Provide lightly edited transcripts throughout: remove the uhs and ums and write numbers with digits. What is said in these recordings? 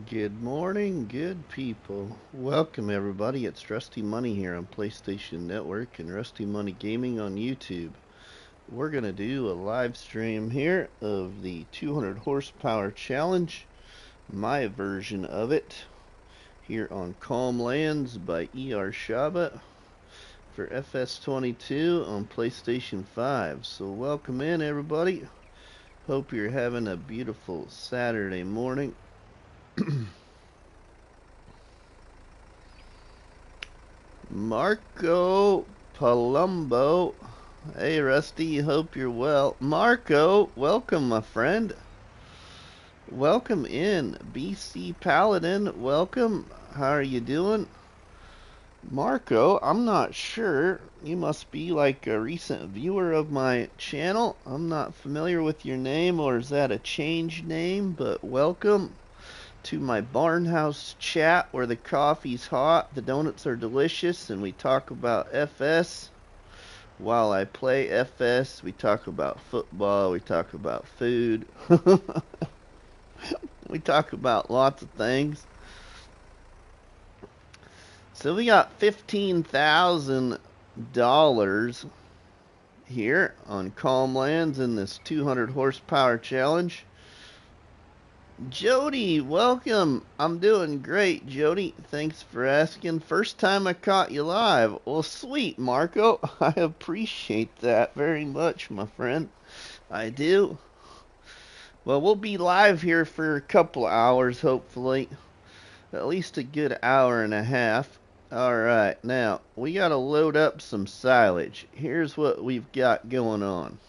Good morning, good people. Welcome, everybody. It's RustyMoney here on PlayStation Network and RustyMoney Gaming on YouTube. We're going to do a live stream here of the 200 horsepower challenge, my version of it, here on Calm Lands by erShaba for FS22 on PlayStation 5. So, welcome in, everybody. Hope you're having a beautiful Saturday morning. Marco Palumbo. Hey, Rusty, hope you're well. Marco, welcome, my friend. Welcome in. BC Paladin, welcome. How are you doing? Marco, I'm not sure. You must be like a recent viewer of my channel. I'm not familiar with your name, or is that a changed name? But welcome to my barnhouse chat where the coffee's hot, the donuts are delicious, and we talk about FS. While I play FS, we talk about football, we talk about food, we talk about lots of things. So we got $15,000 here on Calm Lands in this 200 horsepower challenge. Jody, welcome. I'm doing great, Jody. Thanks for asking. First time I caught you live. Well, sweet, Marco. I appreciate that very much, my friend. I do. Well, we'll be live here for a couple hours, hopefully. At least a good hour and a half. Alright, now, we gotta load up some silage. Here's what we've got going on.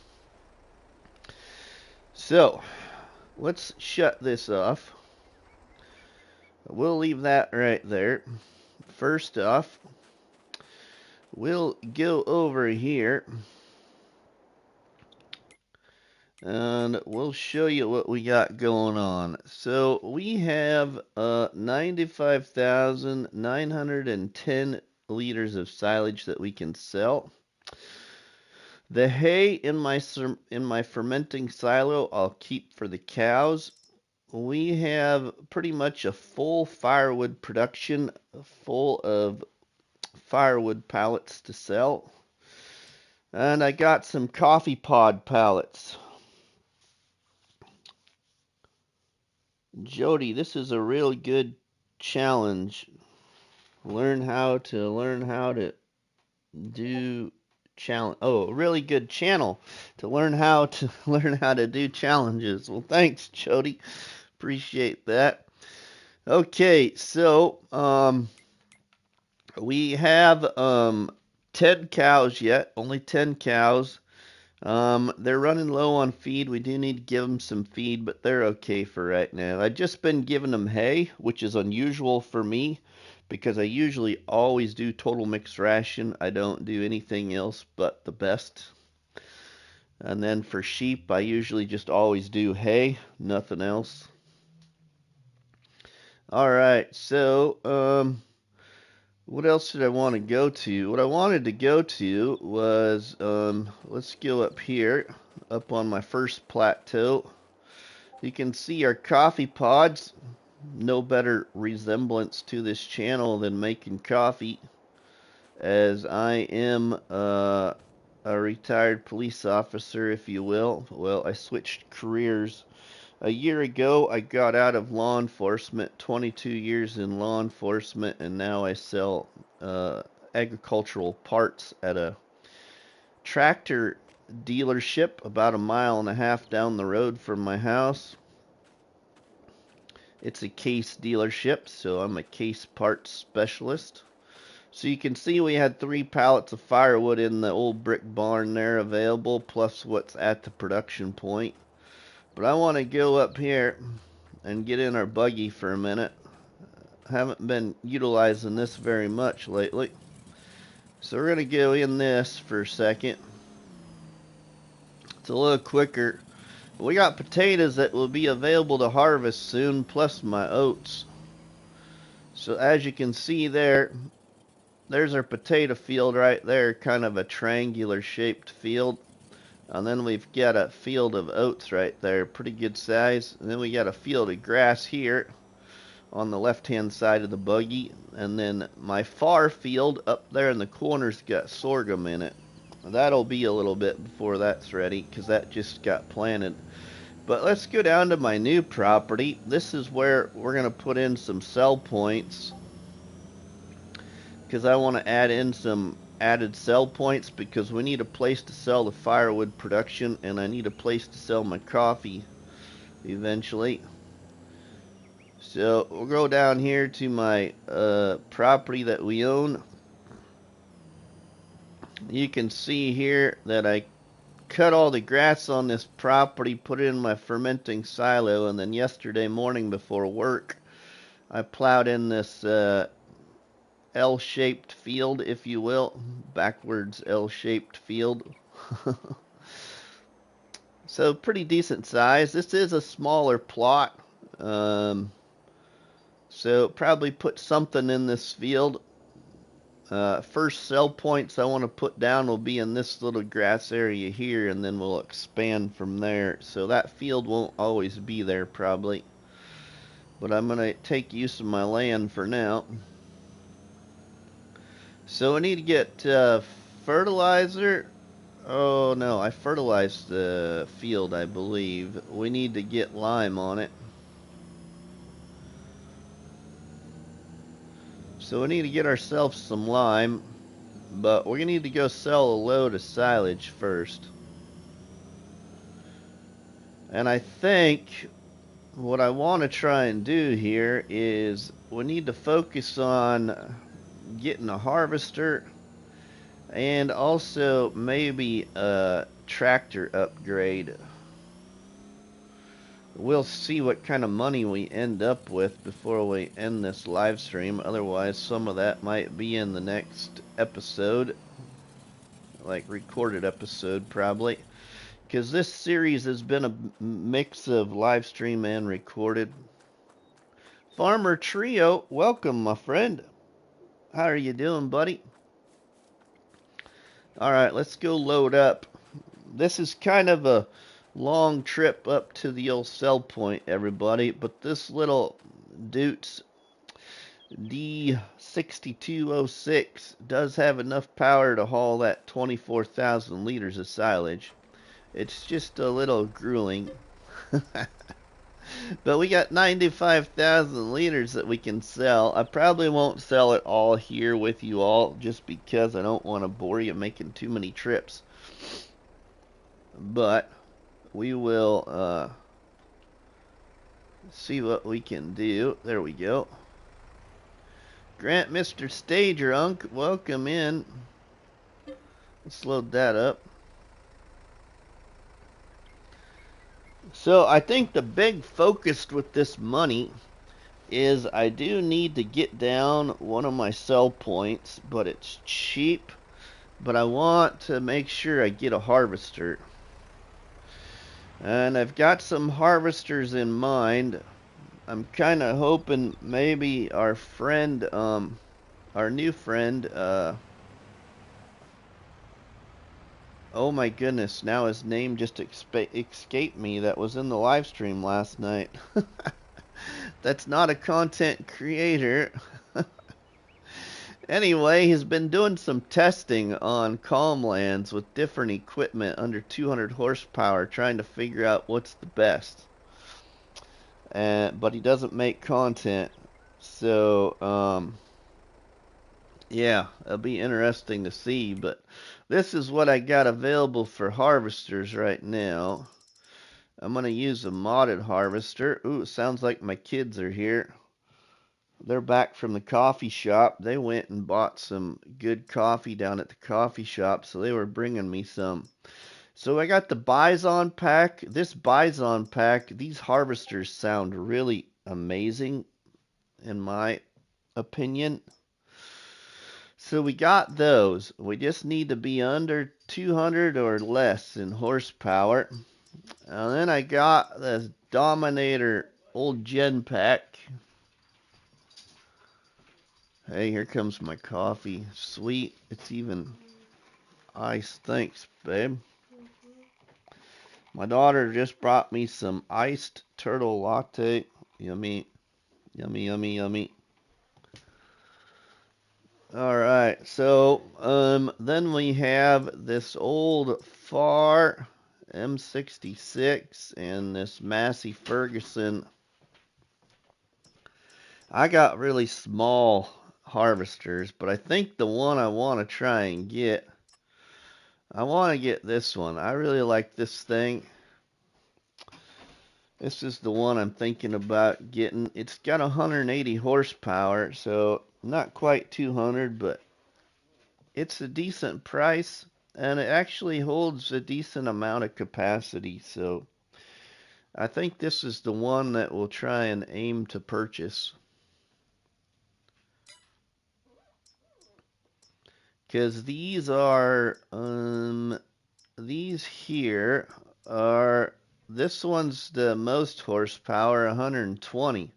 So, let's shut this off. We'll leave that right there. First off, we'll go over here and we'll show you what we got going on. So we have 95,910 liters of silage that we can sell. The hay in my fermenting silo I'll keep for the cows. We have pretty much a full firewood production, full of firewood pallets to sell. And I got some coffee pod pallets. Jody, this is a real good challenge. Learn how to do challenge. Oh, a really good channel to learn how to do challenges. Well, thanks, Jody. Appreciate that. Okay, so we have 10 cows yet, only 10 cows. They're running low on feed. We do need to give them some feed, but they're okay for right now. I've just been giving them hay, which is unusual for me because I usually always do total mixed ration. I don't do anything else but the best. And then for sheep, I usually just always do hay, nothing else. All right, so what else did I want to go to? What I wanted to go to was, let's go up here, up on my first plateau. You can see our coffee pods. No better resemblance to this channel than making coffee, as I am a retired police officer, if you will. Well, I switched careers. A year ago, I got out of law enforcement, 22 years in law enforcement, and now I sell agricultural parts at a tractor dealership about a mile and a half down the road from my house. It's a case dealership, so I'm a case parts specialist. So you can see we had 3 pallets of firewood in the old brick barn there available, plus what's at the production point. But I want to go up here and get in our buggy for a minute. Haven't been utilizing this very much lately. So we're going to go in this for a second. It's a little quicker. We got potatoes that will be available to harvest soon, plus my oats. So as you can see there, there's our potato field right there, kind of a triangular shaped field. And then we've got a field of oats right there, pretty good size. And then we got a field of grass here. on the left-hand side of the buggy. And then my far field up there in the corner's got sorghum in it. That'll be a little bit before that's ready, because that just got planted. But let's go down to my new property. This is where we're going to put in some sell points, because I want to add in some added sell points, because we need a place to sell the firewood production, and I need a place to sell my coffee eventually. So we'll go down here to my property that we own. You can see here that I cut all the grass on this property, put it in my fermenting silo, and then yesterday morning before work, I plowed in this L-shaped field, if you will, backwards L-shaped field. So pretty decent size. This is a smaller plot, so probably put something in this field. First sell points I want to put down will be in this little grass area here, and then we'll expand from there. So that field won't always be there probably, but I'm going to take use of my land for now. So I need to get fertilizer. Oh no, I fertilized the field, I believe. We need to get lime on it. So we need to get ourselves some lime, but we're going to need to go sell a load of silage first. And I think what I want to try and do here is we need to focus on getting a harvester and also maybe a tractor upgrade. We'll see what kind of money we end up with before we end this live stream. Otherwise, some of that might be in the next episode, like recorded episode probably, because this series has been a mix of live stream and recorded. Farmer Trio, welcome, my friend. How are you doing, buddy? All right, let's go load up. This is kind of a long trip up to the old sell point, everybody, but this little Doots D6206 does have enough power to haul that 24,000 liters of silage. It's just a little grueling. But we got 95,000 liters that we can sell. I probably won't sell it all here with you all, just because I don't want to bore you making too many trips. But we will see what we can do. There we go. Grant Mr. Stager, Unk, welcome in. Let's load that up. So I think the big focus with this money is I do need to get down one of my sell points, but it's cheap. But I want to make sure I get a harvester. And I've got some harvesters in mind. I'm kind of hoping maybe our friend, our new friend, oh my goodness, now his name just escaped me, that was in the live stream last night. That's not a content creator. Anyway, he's been doing some testing on Calmlands with different equipment under 200 horsepower, trying to figure out what's the best. But he doesn't make content, so yeah, it'll be interesting to see. But this is what I got available for harvesters right now. I'm gonna use a modded harvester. Ooh, it sounds like my kids are here. They're back from the coffee shop. They went and bought some good coffee down at the coffee shop, so they were bringing me some. So I got the Bison pack. This Bison pack, these harvesters sound really amazing, in my opinion. So we got those. We just need to be under 200 or less in horsepower. And then I got this Dominator old gen pack. Hey, here comes my coffee. Sweet. It's even iced. Thanks, babe. My daughter just brought me some iced turtle latte. Yummy. Yummy, yummy, yummy. Alright, so then we have this old FAR M66 and this Massey Ferguson. I got really small harvesters, but I think the one I want to try and get, I want to get this one. I really like this thing. This is the one I'm thinking about getting. It's got 180 horsepower, so not quite 200, but it's a decent price, and it actually holds a decent amount of capacity, so I think this is the one that we'll try and aim to purchase. Because these are, these here are, this one's the most horsepower, 120,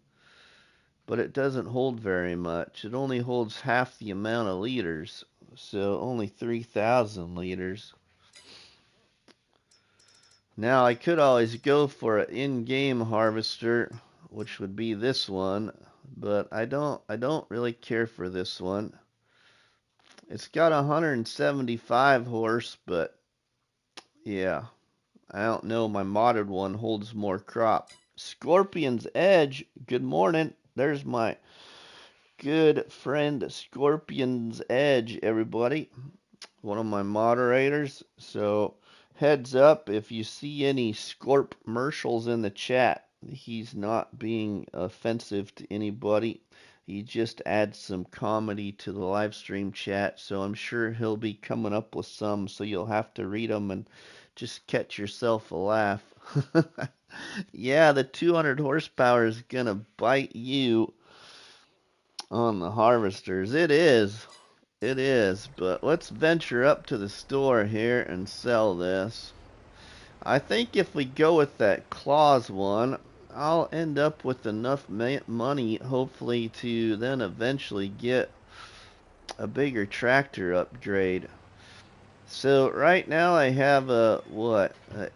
but it doesn't hold very much. It only holds half the amount of liters, so only 3,000 liters. Now I could always go for an in-game harvester, which would be this one, but I don't really care for this one. It's got 175 horse, but yeah, I don't know. My modded one holds more crop. Scorpion's Edge, good morning. There's my good friend Scorpion's Edge, everybody. One of my moderators. So heads up, if you see any Scorp commercials in the chat, he's not being offensive to anybody. He just adds some comedy to the live stream chat, so I'm sure he'll be coming up with some, so you'll have to read them and just catch yourself a laugh. Yeah, the 200 horsepower is gonna bite you on the harvesters. It is. It is, but let's venture up to the store here and sell this. I think if we go with that clause one, I'll end up with enough money, hopefully, to then eventually get a bigger tractor upgrade. So right now I have a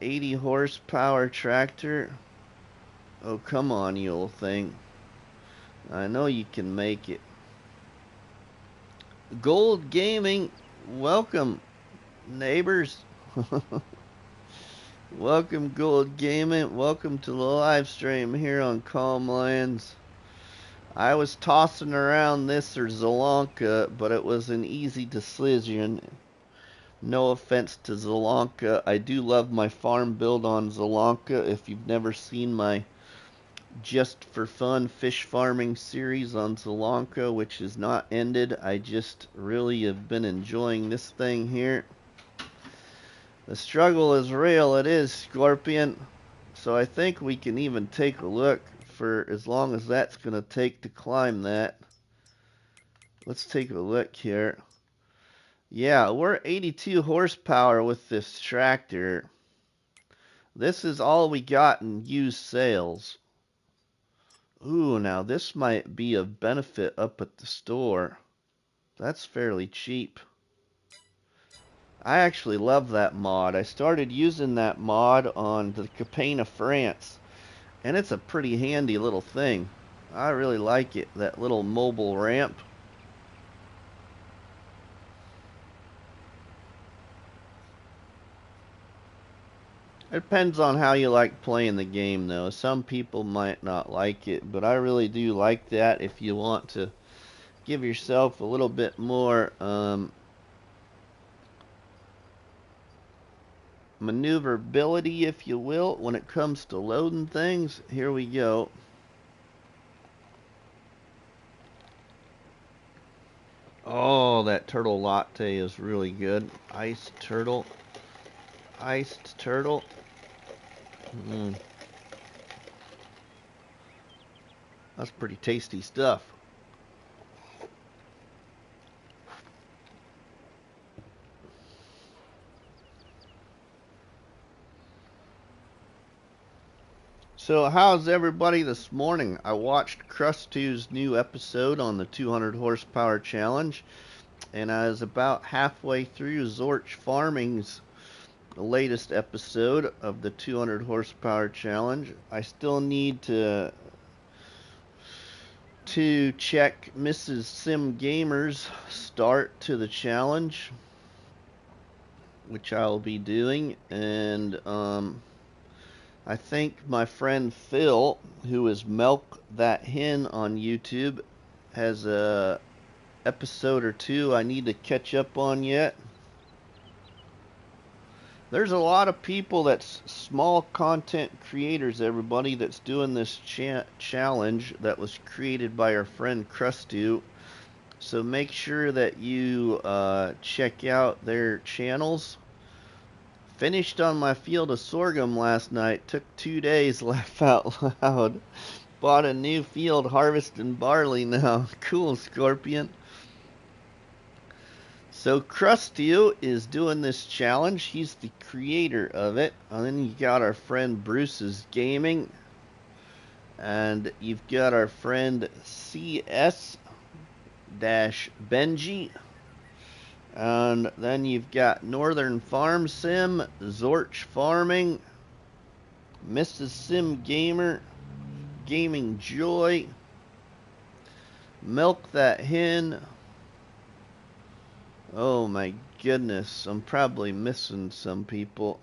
80 horsepower tractor. Oh, come on, you old thing. I know you can make it. Gold Gaming, welcome, neighbors. Welcome, Gold Gaming. Welcome to the live stream here on Calm Lands. I was tossing around this or Zelonka, but it was an easy decision. No offense to Zelonka. I do love my farm build on Zelonka. If you've never seen my Just for Fun fish farming series on Zelonka, which is not ended, I just really have been enjoying this thing here. The struggle is real, it is, Scorpion. So I think we can even take a look for as long as that's going to take to climb that. Let's take a look here. Yeah, we're 82 horsepower with this tractor. This is all we got in used sales. Ooh, now this might be of benefit up at the store. That's fairly cheap. I actually love that mod. I started using that mod on the Capena, France, and it's a pretty handy little thing. I really like it, that little mobile ramp. It depends on how you like playing the game, though. Some people might not like it, but I really do like that if you want to give yourself a little bit more maneuverability, if you will, when it comes to loading things. Here we go. Oh, that turtle latte is really good. Iced turtle. Iced turtle. That's pretty tasty stuff. So how's everybody this morning? I watched Krustoo's new episode on the 200 horsepower challenge, and I was about halfway through Zorch Farming's latest episode of the 200 horsepower challenge. I still need to to check Mrs. Sim Gamer's start to the challenge, which I'll be doing, and I think my friend Phil, who is MilkThatHen on YouTube, has a episode or two I need to catch up on yet. There's a lot of people that's small content creators, everybody, that's doing this challenge that was created by our friend Krustoo. So make sure that you check out their channels. Finished on my field of sorghum last night. Took 2 days, laugh out loud. Bought a new field harvesting barley now. Cool, Scorpion. So Krustoo is doing this challenge. He's the creator of it. And then you got our friend Bruce's Gaming. And you've got our friend CS-Benji. And then you've got Northern Farm Sim, Zorch Farming, Mrs. Sim Gamer, GamingJoy, MilkThatHen. Oh my goodness, I'm probably missing some people.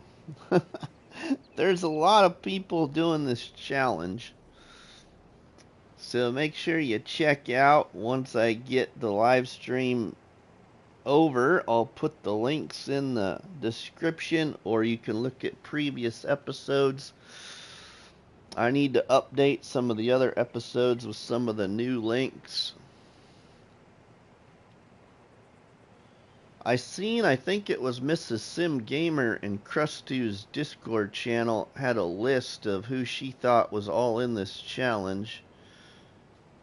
There's a lot of people doing this challenge. So make sure you check out once I get the live stream over. I'll put the links in the description, or you can look at previous episodes. I need to update some of the other episodes with some of the new links. I think it was Mrs. Sim Gamer in Krustoo's Discord channel had a list of who she thought was all in this challenge.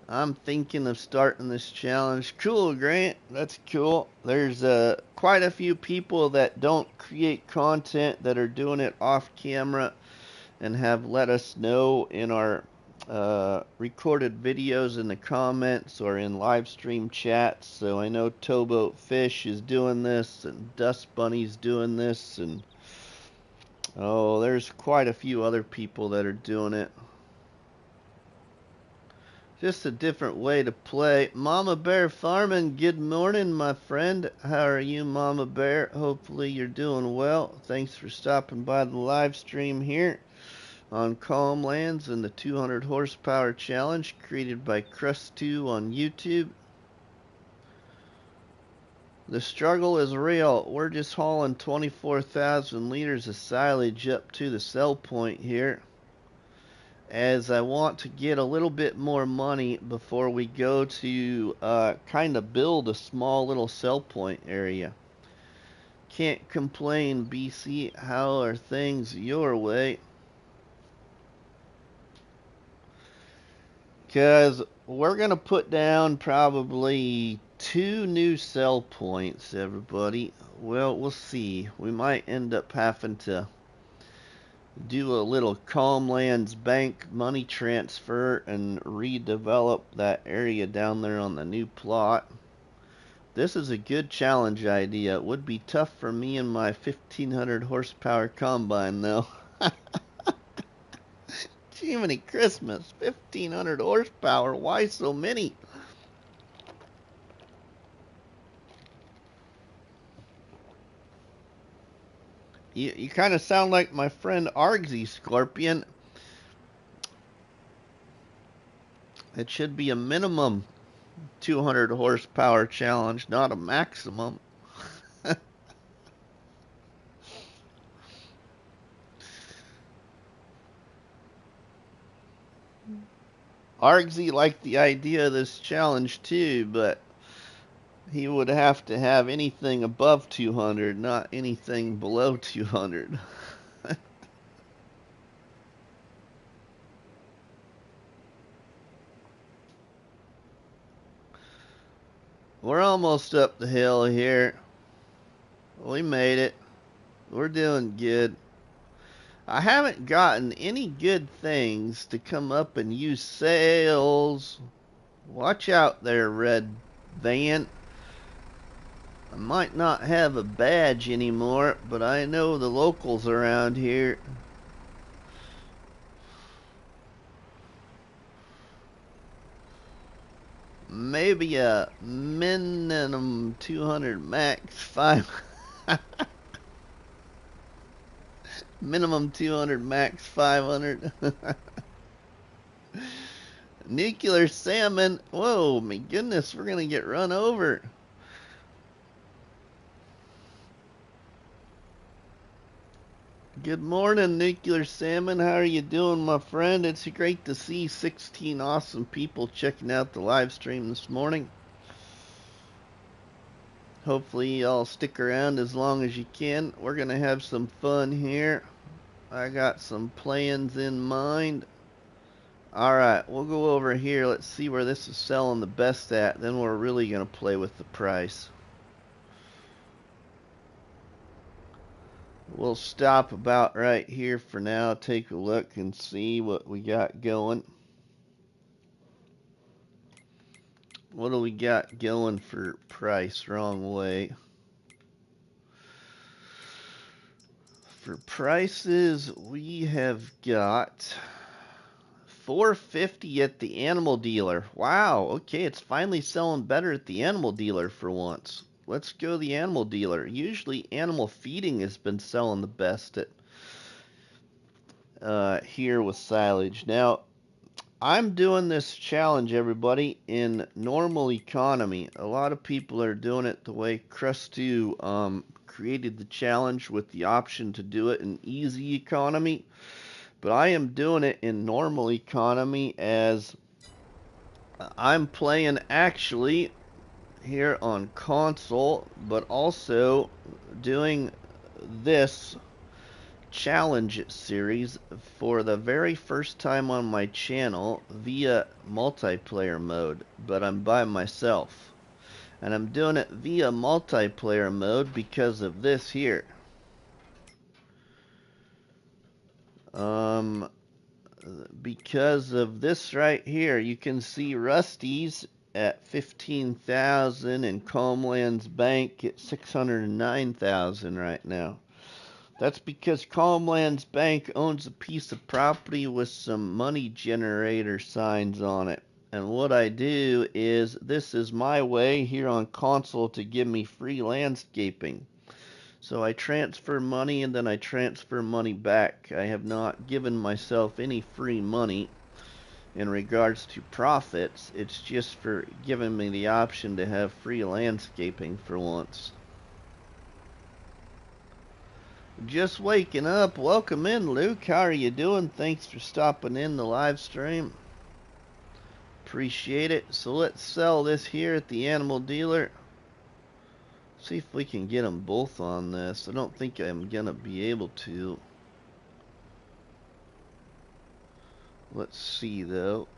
I'm thinking of starting this challenge. Cool, Grant. That's cool. There's quite a few people that don't create content that are doing it off camera and have let us know in our recorded videos in the comments or in live stream chats. So I know Towboat Fish is doing this, and Dust Bunny's doing this, and there's quite a few other people that are doing it. Just a different way to play. Mama Bear Farming, good morning, my friend. How are you, Mama Bear? Hopefully you're doing well. Thanks for stopping by the live stream here on Calm Lands and the 200 horsepower challenge created by Krustoo on YouTube. The struggle is real. We're just hauling 24,000 liters of silage up to the sell point here, as I want to get a little bit more money before we go to kind of build a small little sell point area. Can't complain, BC. How are things your way? Because we're going to put down probably 2 new sell points, everybody. Well, we'll see. We might end up having to do a little Calm Lands Bank money transfer and redevelop that area down there on the new plot. This is a good challenge idea. It would be tough for me and my 1,500 horsepower combine, though. Jiminy Christmas, 1,500 horsepower. Why so many? You kind of sound like my friend Argsy, Scorpion. It should be a minimum 200 horsepower challenge, not a maximum. Argsy liked the idea of this challenge too, but he would have to have anything above 200, not anything below 200. We're almost up the hill here. We made it. We're doing good. I haven't gotten any good things to come up and use sales. Watch out there, Red Van. I might not have a badge anymore, but I know the locals around here. maybe a minimum 200, max 5. Minimum 200, max 500. Nuclear salmon. Whoa, my goodness, we're gonna get run over. Good morning, Nuclear Salmon. How are you doing, my friend? It's great to see 16 awesome people checking out the live stream this morning. Hopefully y'all stick around as long as you can. We're going to have some fun here. I got some plans in mind. Alright, we'll go over here. Let's see where this is selling the best at. Then we're really going to play with the price. We'll stop about right here for now. Take a look and see what we got going. What do we got going for price? Wrong way. For prices, we have got $4.50 at the animal dealer. Wow, okay, it's finally selling better at the animal dealer for once. Let's go the animal dealer. Usually animal feeding has been selling the best at here with silage. Now, I'm doing this challenge, everybody, in normal economy. A lot of people are doing it the way Krustoo created the challenge with the option to do it in easy economy. But I am doing it in normal economy, as I'm playing actually here on console, but also doing this challenge series for the very first time on my channel via multiplayer mode, but I'm by myself. And I'm doing it via multiplayer mode because of this here. Because of this right here, you can see Rusty's at 15,000 and Calmland's Bank at 609,000 right now. That's because Calmland's Bank owns a piece of property with some money generator signs on it. And what I do is, this is my way here on console to give me free landscaping. So I transfer money and then I transfer money back. I have not given myself any free money in regards to profits. It's just for giving me the option to have free landscaping for once. Just waking up. Welcome in, Luke. How are you doing? Thanks for stopping in the live stream. Appreciate it. So let's sell this here at the animal dealer. See if we can get them both on this. I don't think I'm gonna be able to. Let's see though.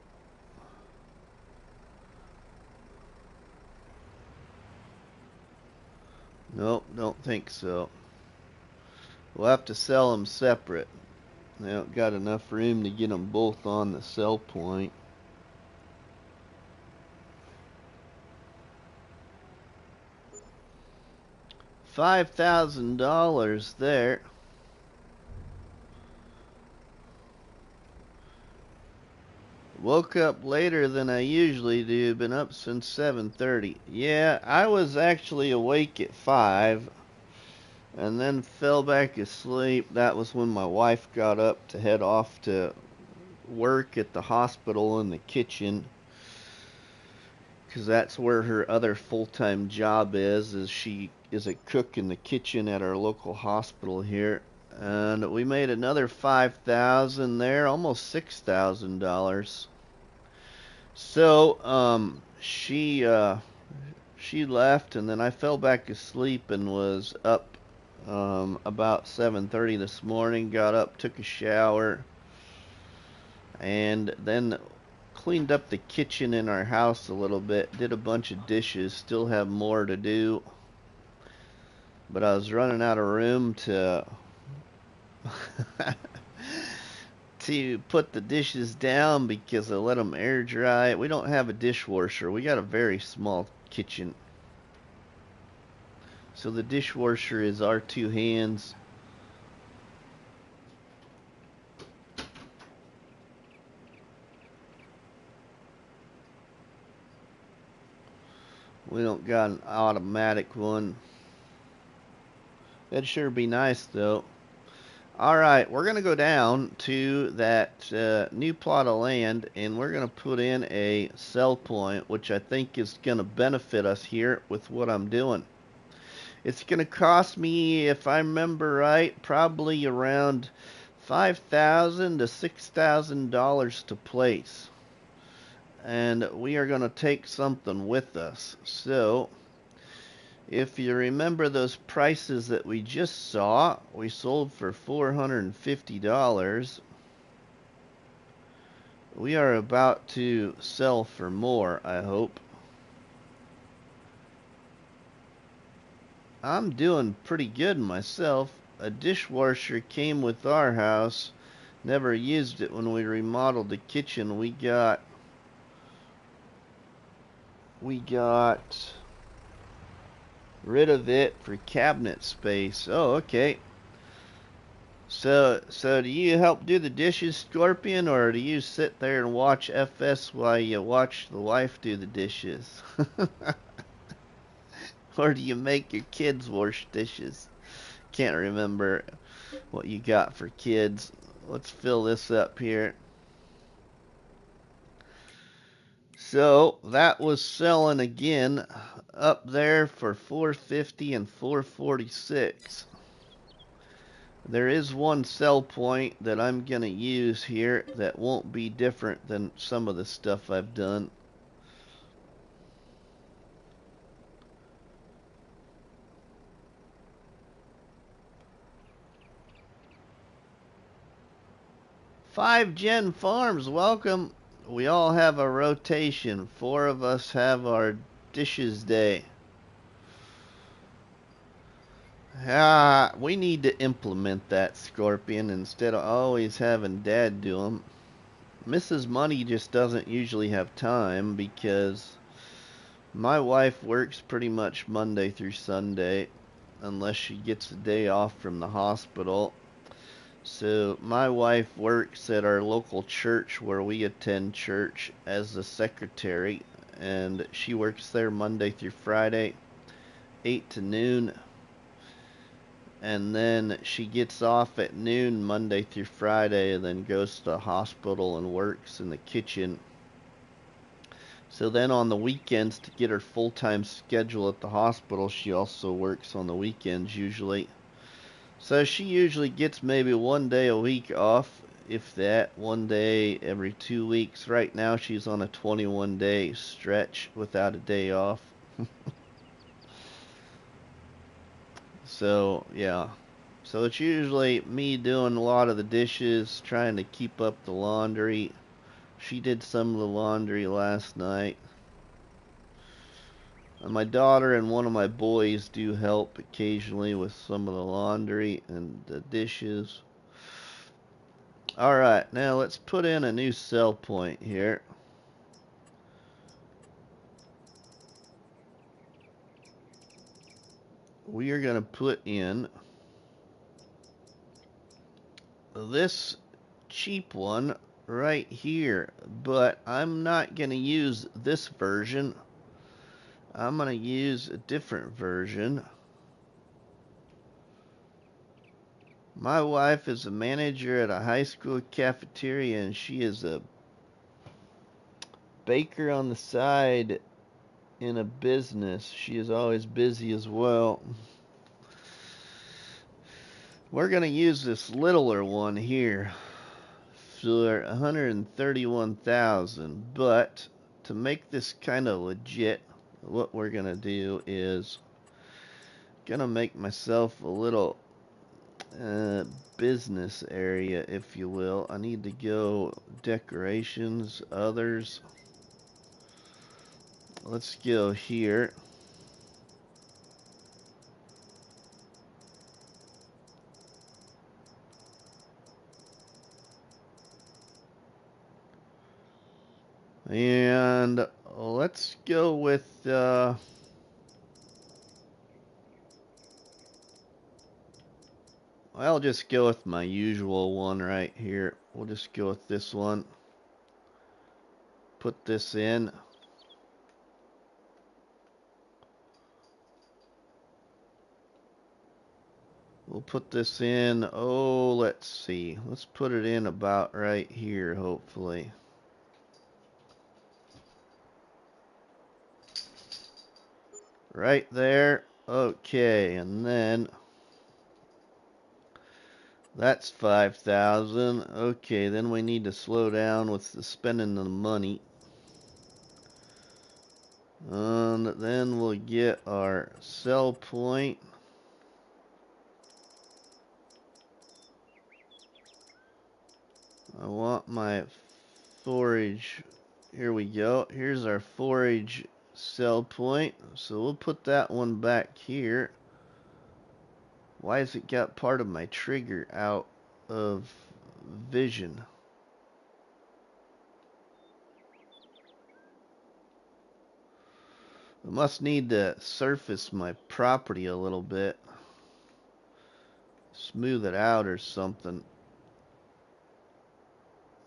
Nope, don't think so. We'll have to sell them separate. I don't got enough room to get them both on the sell point. $5,000 there. Woke up later than I usually do. Been up since 7:30. Yeah, I was actually awake at 5 and then fell back asleep. That was when my wife got up to head off to work at the hospital in the kitchen, because that's where her other full-time job is she is a cook in the kitchen at our local hospital here. And we made another $5,000 there, almost $6,000. So she left, and then I fell back asleep and was up about 7:30 this morning. Got up, took a shower, and then cleaned up the kitchen in our house a little bit. Did a bunch of dishes. Still have more to do, but I was running out of room to to put the dishes down because I let them air dry. We don't have a dishwasher. We got a very small kitchen, so the dishwasher is our two hands. We don't got an automatic one. That'd sure be nice, though. Alright, we're going to go down to that new plot of land, and we're going to put in a sell point, which I think is going to benefit us here with what I'm doing. It's going to cost me, if I remember right, probably around $5,000 to $6,000 to place. And we are going to take something with us. So, if you remember those prices that we just saw, we sold for $450. We are about to sell for more, I hope. I'm doing pretty good myself. A dishwasher came with our house. Never used it when we remodeled the kitchen. We got rid of it for cabinet space. Oh, okay. So do you help do the dishes, Scorpion, or do you sit there and watch FS while you watch the wife do the dishes? Or do you make your kids wash dishes? Can't remember what you got for kids. Let's fill this up here. So that was selling again up there for $450 and $446. There is one sell point that I'm going to use here that won't be different than some of the stuff I've done. Five Gen Farms, welcome. We all have a rotation. 4 of us have our dishes day. We need to implement that, Scorpion, instead of always having Dad do them. Mrs. Money just doesn't usually have time because my wife works pretty much Monday through Sunday unless she gets a day off from the hospital. So my wife works at our local church where we attend church as the secretary, and she works there Monday through Friday, 8 to noon. And then she gets off at noon Monday through Friday and then goes to the hospital and works in the kitchen. So then on the weekends, to get her full-time schedule at the hospital, she also works on the weekends usually. So she usually gets maybe 1 day a week off, if that, 1 day every 2 weeks. Right now she's on a 21-day stretch without a day off. So, yeah. So it's usually me doing a lot of the dishes, trying to keep up the laundry. She did some of the laundry last night. And my daughter and one of my boys do help occasionally with some of the laundry and the dishes. Alright, now let's put in a new sell point here. We are going to put in this cheap one right here, but I'm not going to use this version. I'm going to use a different version. My wife is a manager at a high school cafeteria, and she is a baker on the side in a business. She is always busy as well. We're going to use this littler one here for 131,000, but to make this kind of legit, what we're going to do is gonna make myself a little business area, if you will. I need to go decorations, others. Let's go here. And let's go with I'll just go with my usual one right here. We'll just go with this one. Put this in. We'll put this in, oh, let's see. Let's put it in about right here, hopefully. Right there. Okay, and then that's 5,000. Okay, then we need to slow down with the spending of the money. And then we'll get our sell point. I want my forage. Here we go. Here's our forage sell point. So we'll put that one back here. Why has it got part of my trigger out of vision? I must need to surface my property a little bit. Smooth it out or something.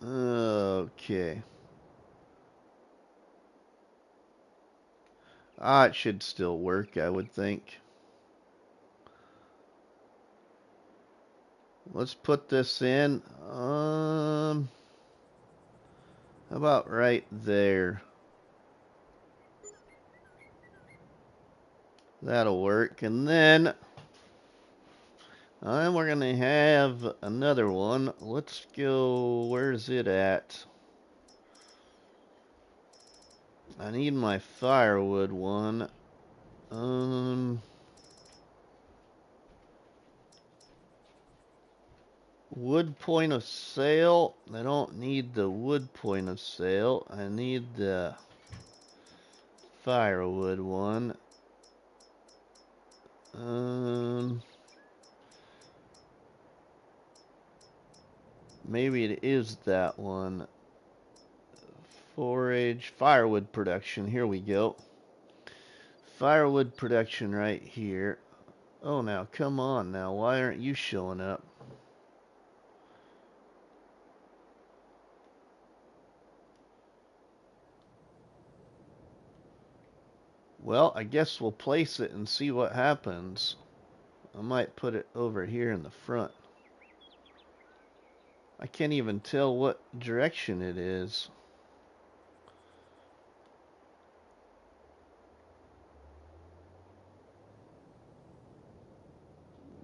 Okay. Ah, it should still work, I would think. Let's put this in. How about right there? That'll work. And then we're going to have another one. Let's go, where's it at? I need my firewood one. Wood point of sale. I don't need the wood point of sale. I need the firewood one. Maybe it is that one. Forage, firewood production. Here we go. Firewood production right here. Oh, now, come on now. Why aren't you showing up? Well, I guess we'll place it and see what happens. I might put it over here in the front. I can't even tell what direction it is.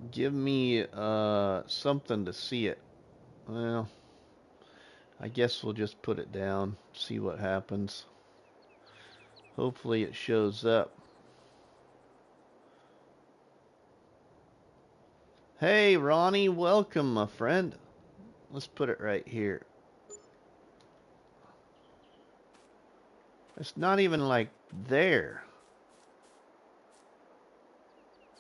Give me something to see it. Well, I guess we'll just put it down, see what happens. Hopefully it shows up. Hey, Ronnie, welcome, my friend. Let's put it right here. It's not even like there.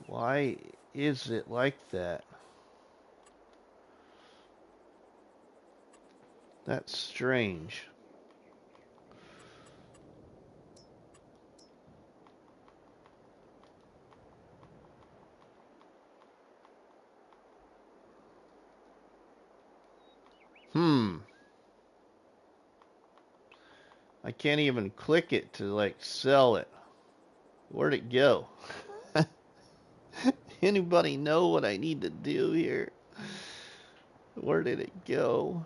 Why is it like that? That's strange. I can't even click it to like sell it. Where'd it go? Anybody know what I need to do here? Where did it go?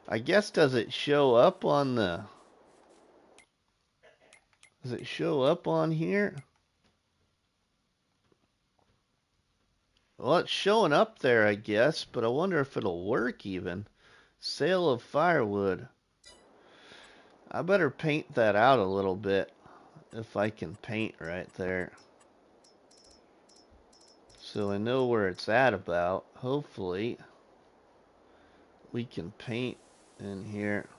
I guess does it show up on the... Does it show up on here? Well, it's showing up there, I guess, but I wonder if it'll work even. Sale of firewood. I better paint that out a little bit, if I can paint right there. So I know where it's at about. Hopefully, we can paint in here.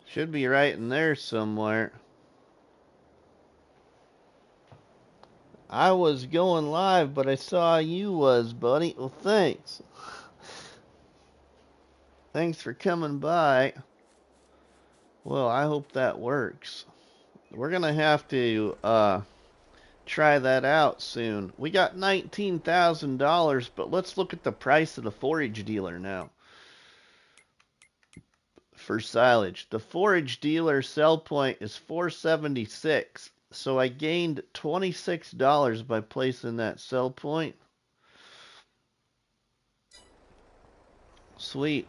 Should be right in there somewhere. I was going live, but I saw you was, buddy. Well, thanks. Thanks for coming by. Well, I hope that works. We're going to have to try that out soon. We got $19,000, but let's look at the price of the forage dealer now. For silage, the forage dealer sell point is $4.76. So I gained $26 by placing that sell point. Sweet.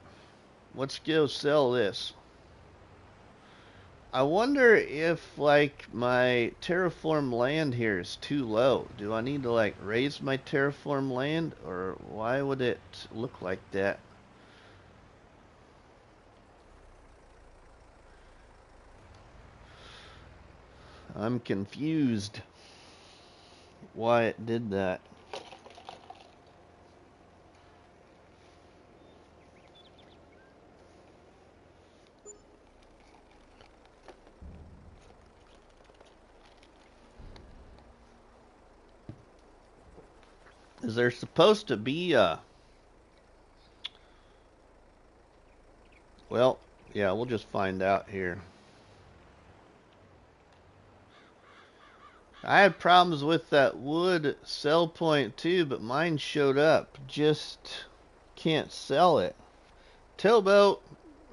Let's go sell this. I wonder if, like, my terraform land here is too low. Do I need to, like, raise my terraform land? Or why would it look like that? I'm confused why it did that. Is there supposed to be a... Well, yeah, we'll just find out here. I had problems with that wood sell point too, but mine showed up. Just can't sell it. Towboat,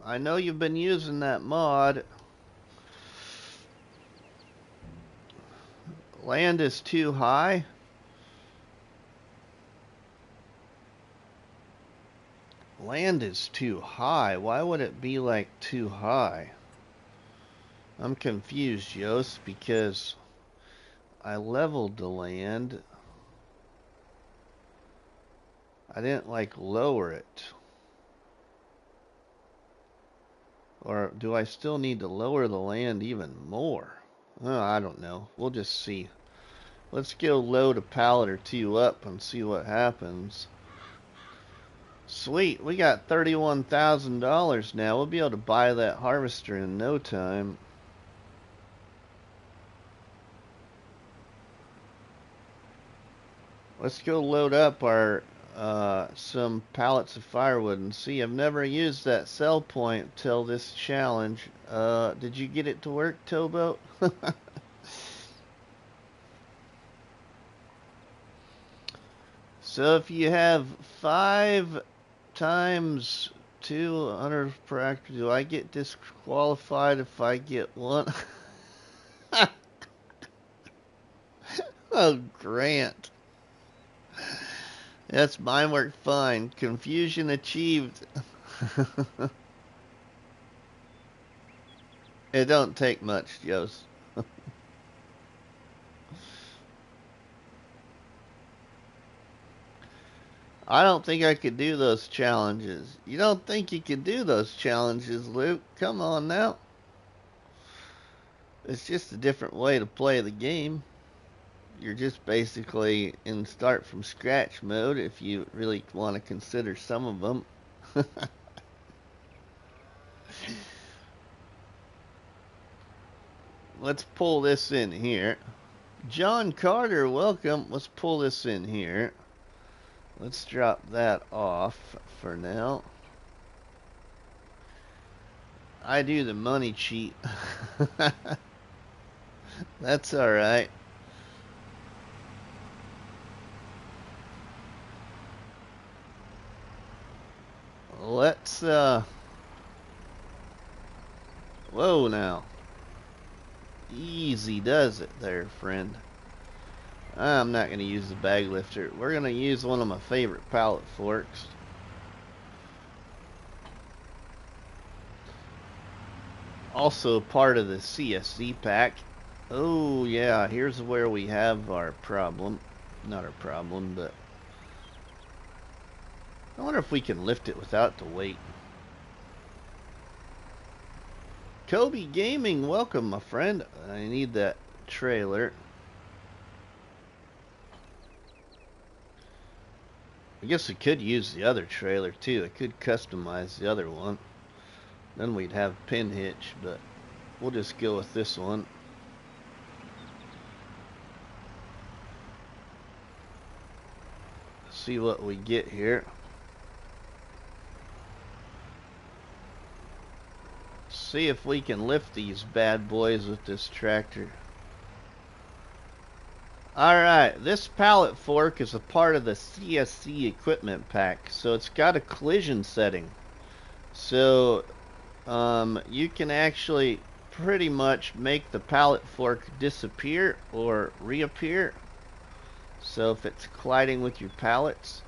I know you've been using that mod. Land is too high. Land is too high. Why would it be like too high? I'm confused, Yost, because I leveled the land. I didn't like lower it. Or do I still need to lower the land even more? Oh, I don't know. We'll just see. Let's go load a pallet or two up and see what happens. Sweet, we got $31,000 now. We'll be able to buy that harvester in no time. Let's go load up our some pallets of firewood and see. I've never used that sell point till this challenge. Did you get it to work, Towboat? So if you have 5 times 200 per acre, do I get disqualified if I get one? Oh, Grant. That's mine worked fine. Confusion achieved. It don't take much, Jost. I don't think I could do those challenges. You don't think you could do those challenges, Luke? Come on now. It's just a different way to play the game. You're just basically in start from scratch mode if you really want to consider some of them. Let's pull this in here. John Carter, welcome. Let's pull this in here. Let's drop that off for now. I do the money cheat. That's alright. Let's, whoa now. Easy does it there, friend. I'm not going to use the bag lifter. We're going to use one of my favorite pallet forks. Also part of the CSC pack. Oh yeah, here's where we have our problem. Not our problem, but I wonder if we can lift it without the weight. Kobe Gaming, welcome my friend. I need that trailer. I guess we could use the other trailer too. I could customize the other one. Then we'd have pin hitch, but we'll just go with this one. See what we get here. See if we can lift these bad boys with this tractor. Alright, this pallet fork is a part of the CSC equipment pack, so it's got a collision setting. So you can actually pretty much make the pallet fork disappear or reappear. So if it's colliding with your pallets,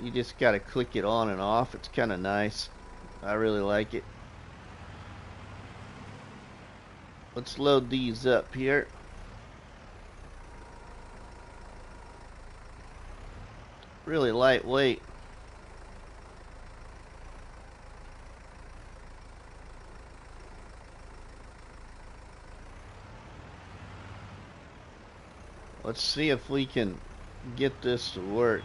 you just gotta click it on and off. It's kind of nice. I really like it. Let's load these up here. Really lightweight. Let's see if we can get this to work.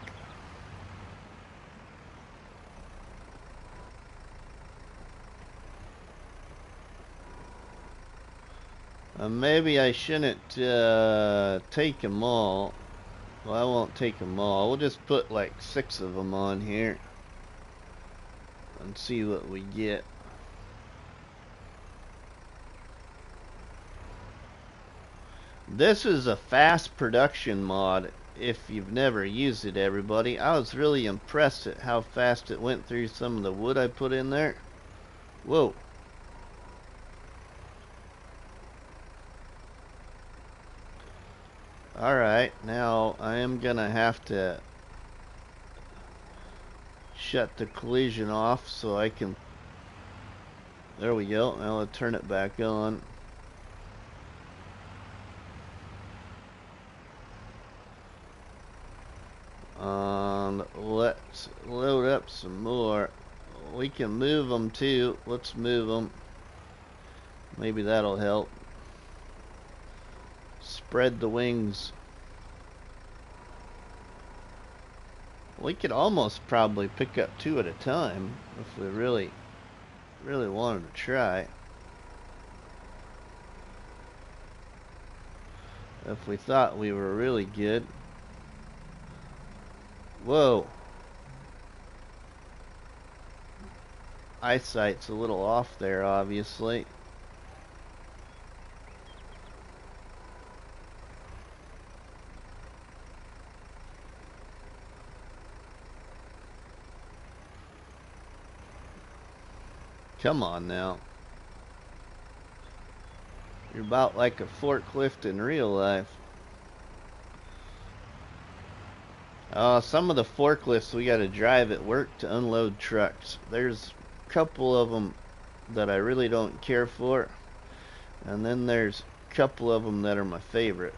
Maybe I shouldn't take them all. Well, I won't take them all. We'll just put like 6 of them on here and see what we get. This is a fast production mod if you've never used it, everybody. I was really impressed at how fast it went through some of the wood I put in there. Whoa. Alright, now I am gonna have to shut the collision off so I can... There we go. Now I'll turn it back on. And let's load up some more. We can move them too. Let's move them. Maybe that'll help. Spread the wings. We could almost probably pick up 2 at a time if we really wanted to try. If we thought we were really good. Whoa. Eyesight's a little off there, obviously. Come on now. You're about like a forklift in real life. Some of the forklifts we gotta drive at work to unload trucks. There's a couple of them that I really don't care for. And then there's a couple of them that are my favorite.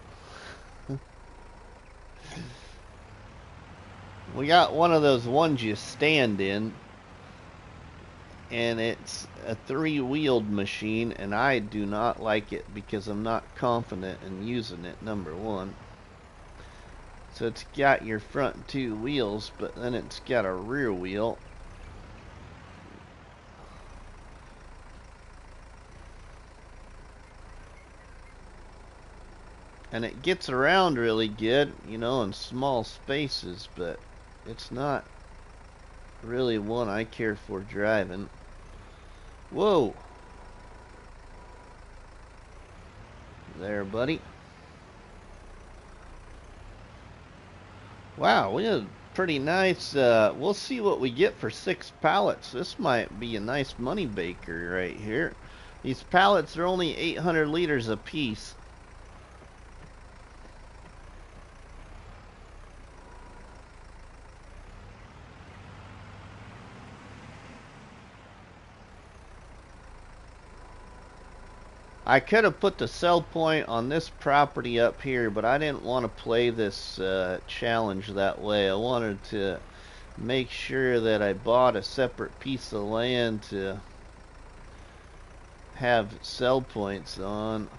We got one of those ones you stand in. And it's a 3-wheeled machine, and I do not like it because I'm not confident in using it, number one. So it's got your front 2 wheels, but then it's got a rear wheel. And it gets around really good, you know, in small spaces, but it's not really one I care for driving. Whoa. There, buddy. Wow, we had pretty nice, we'll see what we get for 6 pallets. This might be a nice money baker right here. These pallets are only 800 liters a piece. I could have put the sell point on this property up here, but I didn't want to play this challenge that way. I wanted to make sure that I bought a separate piece of land to have sell points on.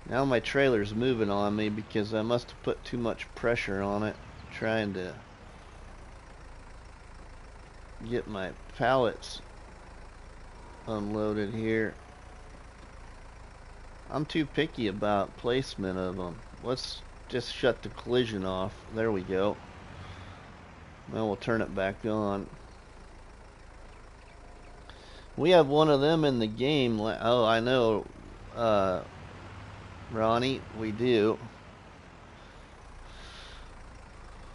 Now my trailer's moving on me because I must have put too much pressure on it trying to get my pallets unloaded here. I'm too picky about placement of them. Let's just shut the collision off. There we go. Now we'll turn it back on. We have one of them in the game. Oh, I know, Ronnie, we do.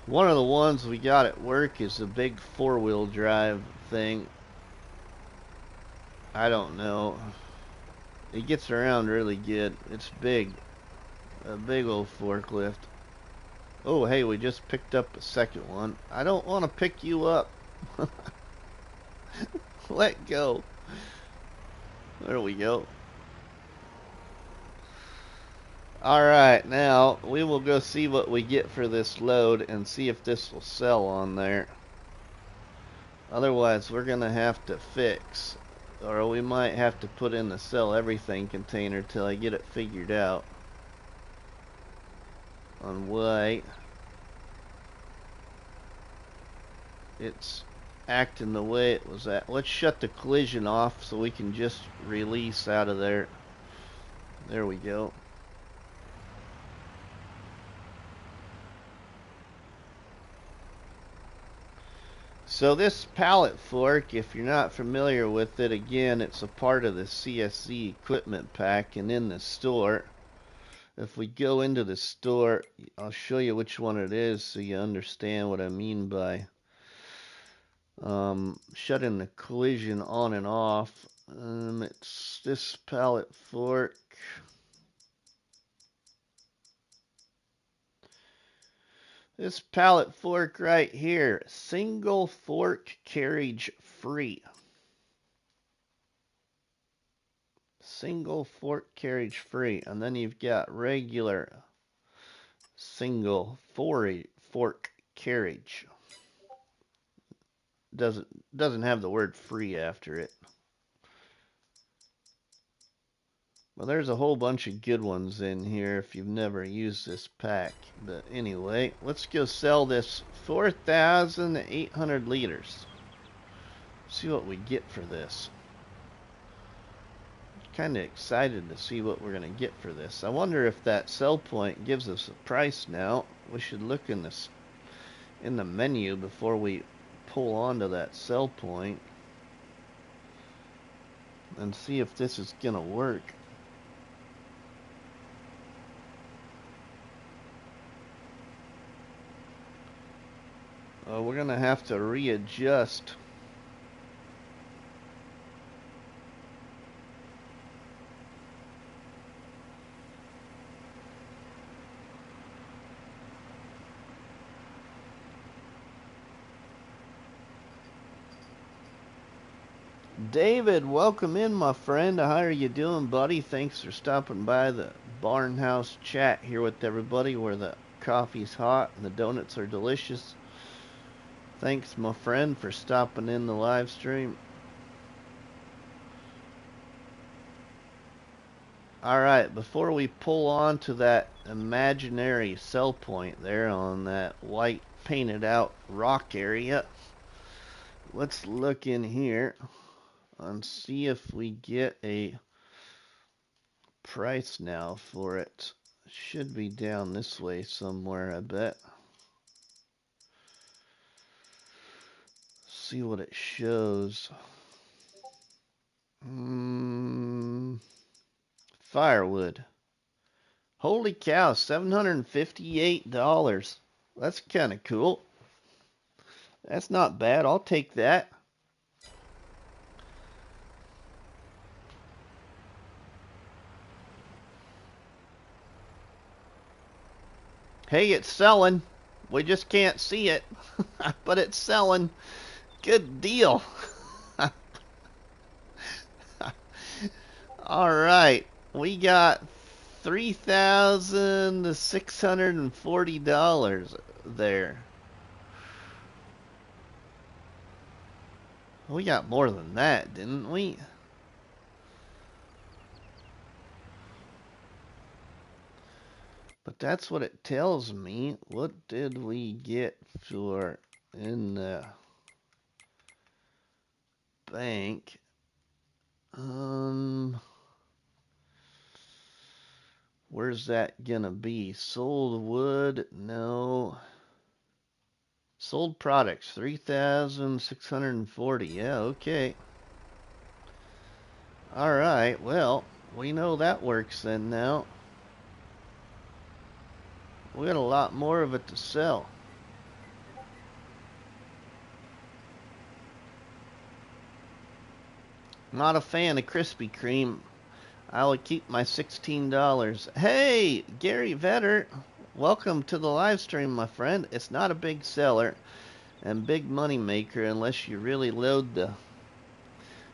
One of the ones we got at work is a big four-wheel drive thing. I don't know. It gets around really good. It's big. A big old forklift. Oh, hey, we just picked up a second one. I don't want to pick you up. Let go. There we go. Alright, now we will go see what we get for this load and see if this will sell on there. Otherwise, we're going to have to fix. Or we might have to put in the sell everything container till I get it figured out on why it's acting the way it was at. Let's shut the collision off so we can just release out of there. There we go. So this pallet fork, if you're not familiar with it, again, it's a part of the CSC equipment pack, and in the store, if we go into the store, I'll show you which one it is so you understand what I mean by shutting the collision on and off. It's this pallet fork. This pallet fork right here, single fork carriage free. Single fork carriage free. And then you've got regular single fork carriage. Doesn't have the word free after it. Well, there's a whole bunch of good ones in here if you've never used this pack. But anyway, let's go sell this 4,800 liters. See what we get for this. Kind of excited to see what we're going to get for this. I wonder if that sell point gives us a price now. We should look in the menu before we pull onto that sell point and see if this is going to work. We're going to have to readjust. David, welcome in, my friend. How are you doing, buddy? Thanks for stopping by the Barnhouse chat here with everybody where the coffee's hot and the donuts are delicious. Thanks, my friend, for stopping in the live stream. Alright, before we pull on to that imaginary sell point there on that white painted out rock area, let's look in here and see if we get a price now for it. Should be down this way somewhere, I bet. See what it shows. Firewood. Holy cow, $758. That's kind of cool. That's not bad. I'll take that. Hey, it's selling. We just can't see it, but it's selling. Good deal. All right, we got $3,640 there. We got more than that, didn't we? But that's what it tells me. What did we get for in the bank? Where's that gonna be? Sold wood? No. Sold products, 3,640. Yeah, okay. Alright, well, we know that works then now. We got a lot more of it to sell. Not a fan of Krispy Kreme. I will keep my $16. Hey, Gary Vetter, welcome to the live stream, my friend. It's not a big seller and big money maker unless you really load the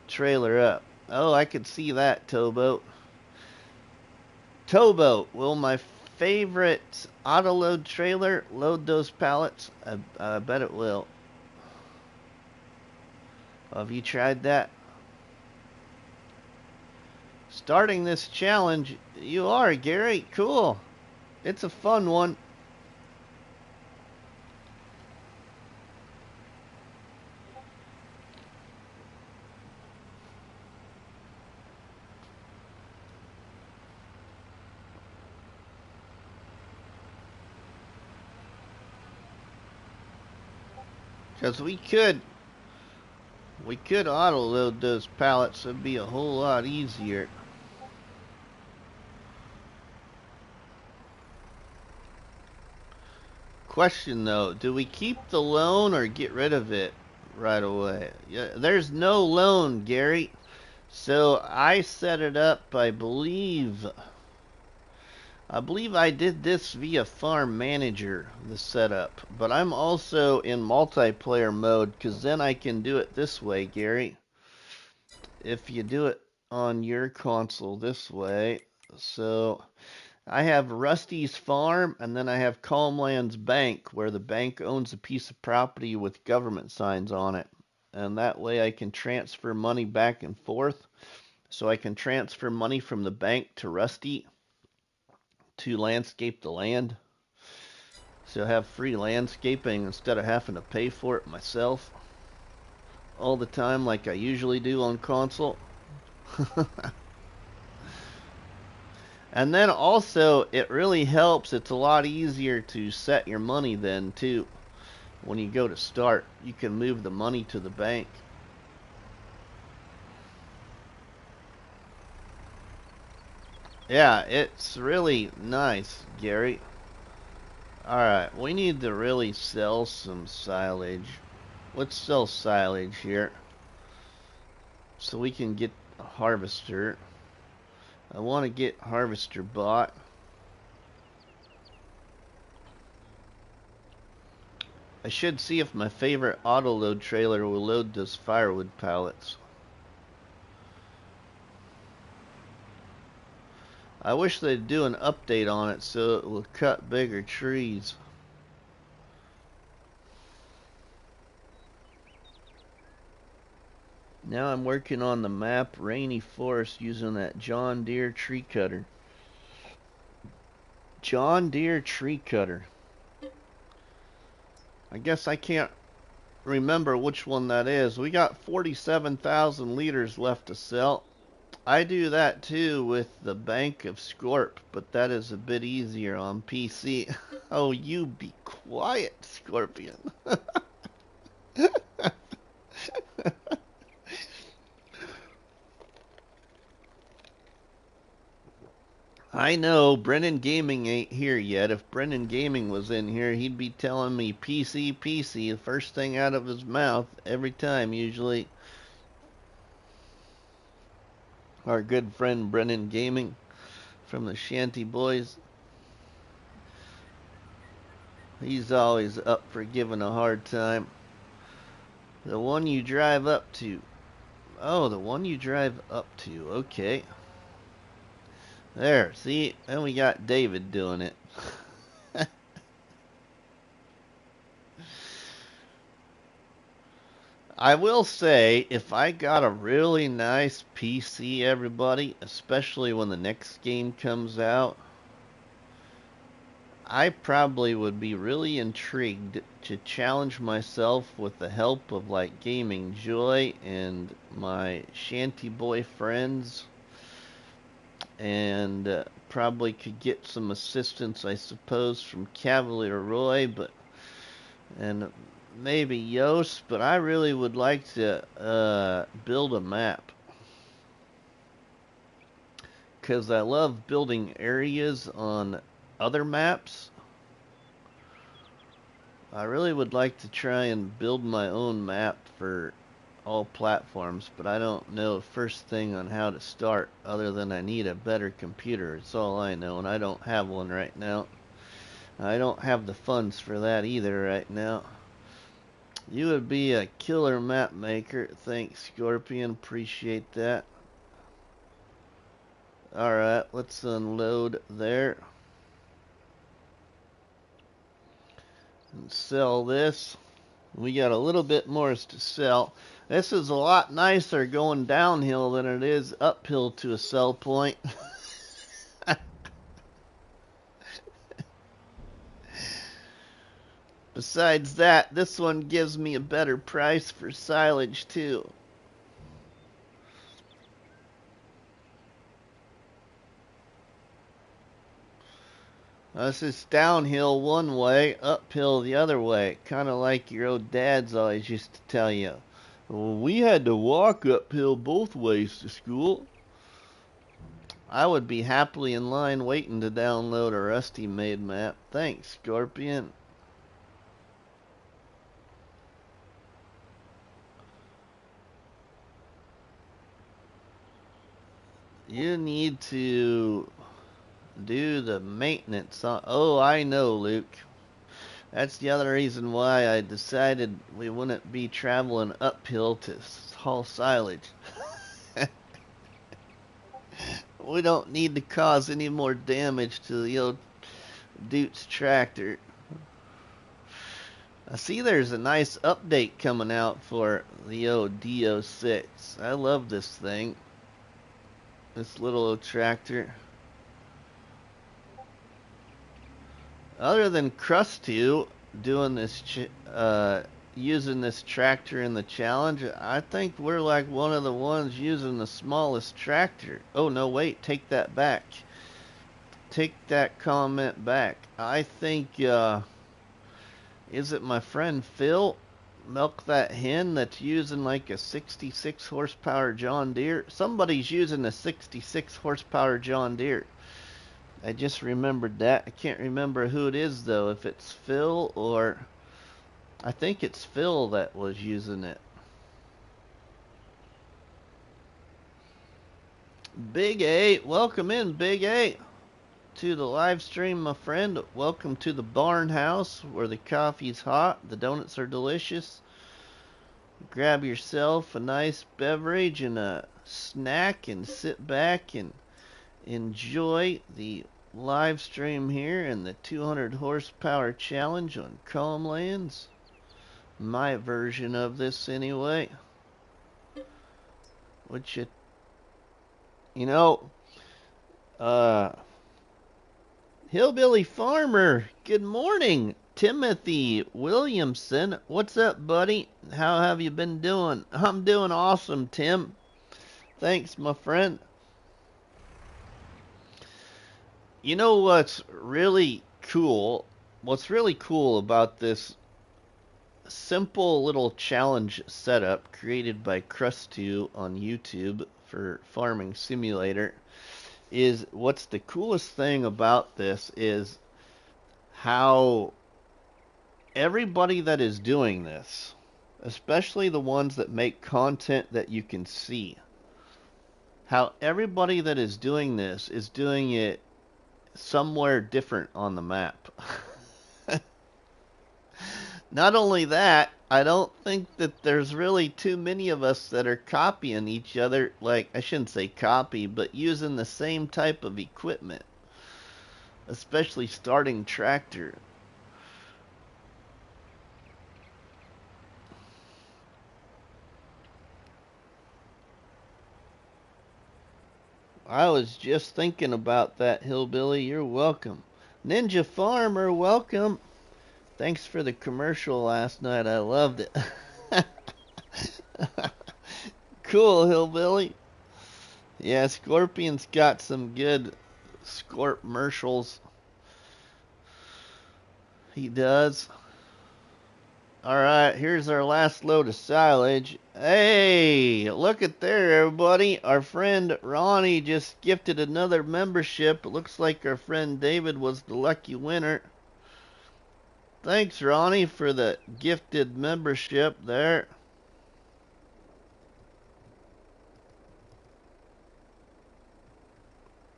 trailer up. Oh, I could see that, Towboat. Towboat, will my favorite auto-load trailer load those pallets? I bet it will. Have you tried that? Starting this challenge, you are, Gary. Cool. It's a fun one. Because we could auto load those pallets. It'd be a whole lot easier. Question though, do we keep the loan or get rid of it right away? Yeah, there's no loan, Gary. So I set it up, I believe I did this via Farm Manager, the setup. But I'm also in multiplayer mode, because then I can do it this way, Gary. If you do it on your console this way. So I have Rusty's Farm, and then I have Calmlands Bank, where the bank owns a piece of property with government signs on it. And that way I can transfer money back and forth. So I can transfer money from the bank to Rusty to landscape the land. So have free landscaping instead of having to pay for it myself all the time like I usually do on console. And then also, it really helps. It's a lot easier to set your money then, too. When you go to start, you can move the money to the bank. Yeah, it's really nice, Gary. Alright, we need to really sell some silage. Let's sell silage here, so we can get a harvester. I want to get harvester bought. I should see if my favorite auto load trailer will load those firewood pallets. I wish they'd do an update on it so it will cut bigger trees. Now I'm working on the map Rainy Forest using that John Deere tree cutter. John Deere tree cutter. I guess I can't remember which one that is. We got 47,000 liters left to sell. I do that too with the Bank of Scorp, but that is a bit easier on PC. Oh, you be quiet, Scorpion. I know Brennan Gaming ain't here yet. If Brennan Gaming was in here, he'd be telling me PC, PC, the first thing out of his mouth every time, usually. Our good friend Brennan Gaming from the Shanty Boys. He's always up for giving a hard time. The one you drive up to. Oh, the one you drive up to. Okay. There, see? And we got David doing it. I will say, if I got a really nice PC, everybody, especially when the next game comes out, I probably would be really intrigued to challenge myself with the help of like GamingJoy and my Shanty Boy friends, and probably could get some assistance, I suppose, from Cavalier Roy, and maybe Yost, but I really would like to build a map. because I love building areas on other maps. I really would like to try and build my own map for all platforms, but I don't know first thing on how to start other than I need a better computer. It's all I know, and I don't have one right now. I don't have the funds for that either right now. You would be a killer map maker. Thanks, Scorpion. Appreciate that. Alright, let's unload there. And sell this. We got a little bit more to sell. This is a lot nicer going downhill than it is uphill to a sell point. Besides that, this one gives me a better price for silage too. This is downhill one way, uphill the other way. Kind of like your old dads always used to tell you. Well, we had to walk uphill both ways to school. I would be happily in line waiting to download a Rusty made map. Thanks, Scorpion. You need to do the maintenance on... Oh, I know, Luke. That's the other reason why I decided we wouldn't be traveling uphill to haul silage. We don't need to cause any more damage to the old Dude's tractor. I see there's a nice update coming out for the old D06. I love this thing. This little old tractor. Other than Krustoo doing this, using this tractor in the challenge, I think we're like one of the ones using the smallest tractor. Oh no, wait, take that back. Take that comment back. I think, is it my friend Phil, MilkThatHen, that's using like a 66 horsepower John Deere? Somebody's using a 66 horsepower John Deere. I just remembered that. I can't remember who it is though, if it's Phil or... I think it's Phil that was using it. Big A, welcome in, Big A, to the live stream, my friend. Welcome to the barn house where the coffee's hot, the donuts are delicious. Grab yourself a nice beverage and a snack and sit back and enjoy the live stream here and the 200 horsepower challenge on Calmlands. My version of this anyway. Which Hillbilly Farmer, good morning. Timothy Williamson, what's up, buddy? How have you been doing? I'm doing awesome, Tim. Thanks, my friend. You know what's really cool? What's really cool about this simple little challenge setup created by Krustoo on YouTube for Farming Simulator is, what's the coolest thing about this is how everybody that is doing this, especially the ones that make content that you can see, how everybody that is doing this is doing it somewhere different on the map. Not only that, I don't think that there's really too many of us that are copying each other, like, I shouldn't say copy, but using the same type of equipment, especially starting tractor. I was just thinking about that, Hillbilly. You're welcome. Ninja Farmer, welcome. Thanks for the commercial last night. I loved it. Cool, Hillbilly. Yeah, Scorpion's got some good Scorp-mercials. He does. Alright, here's our last load of silage. Hey, look at there, everybody. Our friend Ronnie just gifted another membership. It looks like our friend David was the lucky winner. Thanks, Ronnie, for the gifted membership there.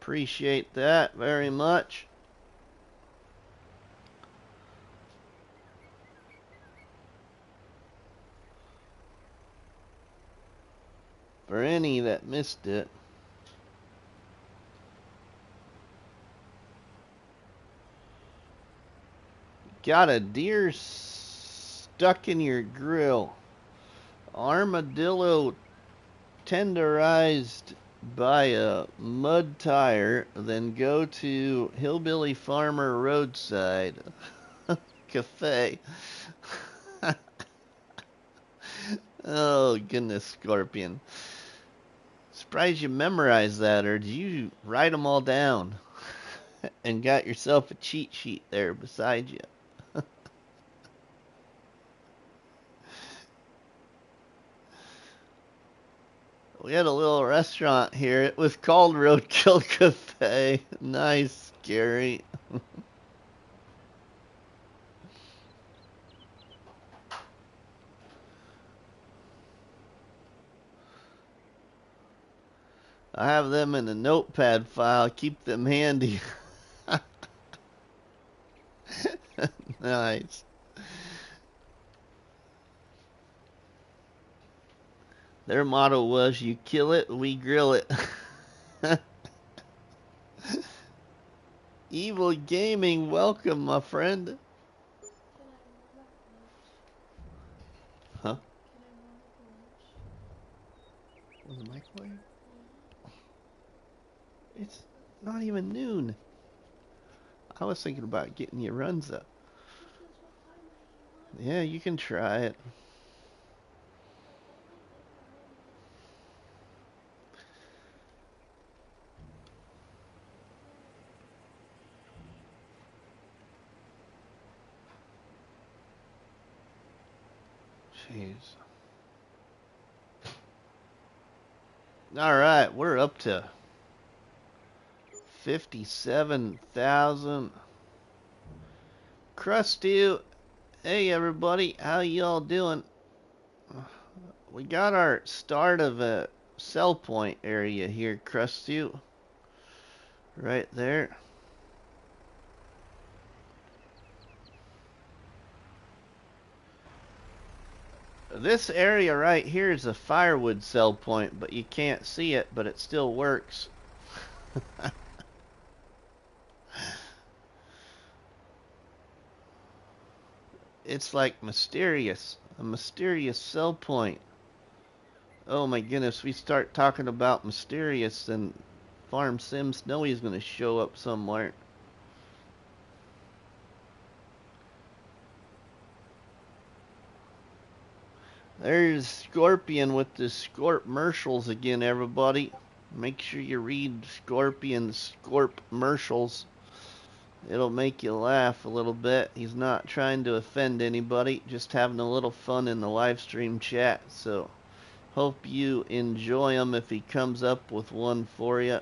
Appreciate that very much. For any that missed it. Got a deer stuck in your grill. Armadillo tenderized by a mud tire, then go to Hillbilly Farmer Roadside Cafe. Oh, goodness, Scorpion. Surprised you memorized that, or did you write them all down and got yourself a cheat sheet there beside you? We had a little restaurant here. It was called Roadkill Cafe. Nice, Gary. I have them in a notepad file. Keep them handy. Nice. Their motto was, you kill it, we grill it. Evil Gaming, welcome, my friend. Huh? Was the microwave? It's not even noon. I was thinking about getting your runs up. Yeah, you can try it. Jeez. Alright, we're up to 57,000. Krustoo, hey everybody, how y'all doing? We got our start of a sell point area here, Krustoo. Right there. This area right here is a firewood sell point, but you can't see it, but it still works. It's like mysterious. A mysterious sell point. Oh my goodness, we start talking about mysterious and Farm Sim Snowy's gonna show up somewhere. There's Scorpion with the Scorp-mercials again, everybody. Make sure you read Scorpion's Scorp-mercials. It'll make you laugh a little bit. He's not trying to offend anybody, just having a little fun in the live stream chat. So, hope you enjoy him if he comes up with one for you.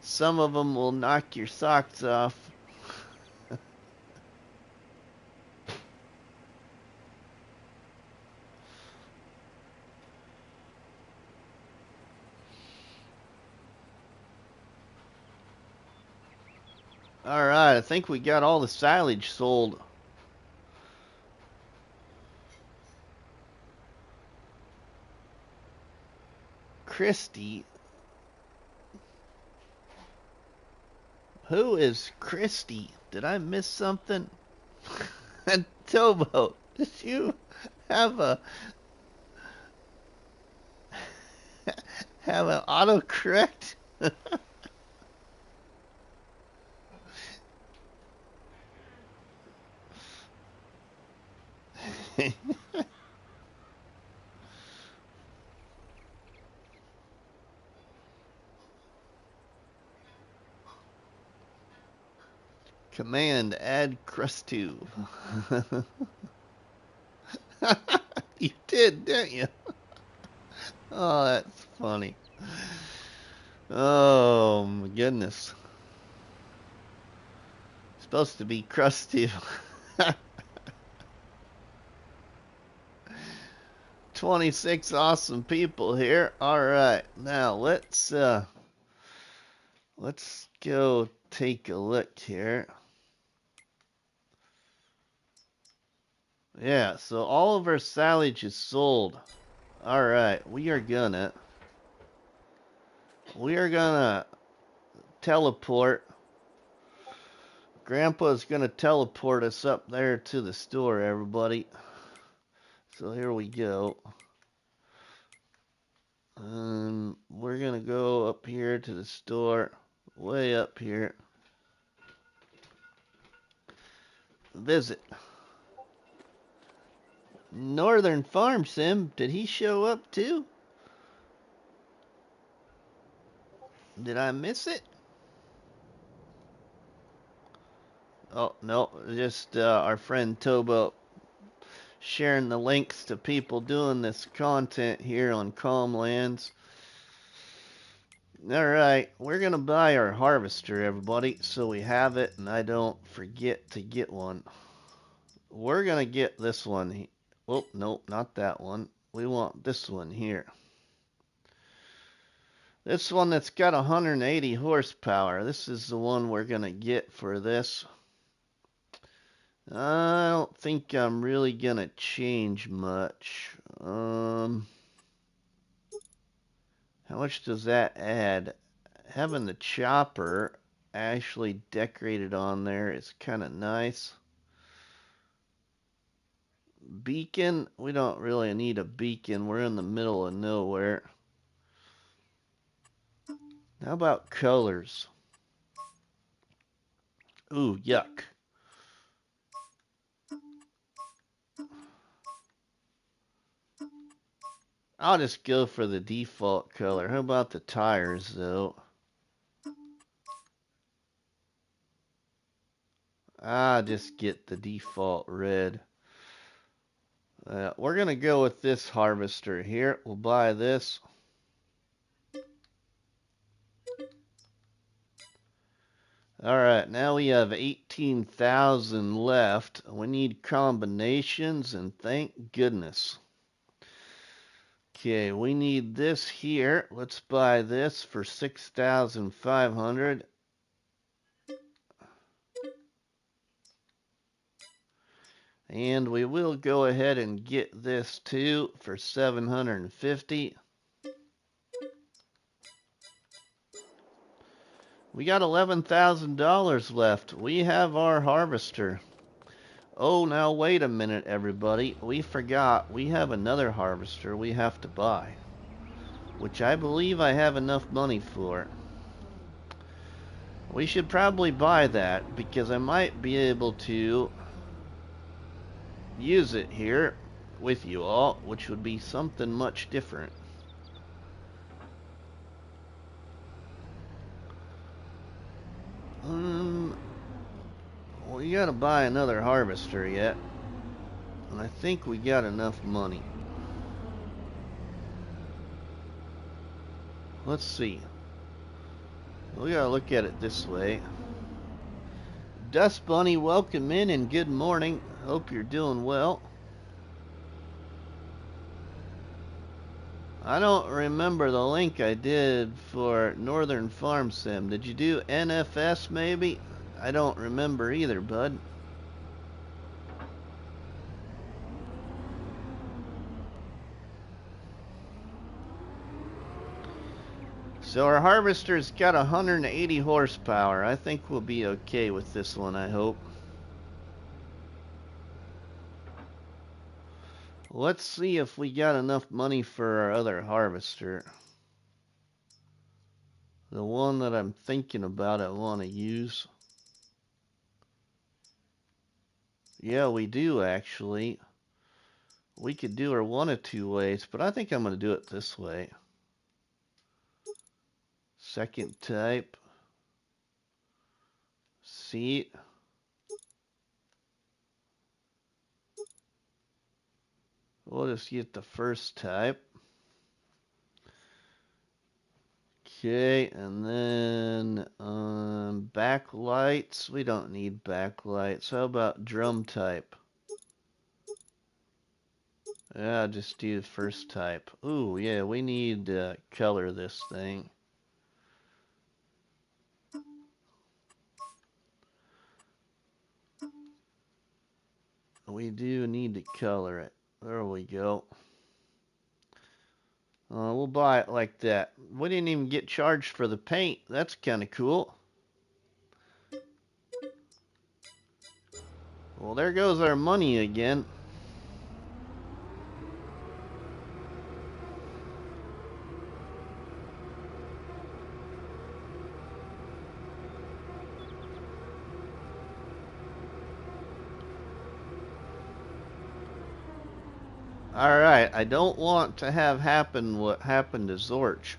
Some of them will knock your socks off. Alright, I think we got all the silage sold. Christy. Who is Christy? Did I miss something? And Tobo, did you have a have an autocorrect? Command add Krustoo. You did, didn't you? Oh, that's funny. Oh my goodness. It's supposed to be Krustoo. 26 awesome people here. All right, now let's go take a look here. Yeah, so all of our silage is sold. All right, we are gonna teleport. Grandpa's gonna teleport us up there to the store, everybody. So here we go. We're gonna go up here to the store, way up here. Visit. Northern Farm Sim, did he show up too? Did I miss it? Oh, no, just our friend Tobo sharing the links to people doing this content here on Calm Lands. Alright, we're going to buy our harvester, everybody, so we have it and I don't forget to get one. We're going to get this one. Oh, nope, not that one. We want this one here. This one that's got 180 horsepower. This is the one we're going to get for this. I don't think I'm really going to change much. How much does that add? Having the chopper actually decorated on there is kind of nice. Beacon, we don't really need a beacon. We're in the middle of nowhere. How about colors? Ooh, yuck. I'll just go for the default color. How about the tires, though? I'll just get the default red. We're going to go with this harvester here. We'll buy this. Alright, now we have 18,000 left. We need combinations, and thank goodness. Okay, we need this here. Let's buy this for 6,500. And we will go ahead and get this too for 750. We got $11,000 left. We have our harvester. Oh, now wait a minute, everybody. We forgot we have another harvester we have to buy, which I believe I have enough money for. We should probably buy that because I might be able to use it here with you all, which would be something much different. We gotta buy another harvester yet, and I think we got enough money. Let's see. We gotta look at it this way. Dust Bunny, welcome in and good morning. Hope you're doing well. I don't remember the link I did for Northern Farm Sim. Did you do NFS maybe? I don't remember either, bud. So our harvester's got 180 horsepower. I think we'll be okay with this one, I hope. Let's see if we got enough money for our other harvester. The one that I'm thinking about I want to use. Yeah, we do actually. We could do her one of two ways, but I think I'm going to do it this way. Second type. Seat. we'll just get the first type. Okay, and then backlights. We don't need backlights. How about drum type? Yeah, just do the first type. Ooh, yeah, we need to color this thing. We do need to color it. There we go. We'll buy it like that. We didn't even get charged for the paint. That's kind of cool. Well, there goes our money again. Alright, I don't want to have happen what happened to Zorch.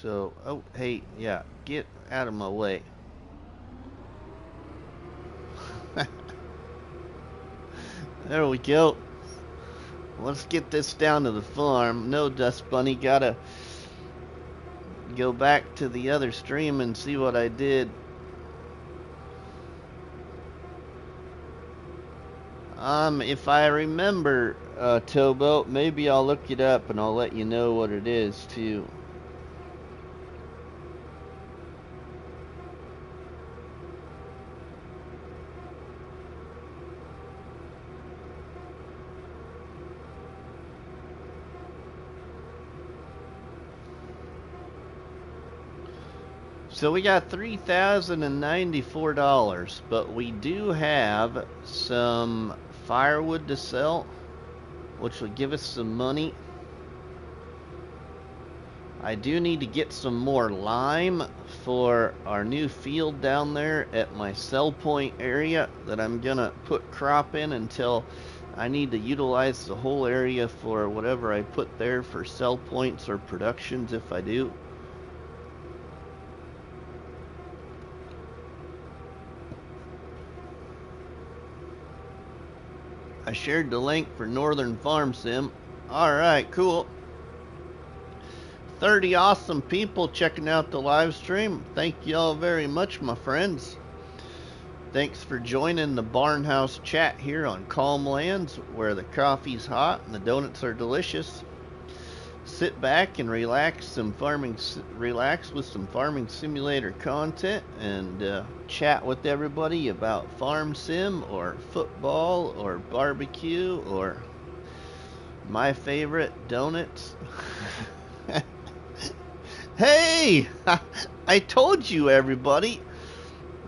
So, oh, hey, yeah, get out of my way. There we go. Let's get this down to the farm. No, Dust Bunny, gotta go back to the other stream and see what I did. If I remember, Towboat, maybe I'll look it up and I'll let you know what it is, too. So we got $3,094, but we do have some firewood to sell, which will give us some money. I do need to get some more lime for our new field down there at my sell point area that I'm gonna put crop in until I need to utilize the whole area for whatever I put there for sell points or productions if I do. I shared the link for Northern Farm Sim. Alright, cool. 30 awesome people checking out the live stream. Thank you all very much, my friends. Thanks for joining the Barnhouse chat here on Calm Lands, where the coffee's hot and the donuts are delicious. Sit back and relax with some farming simulator content and chat with everybody about farm sim or football or barbecue or my favorite, donuts. Hey, I told you, everybody,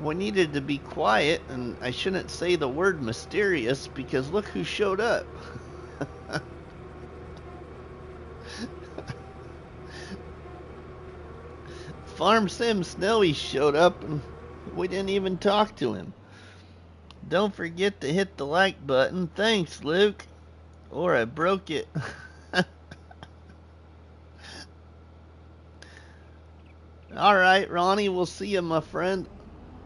we needed to be quiet, and I shouldn't say the word mysterious because look who showed up. Farm Sim Snowy showed up and we didn't even talk to him. Don't forget to hit the like button. Thanks, Luke. Or I broke it. Alright, Ronnie, we'll see you, my friend.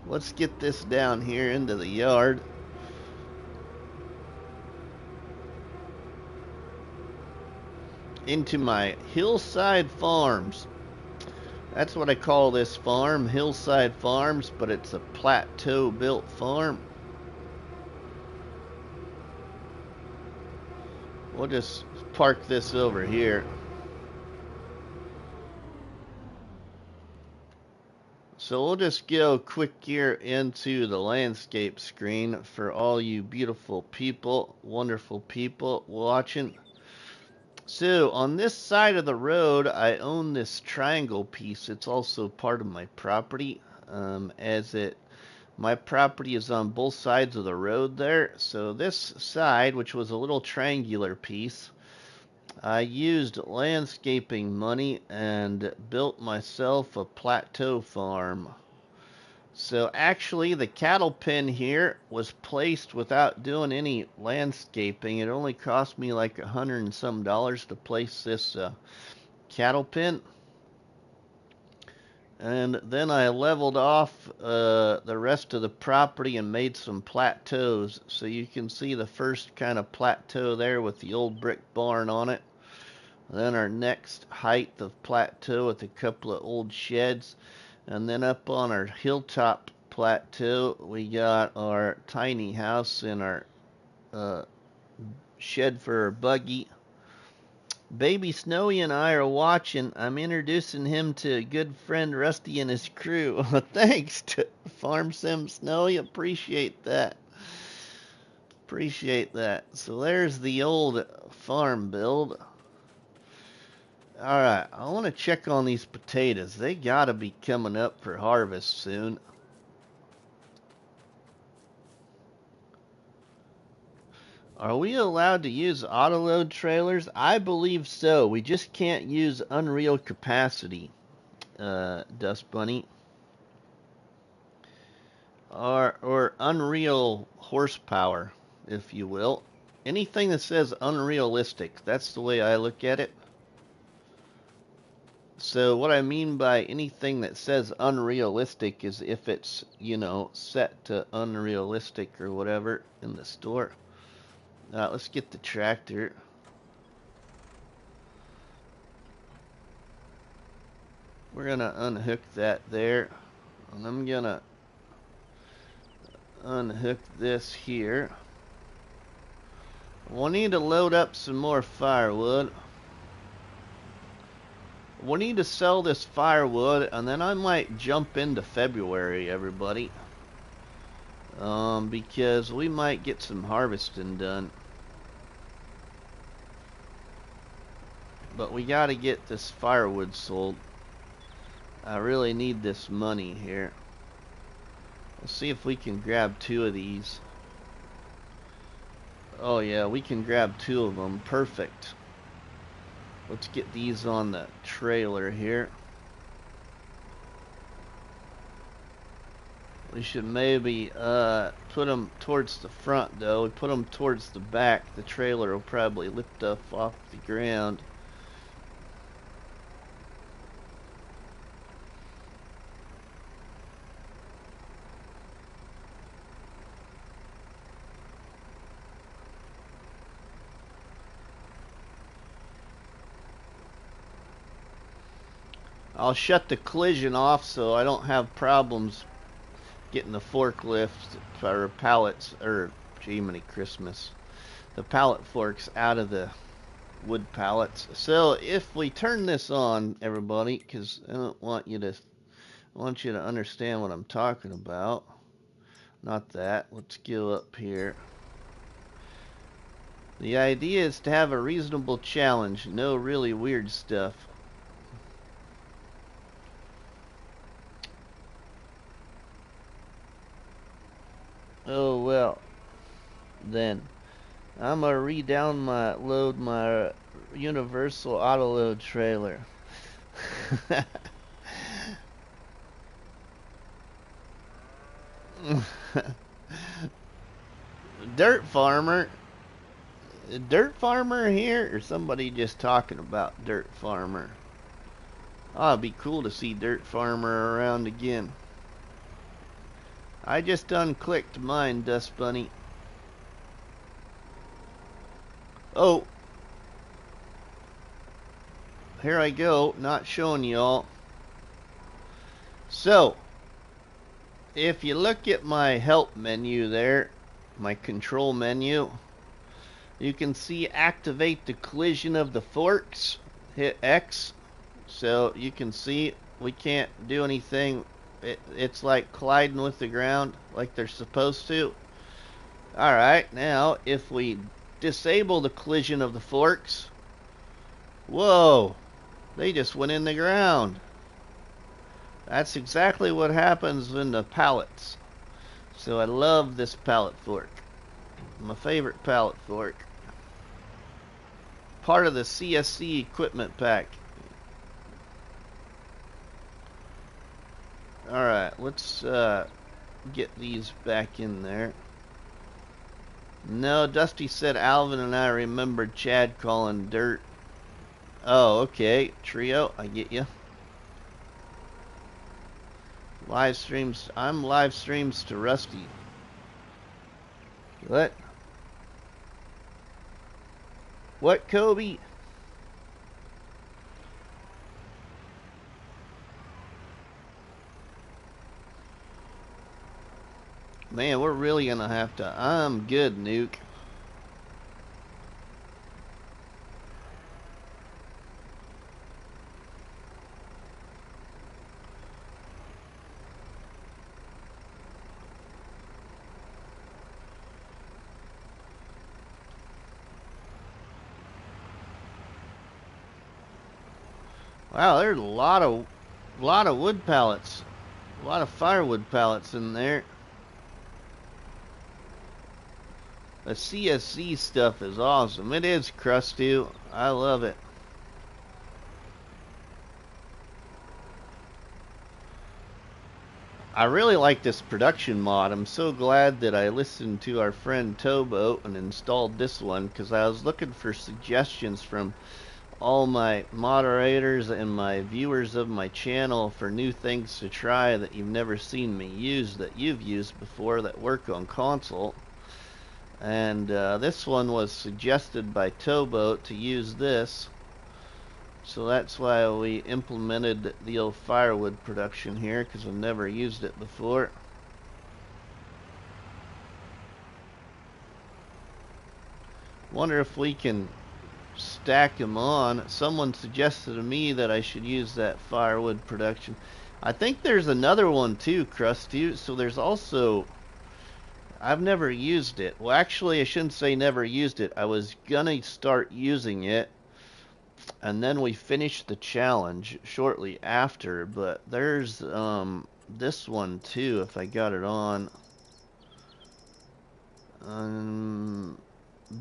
Let's get this down here into the yard. Into my Hillside Farms. That's what I call this farm, Hillside Farms, but it's a plateau-built farm. We'll just park this over here. So we'll just go quick here into the landscape screen for all you beautiful people, wonderful people watching. So on this side of the road, I own this triangle piece. It's also part of my property, my property is on both sides of the road there. So this side, which was a little triangular piece, I used landscaping money and built myself a plateau farm. So actually the cattle pen here was placed without doing any landscaping. It only cost me like $100 and some to place this cattle pen. And then I leveled off the rest of the property and made some plateaus. So you can see the first kind of plateau there with the old brick barn on it. Then our next height of plateau with a couple of old sheds. And then up on our hilltop plateau, we got our tiny house and our shed for our buggy. Baby Snowy and I are watching. I'm introducing him to a good friend Rusty and his crew. Thanks to Farm Sim Snowy. Appreciate that. Appreciate that. So there's the old farm build. Alright, I want to check on these potatoes. They gotta be coming up for harvest soon. Are we allowed to use autoload trailers? I believe so. We just can't use unreal capacity, Dust Bunny. Or unreal horsepower, if you will. Anything that says unrealistic, that's the way I look at it. So what I mean by anything that says unrealistic is if it's, you know, set to unrealistic or whatever in the store. Let's get the tractor. We're gonna unhook that there. And I'm gonna unhook this here. We'll need to load up some more firewood. We'll need to sell this firewood, and then I might jump into February, everybody. Because we might get some harvesting done. But we gotta get this firewood sold. I really need this money here. Let's see if we can grab 2 of these. Oh yeah, we can grab 2 of them. Perfect. Let's get these on the trailer here. We should maybe put them towards the front though. We put them towards the back. The trailer will probably lift up off the ground. I'll shut the collision off so I don't have problems getting the forklift or pallets, or gee, many Christmas, the pallet forks out of the wood pallets. So if we turn this on, everybody, because I want you to understand what I'm talking about. Not that. Let's go up here. The idea is to have a reasonable challenge, no really weird stuff. Oh well, then I'm gonna load my universal auto load trailer. Dirt farmer here, or somebody just talking about dirt farmer? Oh, it'd be cool to see dirt farmer around again. I just unclicked mine, Dust Bunny. Oh. Here I go, not showing y'all. So, if you look at my help menu there, my control menu, you can see activate the collision of the forks. Hit X. So you can see we can't do anything. It's like colliding with the ground like they're supposed to. Alright, now if we disable the collision of the forks, whoa, they just went in the ground. That's exactly what happens in the pallets. So I love this pallet fork. My favorite pallet fork. Part of the CSC equipment pack. Alright, let's get these back in there. No, Dusty said Alvin and I remembered Chad calling dirt. Oh, okay. Trio, I get you. Live streams. I'm live streams to Rusty. What? What, Kobe? Man, we're really gonna have to. I'm good, Nuke. Wow, there's a lot of wood pallets, a lot of firewood pallets in there. The CSC stuff is awesome. It is, Krustoo. I love it. I really like this production mod. I'm so glad that I listened to our friend Tobo and installed this one, because I was looking for suggestions from all my moderators and my viewers of my channel for new things to try that you've never seen me use, that you've used before, that work on console. And this one was suggested by Tobo to use this. So that's why we implemented the old firewood production here, because we've never used it before. Wonder if we can stack them on. Someone suggested to me that I should use that firewood production. I think there's another one too, Krustoo. So there's also, I've never used it. Well, actually, I shouldn't say never used it. I was gonna start using it, and then we finished the challenge shortly after. But there's this one too, if I got it on.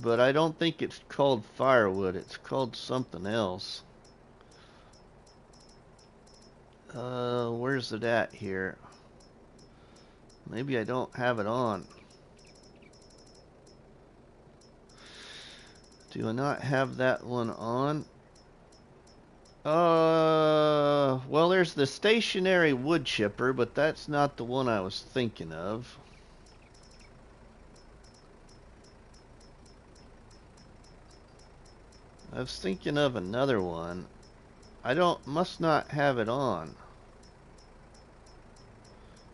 But I don't think it's called firewood. It's called something else. Where's it at here? Maybe I don't have it on. Do I not have that one on? Well, there's the stationary wood chipper, but that's not the one I was thinking of. I was thinking of another one. Must not have it on.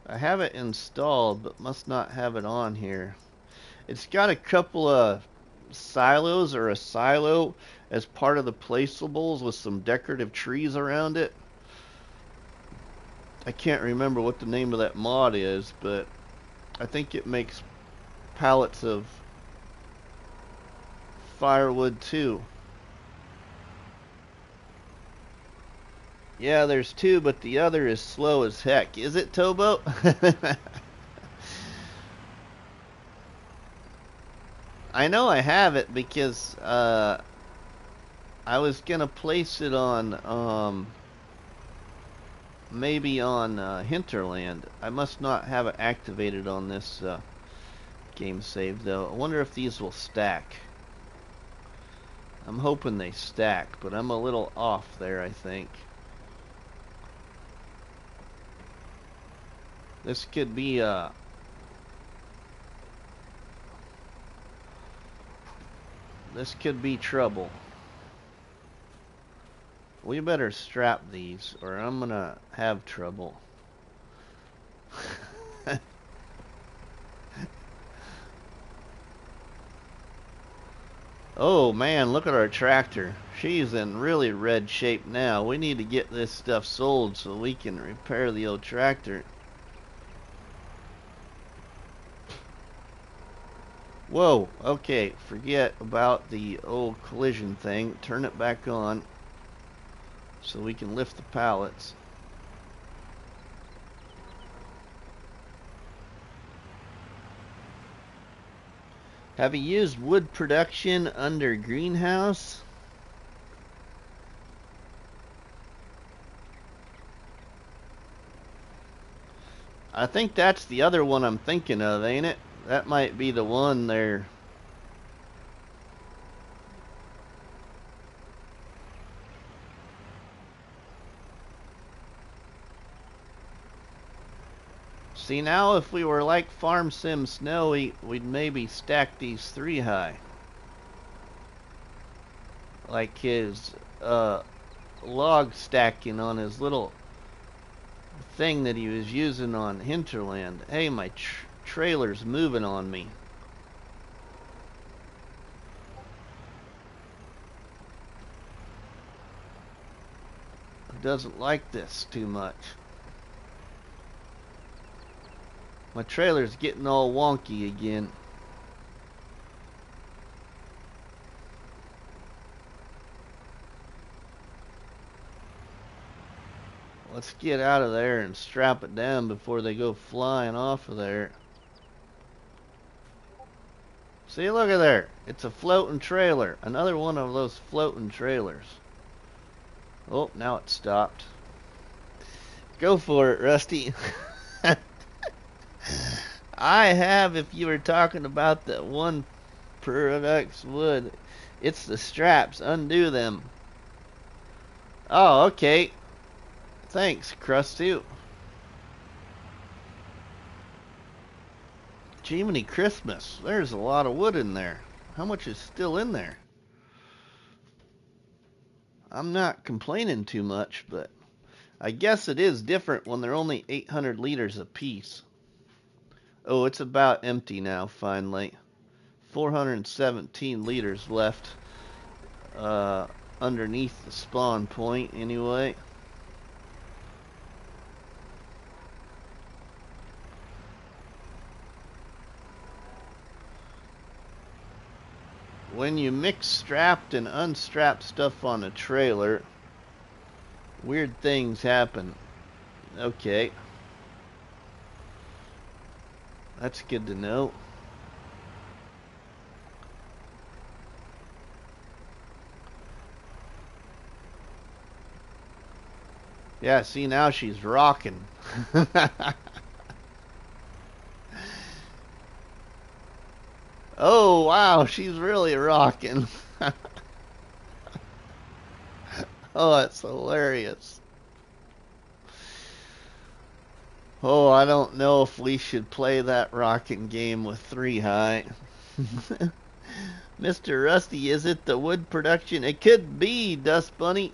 I have it installed, but must not have it on here. It's got a couple of silos, or a silo as part of the placeables with some decorative trees around it. I can't remember what the name of that mod is, but I think it makes pallets of firewood too. Yeah, there's two, but the other is slow as heck. Is it, Tobo? I know I have it because I was gonna place it on maybe on Hinterland. I must not have it activated on this game save though. I wonder if these will stack. I'm hoping they stack, but I'm a little off there, I think. This could be this could be trouble. We better strap these or I'm gonna have trouble. Oh man, look at our tractor. She's in really red shape now. We need to get this stuff sold so we can repair the old tractor. Whoa, okay, forget about the old collision thing. Turn it back on so we can lift the pallets. Have you used wood production under greenhouse? I think that's the other one I'm thinking of, ain't it? That might be the one there. See, now if we were like Farm Sim Snowy, we'd maybe stack these 3 high. Like his log stacking on his little thing that he was using on Hinterland. Hey, my trailer's moving on me. It doesn't like this too much. My trailer's getting all wonky again. Let's get out of there and strap it down before they go flying off of there. See, look at there. It's a floating trailer. Another one of those floating trailers. Oh, now it stopped. Go for it, Rusty. I have, if you were talking about that one products wood. It's the straps. Undo them. Oh, okay. Thanks, Krustoo. Jiminy Christmas. There's a lot of wood in there. How much is still in there? I'm not complaining too much, but I guess it is different when they're only 800 liters apiece. Oh, it's about empty now, finally. 417 liters left underneath the spawn point, anyway. When you mix strapped and unstrapped stuff on a trailer, weird things happen. Okay. That's good to know. Yeah, see, now she's rocking. Oh, wow, she's really rocking. Oh, that's hilarious. Oh, I don't know if we should play that rocking game with 3 high. Mr. Rusty, is it the wood production? It could be, Dust Bunny.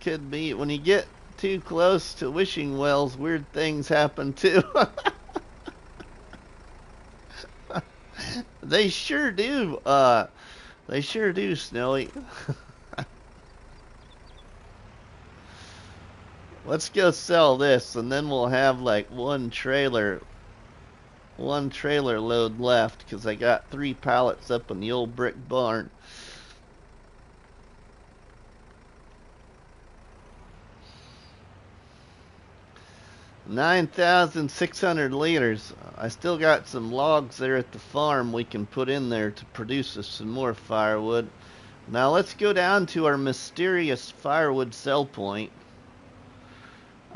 Could be. When you get too close to wishing wells, weird things happen too. They sure do. They sure do, Snowy. Let's go sell this, and then we'll have like one trailer load left, because I got 3 pallets up in the old brick barn. $9,600 liters. I still got some logs there at the farm we can put in there to produce us some more firewood. Now let's go down to our mysterious firewood sell point.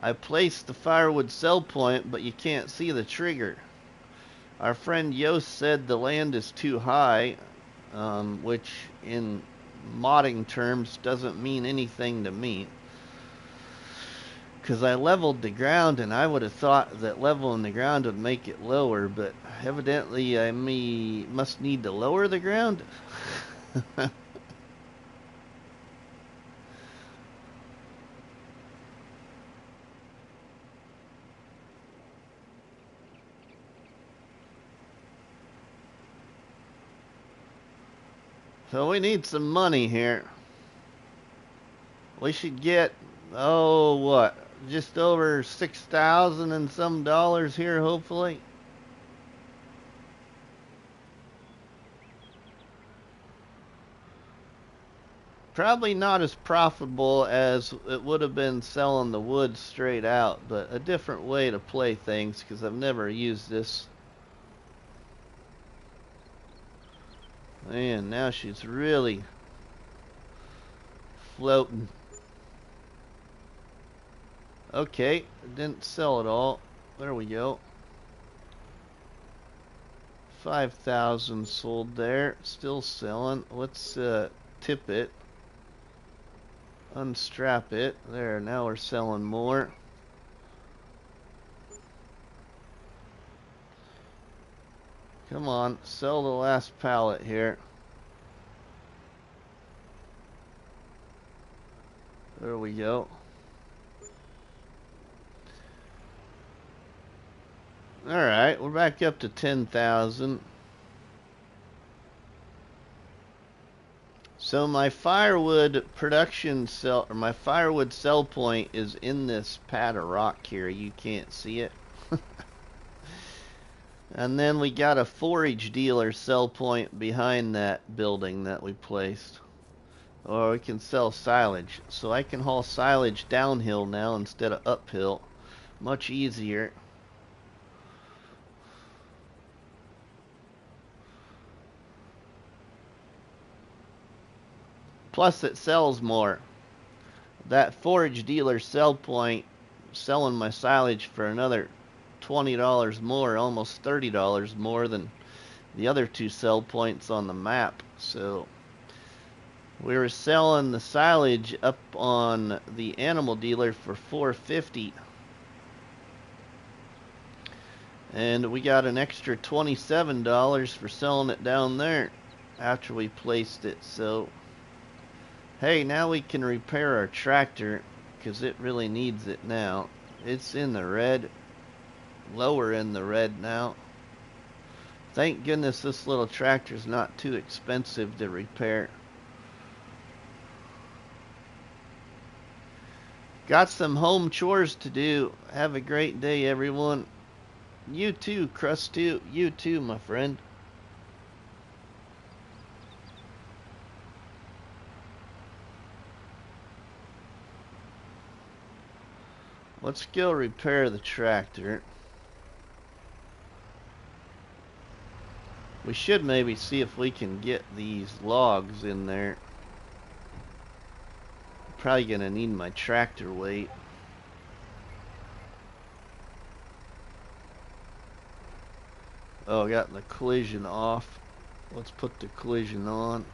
I placed the firewood sell point, but you can't see the trigger. Our friend Yost said the land is too high, which in modding terms doesn't mean anything to me. Because I leveled the ground, and I would have thought that leveling the ground would make it lower, but evidently I must need to lower the ground. So we need some money here. We should get, oh, what? Just over 6,000 and some dollars here, hopefully. Probably not as profitable as it would have been selling the wood straight out, but a different way to play things, because I've never used this. Man, now she's really floating. Okay, didn't sell it all. There we go. 5,000 sold there. Still selling. Let's tip it. Unstrap it. There, now we're selling more. Come on, sell the last pallet here. There we go. Alright, we're back up to 10,000. So my firewood production cell, or my firewood sell point is in this pad of rock here. You can't see it. And then we got a forage dealer sell point behind that building that we placed. Or we can sell silage. So I can haul silage downhill now instead of uphill. Much easier. Plus it sells more. That forage dealer sell point, selling my silage for another $20 more, almost $30 more than the other two sell points on the map. So we were selling the silage up on the animal dealer for $4.50, and we got an extra $27 for selling it down there after we placed it. So hey, now we can repair our tractor because it really needs it now. It's in the red, lower in the red now. Thank goodness this little tractor's not too expensive to repair. Got some home chores to do. Have a great day, everyone. You too, Krustoo. You too, my friend. Let's go repair the tractor. We should maybe see if we can get these logs in there. Probably gonna need my tractor weight. Oh, I got the collision off. Let's put the collision on.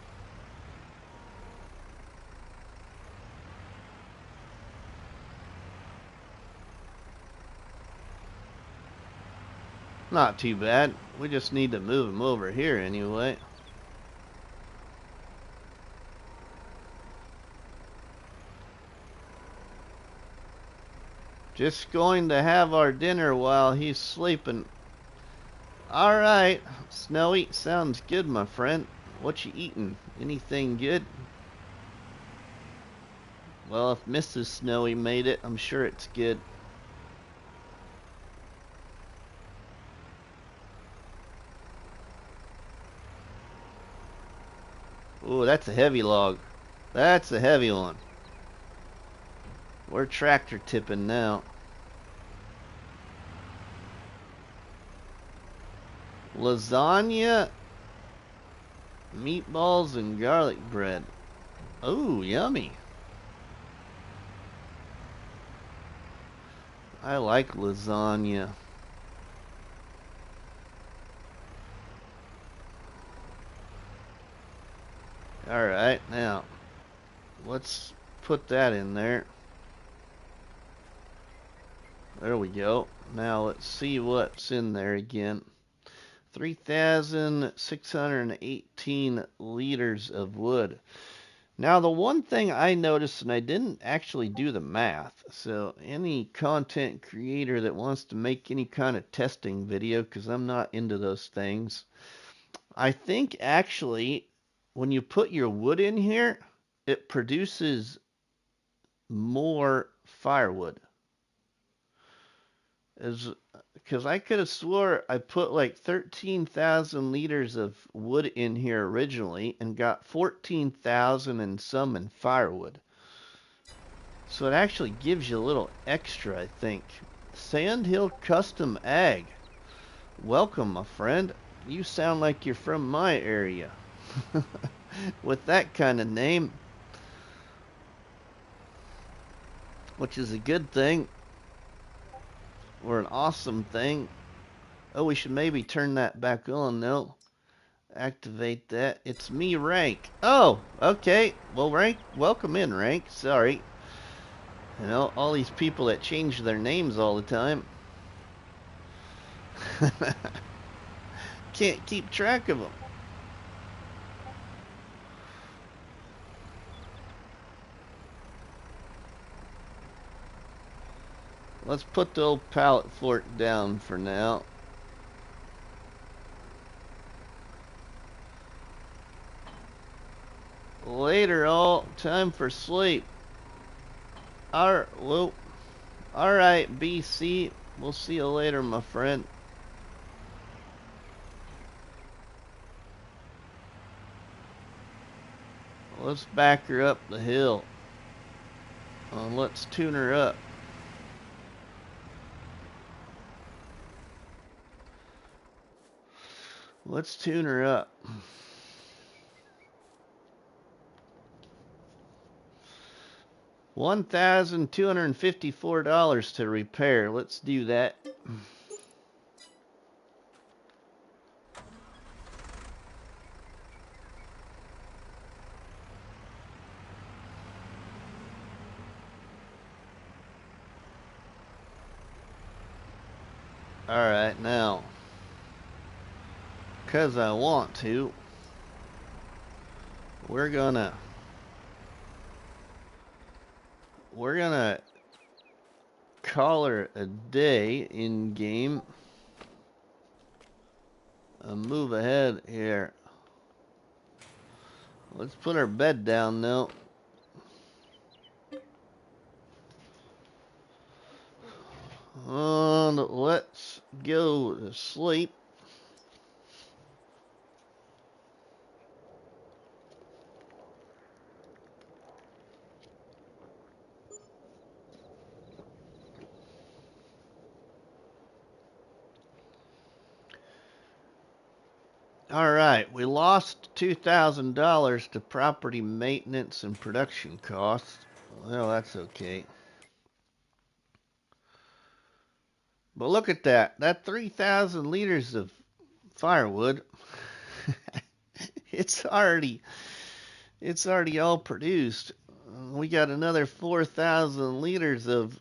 Not too bad. We just need to move them over here anyway. Just going to have our dinner while he's sleeping. Alright, Snowy, sounds good, my friend. What you eating? Anything good? Well, if Mrs. Snowy made it, I'm sure it's good. Ooh, that's a heavy log. That's a heavy one. We're tractor tipping now. Lasagna, meatballs, and garlic bread. Oh, yummy. I like lasagna. Alright, now let's put that in there. There we go. Now let's see what's in there again. 3,618 liters of wood. Now the one thing I noticed, and I didn't actually do the math, so any content creator that wants to make any kind of testing video, because I'm not into those things, I think actually when you put your wood in here, it produces more firewood. Because I could have swore I put like 13,000 liters of wood in here originally and got 14,000 and some in firewood. So it actually gives you a little extra, I think. Sandhill Custom Ag. Welcome, my friend. You sound like you're from my area. With that kind of name. Which is a good thing. Or an awesome thing. Oh, we should maybe turn that back on though. Activate that. It's me, Rank. Oh, okay. Well, Rank, welcome in, Rank. Sorry. You know, all these people that change their names all the time. can't keep track of them. Let's put the old pallet fork down for now. Later, all. Time for sleep. Alright, BC. We'll see you later, my friend. Let's back her up the hill. Let's tune her up. Let's tune her up. $1,254 to repair. Let's do that. Alright, now, because I want to, we're gonna call her a day in game and move ahead here. Let's put our bed down though. And let's go to sleep. All right, we lost $2,000 to property maintenance and production costs. Well, that's okay. But look at that. That 3,000 liters of firewood, it's already all produced. We got another 4,000 liters of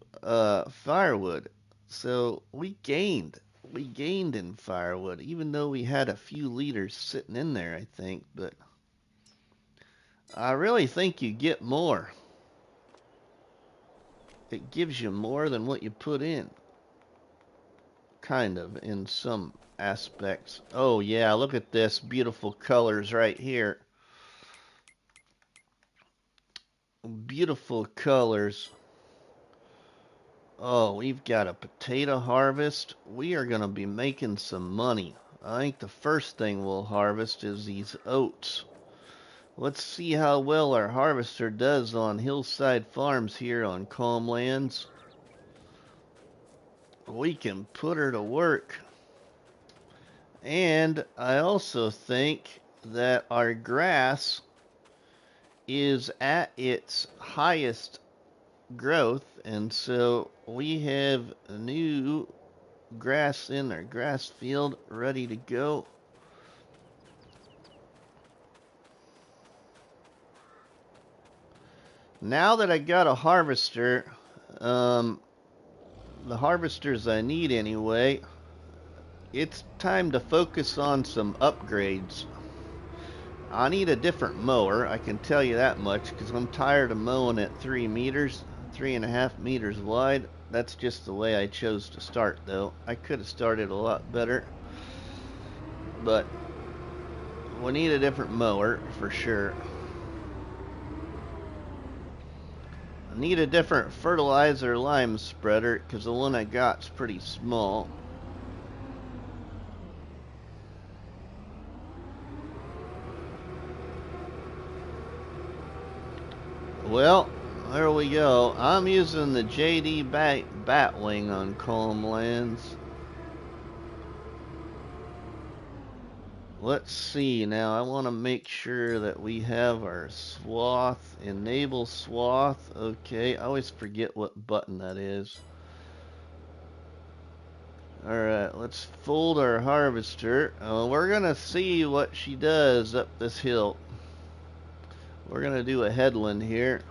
firewood. So we gained in firewood, even though we had a few liters sitting in there, I think. But I really think you get more. It gives you more than what you put in. Kind of, in some aspects. Oh yeah, look at this. Beautiful colors right here. Beautiful colors. Oh, we've got a potato harvest. We are going to be making some money. I think the first thing we'll harvest is these oats. Let's see how well our harvester does on Hillside Farms here on Calm Lands. We can put her to work. And I also think that our grass is at its highest growth, and so we have a new grass in our grass field ready to go. Now that I got a harvester, the harvesters I need anyway, it's time to focus on some upgrades. I need a different mower, I can tell you that much, because I'm tired of mowing at 3 meters, 3.5 meters wide. That's just the way I chose to start, though. I could have started a lot better, but we need a different mower for sure. I need a different fertilizer lime spreader, because the one I got's pretty small. Well, there we go. I'm using the JD Batwing on Calm Lands. Let's see now. I want to make sure that we have our swath, enable swath. Okay, I always forget what button that is. Alright, let's fold our harvester. We're going to see what she does up this hill. We're going to do a headland here.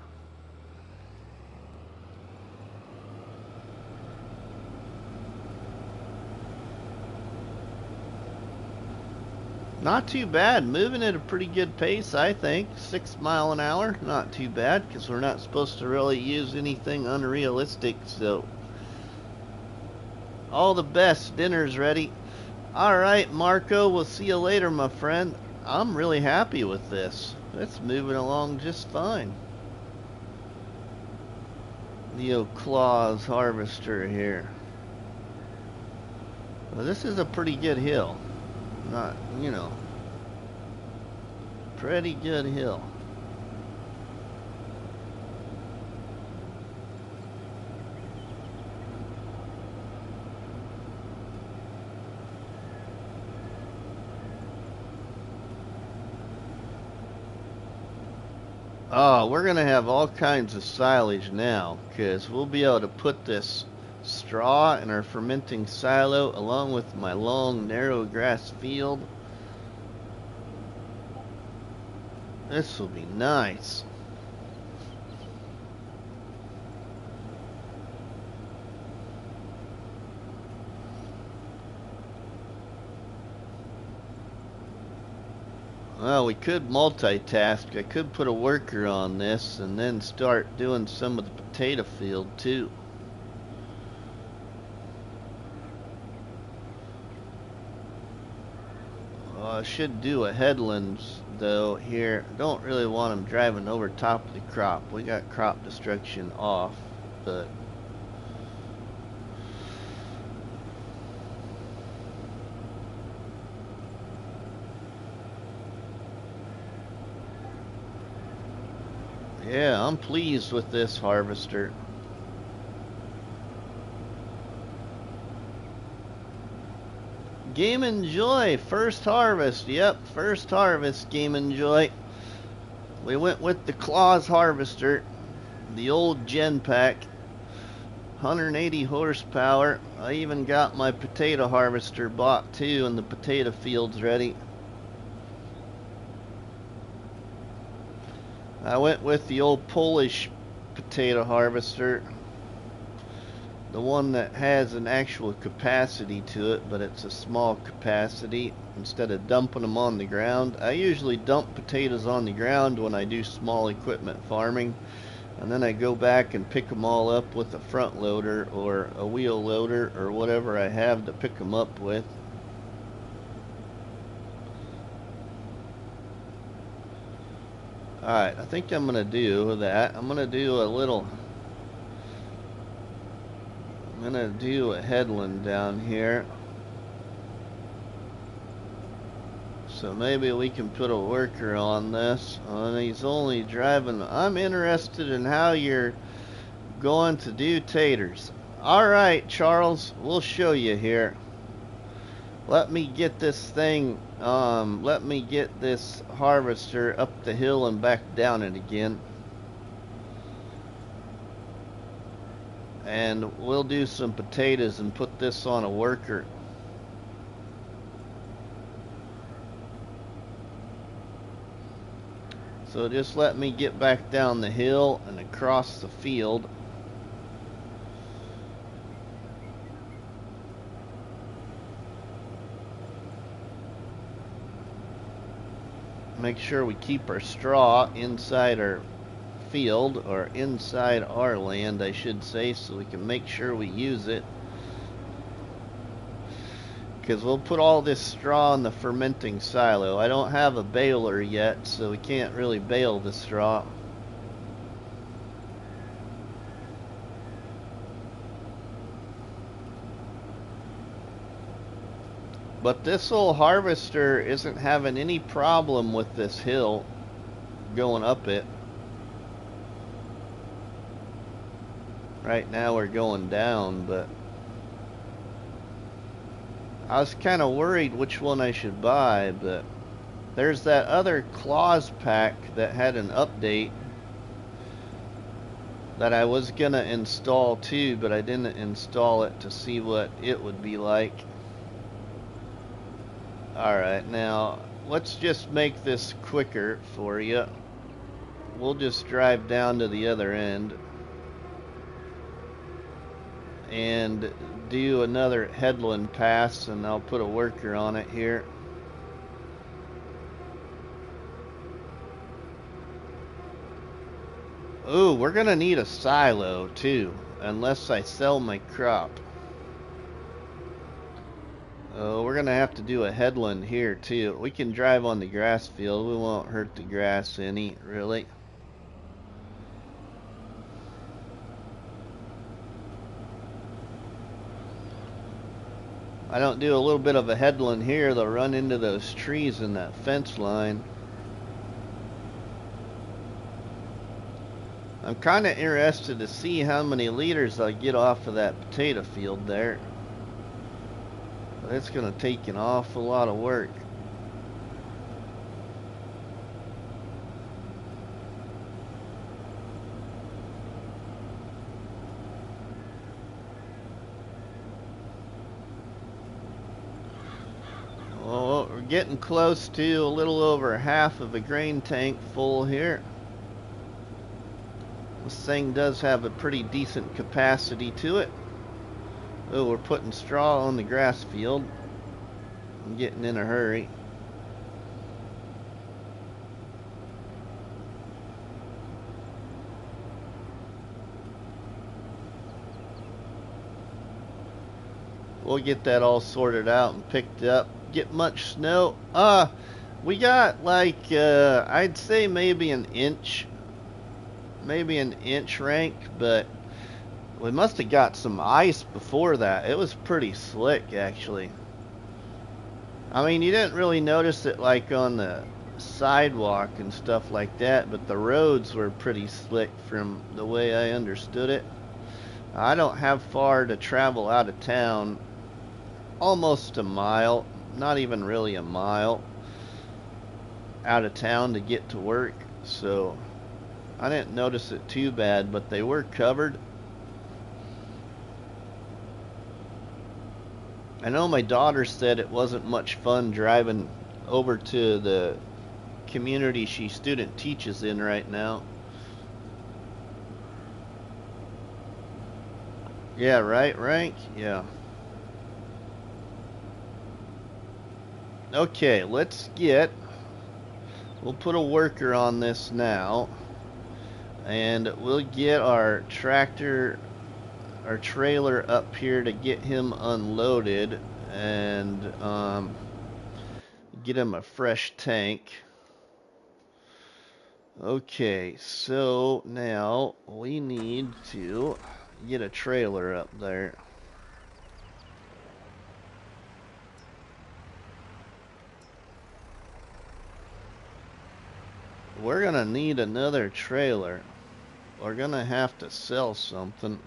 Not too bad. Moving at a pretty good pace, I think. 6 mile an hour. Not too bad, because we're not supposed to really use anything unrealistic, so. All the best. Dinner's ready. Alright, Marco, we'll see you later, my friend. I'm really happy with this. It's moving along just fine. The Claus harvester here. Well, this is a pretty good hill. Not, you know, pretty good hill. Oh, we're going to have all kinds of silage now, because we'll be able to put this straw in our fermenting silo along with my long, narrow grass field. This will be nice. Well, we could multitask. I could put a worker on this and then start doing some of the potato field too. I should do a headlands though here. Don't really want them driving over top of the crop. We got crop destruction off, but yeah, I'm pleased with this harvester. GamingJoy, first harvest. Yep, first harvest, GamingJoy. We went with the Claus harvester, the old Gen Pack, 180 horsepower. I even got my potato harvester bought too, and the potato field's ready. I went with the old Polish potato harvester, the one that has an actual capacity to it, but it's a small capacity. Instead of dumping them on the ground, I usually dump potatoes on the ground when I do small equipment farming, and then I go back and pick them all up with a front loader or a wheel loader or whatever I have to pick them up with. Alright, I think I'm going to do that. I'm going to do a headland down here. So maybe we can put a worker on this. And he's only driving. I'm interested in how you're going to do taters. Alright, Charles, we'll show you here. Let me get this thing, let me get this harvester up the hill and back down it again. And we'll do some potatoes and put this on a worker. So just let me get back down the hill and across the field. Make sure we keep our straw inside our field, or inside our land I should say, so we can make sure we use it, because we'll put all this straw in the fermenting silo. I don't have a baler yet, so we can't really bale the straw. But this old harvester isn't having any problem with this hill going up it. Right now we're going down, but I was kind of worried which one I should buy, but there's that other Claus pack that had an update that I was gonna install too, but I didn't install it to see what it would be like. Alright, now let's just make this quicker for you. We'll just drive down to the other end and do another headland pass, and I'll put a worker on it here. Ooh, we're gonna need a silo too, unless I sell my crop. Oh, we're gonna have to do a headland here too. We can drive on the grass field. We won't hurt the grass any, really. I don't do a little bit of a headland here, they'll run into those trees in that fence line. I'm kind of interested to see how many liters I get off of that potato field there. But it's going to take an awful lot of work. Well, we're getting close to a little over half of a grain tank full here. This thing does have a pretty decent capacity to it. Oh, we're putting straw on the grass field. I'm getting in a hurry. We'll get that all sorted out and picked up. Get much snow? We got like, I'd say maybe an inch rank, but we must have got some ice before that. It was pretty slick, actually. I mean, you didn't really notice it like on the sidewalk and stuff like that, but the roads were pretty slick from the way I understood it. I don't have far to travel out of town. Almost a mile, not even really a mile out of town to get to work, so I didn't notice it too bad, but they were covered. I know my daughter said it wasn't much fun driving over to the community she student teaches in right now. Yeah, right, rank? Yeah. Okay, we'll put a worker on this now, and we'll get our trailer up here to get him unloaded and get him a fresh tank. Okay, so now we need to get a trailer up there. We're gonna need another trailer. We're gonna have to sell something.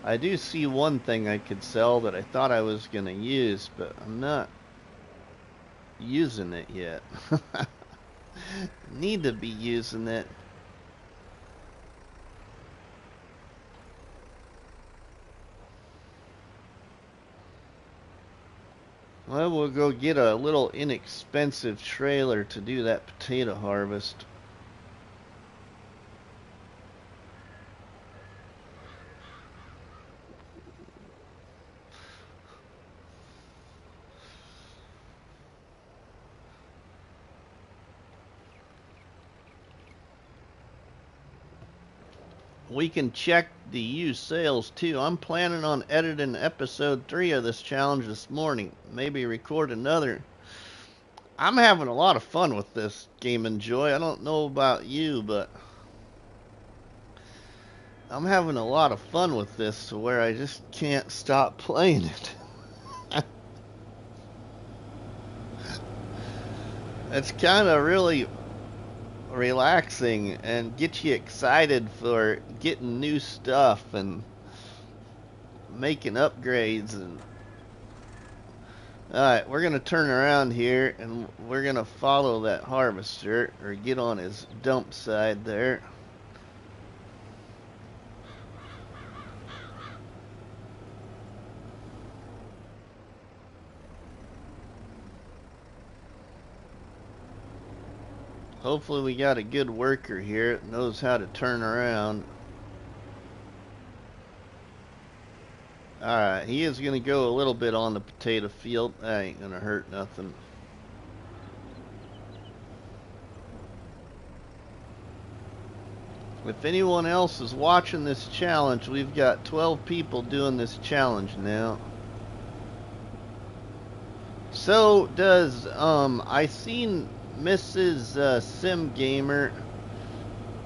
I do see one thing I could sell that I thought I was gonna use, but I'm not using it yet. Need to be using it. Well, we'll go get a little inexpensive trailer to do that potato harvest. We can check the used sales too. I'm planning on editing episode 3 of this challenge this morning. Maybe record another. I'm having a lot of fun with this GamingJoy. I don't know about you, but I'm having a lot of fun with this to where I just can't stop playing it. It's kind of really relaxing and get you excited for getting new stuff and making upgrades. And alright, we're gonna turn around here and we're gonna follow that harvester, or get on his dump side there. Hopefully we got a good worker here that knows how to turn around. Alright, he is going to go a little bit on the potato field. That ain't going to hurt nothing. If anyone else is watching this challenge, we've got 12 people doing this challenge now. So does I seen Mrs. Sim Gamer.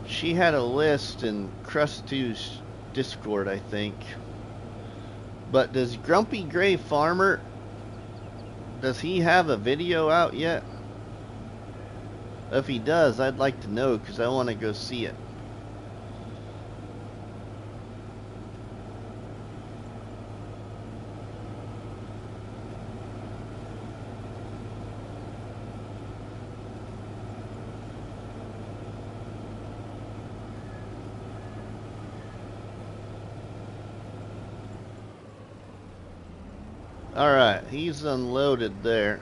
She had a list in Krustoo's Discord, I think. But does Grumpy Gray Farmer, does he have a video out yet? If he does, I'd like to know because I want to go see it. Alright, he's unloaded there.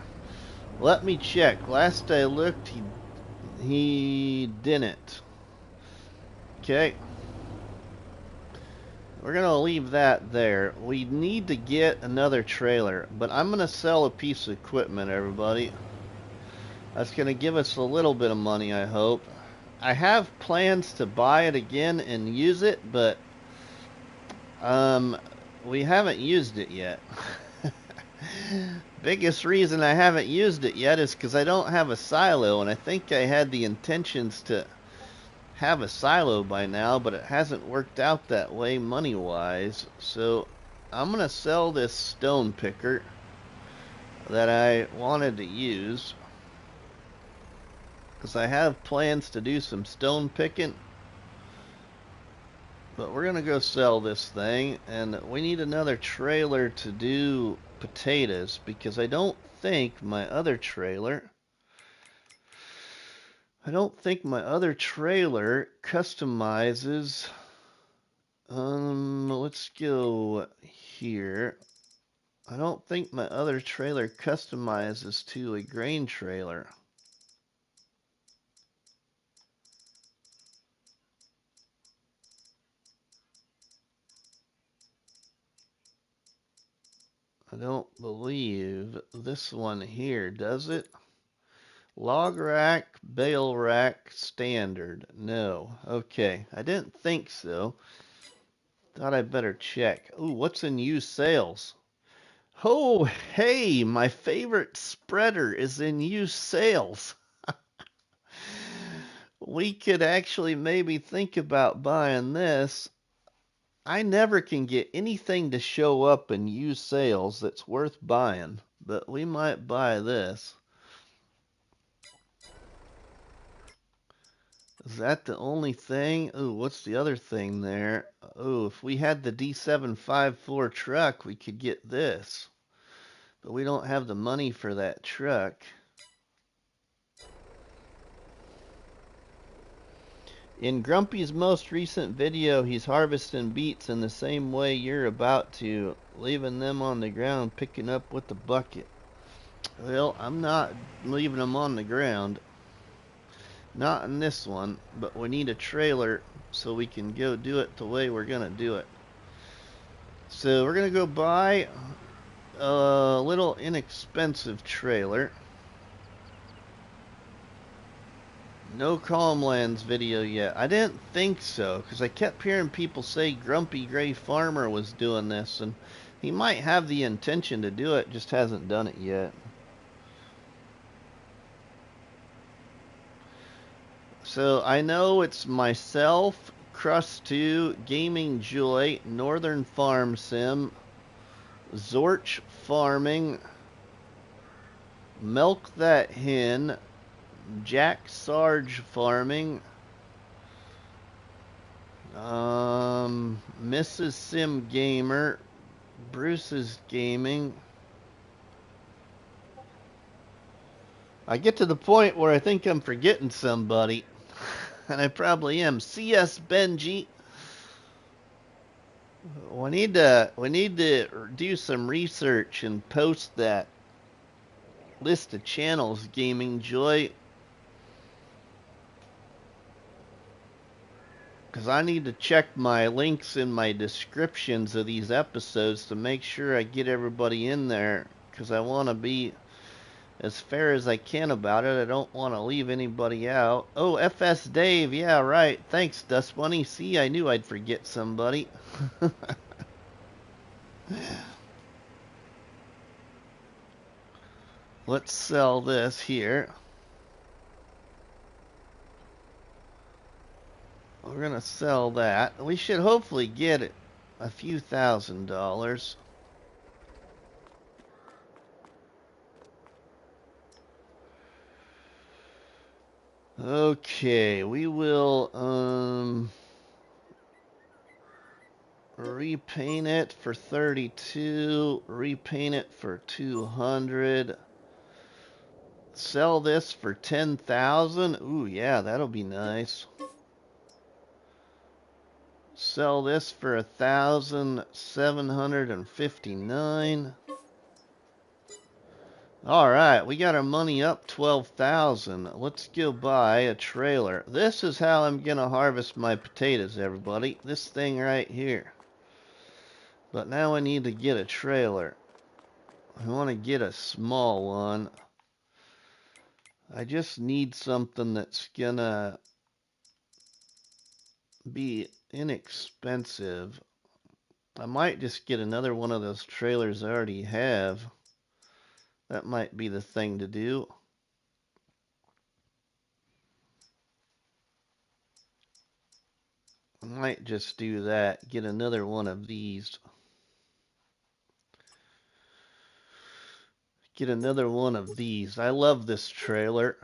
Let me check. Last I looked, he didn't. Okay. We're going to leave that there. We need to get another trailer, but I'm going to sell a piece of equipment, everybody. That's going to give us a little bit of money, I hope. I have plans to buy it again and use it, but we haven't used it yet. Biggest reason I haven't used it yet is because I don't have a silo, and I think I had the intentions to have a silo by now, but it hasn't worked out that way money-wise. So I'm going to sell this stone picker that I wanted to use because I have plans to do some stone picking. But we're going to go sell this thing, and we need another trailer to do potatoes because I don't think my other trailer customizes. Let's go here. I don't think my other trailer customizes to a grain trailer. I don't believe this one here does it. Log rack, bale rack, standard. No. Okay. I didn't think so. Thought I better check. Ooh, what's in used sales? Oh, hey, my favorite spreader is in used sales. We could actually maybe think about buying this. I never can get anything to show up in used sales that's worth buying, but we might buy this. Is that the only thing? Ooh, what's the other thing there? Ooh, if we had the D754 truck, we could get this. But we don't have the money for that truck. In Grumpy's most recent video, he's harvesting beets in the same way you're about to, leaving them on the ground, picking up with the bucket. Well, I'm not leaving them on the ground. Not in this one, but we need a trailer so we can go do it the way we're going to do it. So we're going to go buy a little inexpensive trailer. No Calmlands video yet. I didn't think so, because I kept hearing people say Grumpy Gray Farmer was doing this, and he might have the intention to do it, just hasn't done it yet. So I know it's myself, Krustoo, GamingJoy, Northern Farm Sim, Zorch Farming, MilkThatHen, Jacksarge Farming, Mrs. Sim Gamer, Bruce's Gaming. I get to the point where I think I'm forgetting somebody, and I probably am. CS Benji. We need to do some research and post that list of channels, GamingJoy. Because I need to check my links in my descriptions of these episodes to make sure I get everybody in there. Because I want to be as fair as I can about it. I don't want to leave anybody out. Oh, FS Dave, yeah, right. Thanks, Dust Bunny. See, I knew I'd forget somebody. Let's sell this here. We're gonna sell that. We should hopefully get it a few $1,000s. Okay, we will repaint it for 32, repaint it for 200. Sell this for 10,000. Ooh, yeah, that'll be nice. Sell this for 1,759. All right, we got our money up 12,000. Let's go buy a trailer. This is how I'm gonna harvest my potatoes, everybody. This thing right here. But now I need to get a trailer. I want to get a small one. I just need something that's gonna be inexpensive. I might just get another one of those trailers I already have. That might be the thing to do. I might just do that. Get another one of these. Get another one of these. I love this trailer.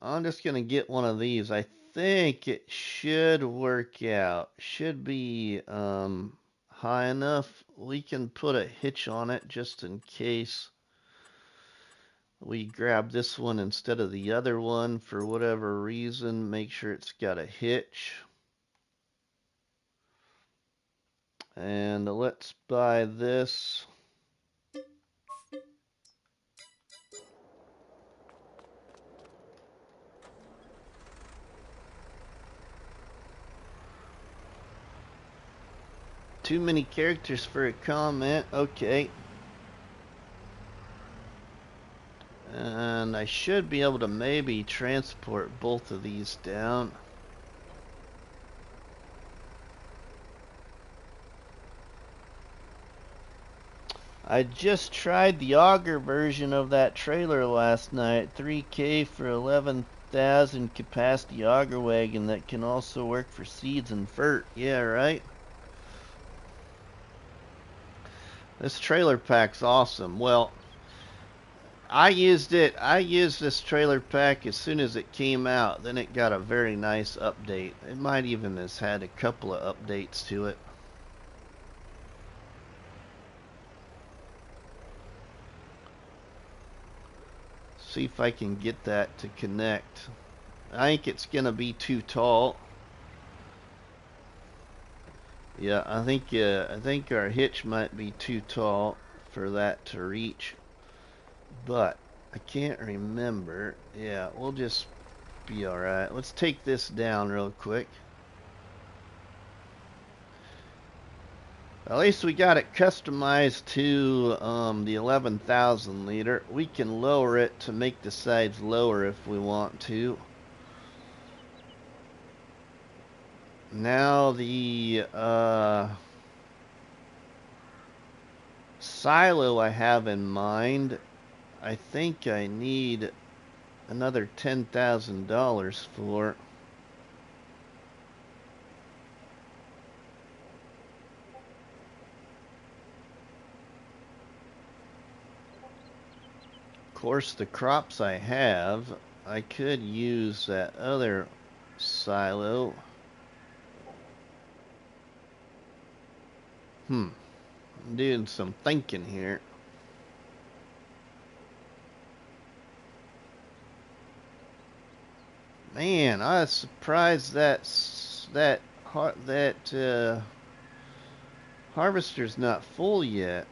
I'm just going to get one of these. I think it should work out. Should be high enough. We can put a hitch on it just in case we grab this one instead of the other one for whatever reason. Make sure it's got a hitch. And let's buy this. Too many characters for a comment. Okay. And I should be able to maybe transport both of these down. I just tried the auger version of that trailer last night. 3K for 11,000 capacity auger wagon that can also work for seeds and fert. Yeah, right? This trailer pack's awesome. Well, I used this trailer pack as soon as it came out. Then it got a very nice update. It might even has had a couple of updates to it. See if I can get that to connect. I think it's gonna be too tall. Yeah, I think our hitch might be too tall for that to reach. But I can't remember. Yeah, we'll just be alright. Let's take this down real quick. At least we got it customized to the 11,000 liter. We can lower it to make the sides lower if we want to. Now the silo I have in mind, I think I need another $10,000 for. Of course, the crops I have, I could use that other silo. I'm doing some thinking here. Man, I was surprised that harvester's not full yet.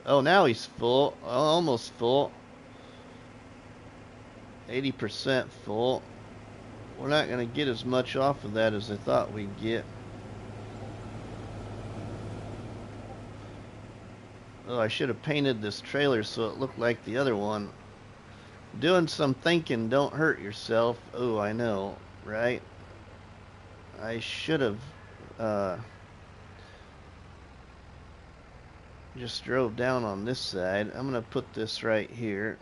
Oh, now he's full. Almost full. 80% full. We're not going to get as much off of that as I thought we'd get. Oh, I should have painted this trailer so it looked like the other one. Doing some thinking, don't hurt yourself. Oh, I know, right? I should have just drove down on this side. I'm gonna put this right here.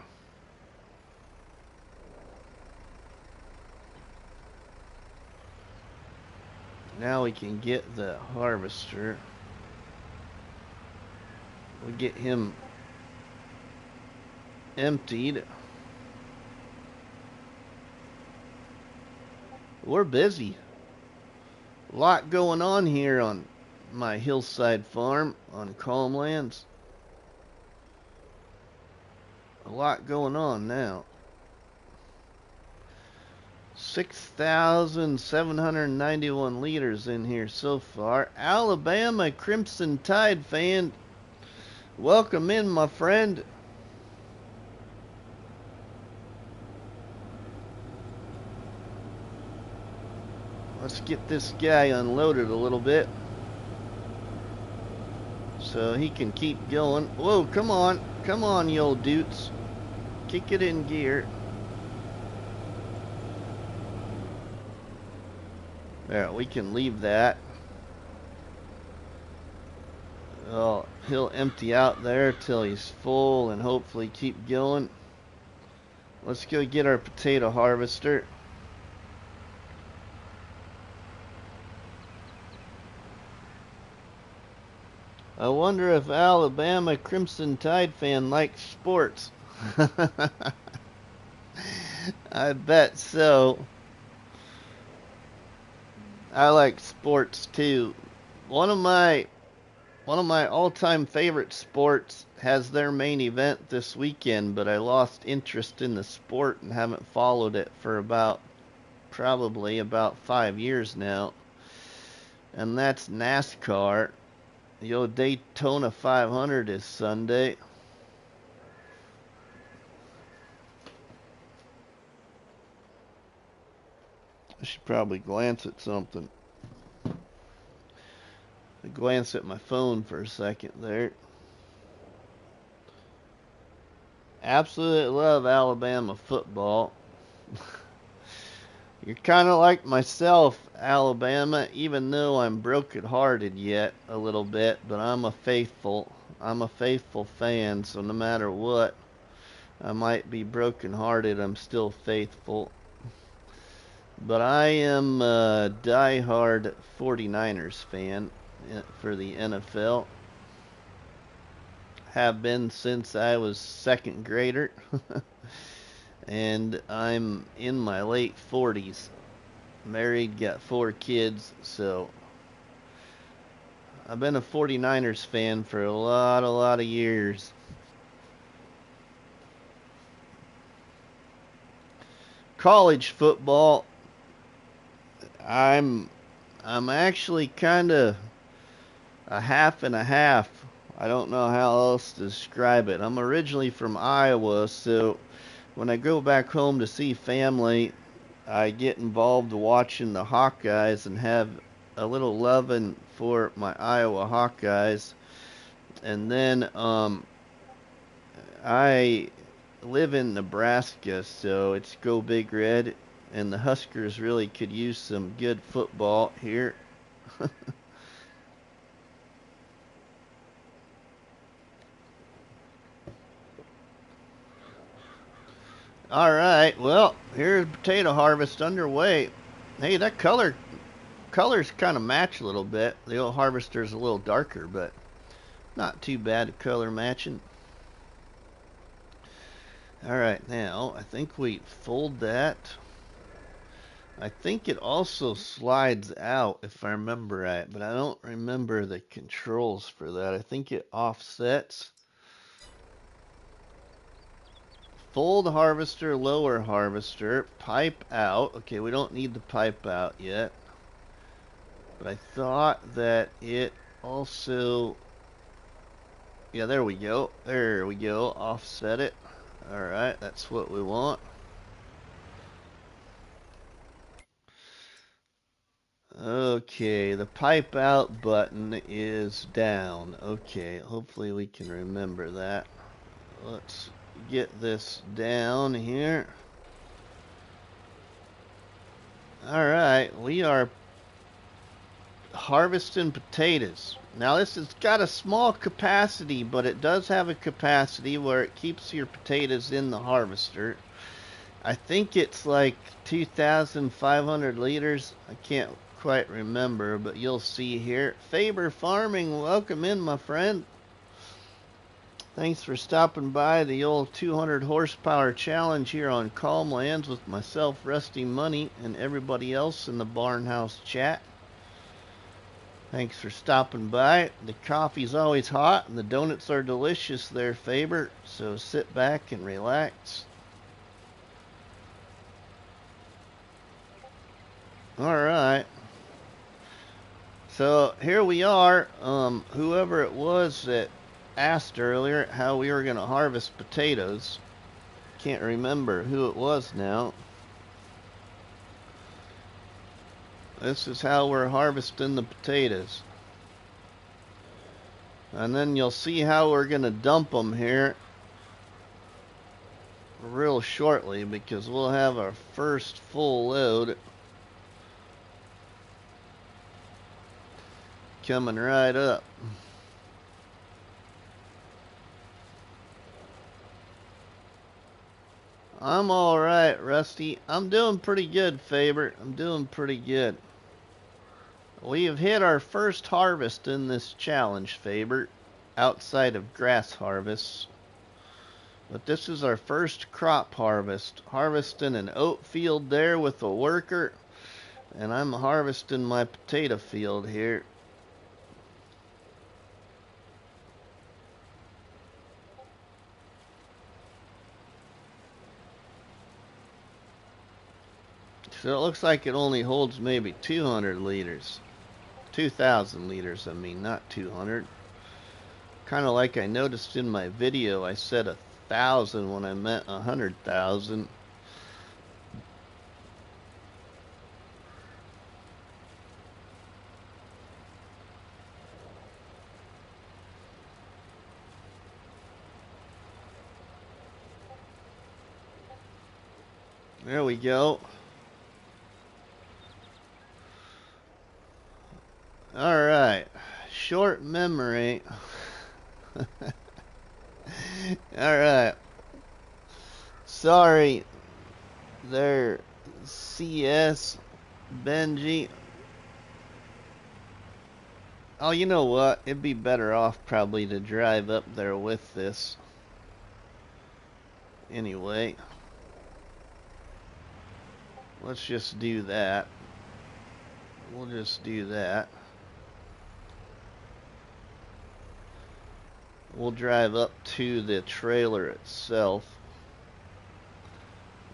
Now we can get the harvester. We'll get him emptied. We're busy. A lot going on here on my hillside farm on Calmlands. A lot going on now. 6,791 liters in here so far. Alabama Crimson Tide fan, welcome in, my friend. Let's get this guy unloaded a little bit so he can keep going. Whoa, come on, you old dudes. Kick it in gear. There, we can leave that. Oh, he'll empty out there till he's full and hopefully keep going. Let's go get our potato harvester. I wonder if Alabama Crimson Tide fan likes sports. I bet so. I like sports too. One of my all-time favorite sports has their main event this weekend, but I lost interest in the sport and haven't followed it for probably about 5 years now. And that's NASCAR. The old Daytona 500 is Sunday. I should probably glance at something. I glanced at my phone for a second there. Absolutely love Alabama football. You're kind of like myself, Alabama, even though I'm broken-hearted yet a little bit, but I'm a faithful fan, so no matter what, I might be broken-hearted, I'm still faithful. But I am a die-hard 49ers fan for the NFL. Have been since I was second grader. And I'm in my late 40s. Married, got 4 kids, so I've been a 49ers fan for a lot of years. College football, I'm actually kind of a half and a half. I don't know how else to describe it. I'm originally from Iowa, so when I go back home to see family, I get involved watching the Hawkeyes and have a little loving for my Iowa Hawkeyes. And then I live in Nebraska, so it's Go Big Red, and the Huskers really could use some good football here. All right, well, here's potato harvest underway. Hey, that colors kind of match a little bit. The old harvester's a little darker, but not too bad at color matching. All right, now I think we fold that. I think it also slides out, if I remember right, but I don't remember the controls for that. I think it offsets. Fold harvester, lower harvester, pipe out. Okay, we don't need the pipe out yet. But I thought that it also... Yeah, there we go. There we go. Offset it. Alright, that's what we want. Okay, the pipe out button is down. Okay, hopefully we can remember that. Let's get this down here. Alright, we are harvesting potatoes. Now this has got a small capacity, but it does have a capacity where it keeps your potatoes in the harvester. I think it's like 2,500 liters. I can't quite remember, but you'll see here. Faber Farming, welcome in, my friend. Thanks for stopping by the old 200 horsepower challenge here on Calm Lands with myself, RustyMoney, and everybody else in the Barnhouse chat. Thanks for stopping by. The coffee's always hot and the donuts are delicious there, Faber, so sit back and relax. Alright. So here we are. Whoever it was that asked earlier how we were going to harvest potatoes. Can't remember who it was now. This is how we're harvesting the potatoes. And then you'll see how we're going to dump them here real shortly, because we'll have our first full load coming right up. I'm alright, Rusty. I'm doing pretty good, Faber. I'm doing pretty good. We have hit our first harvest in this challenge, Faber, outside of grass harvests. But this is our first crop harvest. Harvesting an oat field there with a worker, and I'm harvesting my potato field here. So it looks like it only holds maybe 200 liters. 2,000 liters, I mean, not 200. Kind of like I noticed in my video, I said 1,000 when I meant 100,000. There we go. Alright, short memory. Alright. Sorry there, CS, Benji. Oh, you know what? It'd be better off probably to drive up there with this. Anyway. Let's just do that. We'll just do that. We'll drive up to the trailer itself.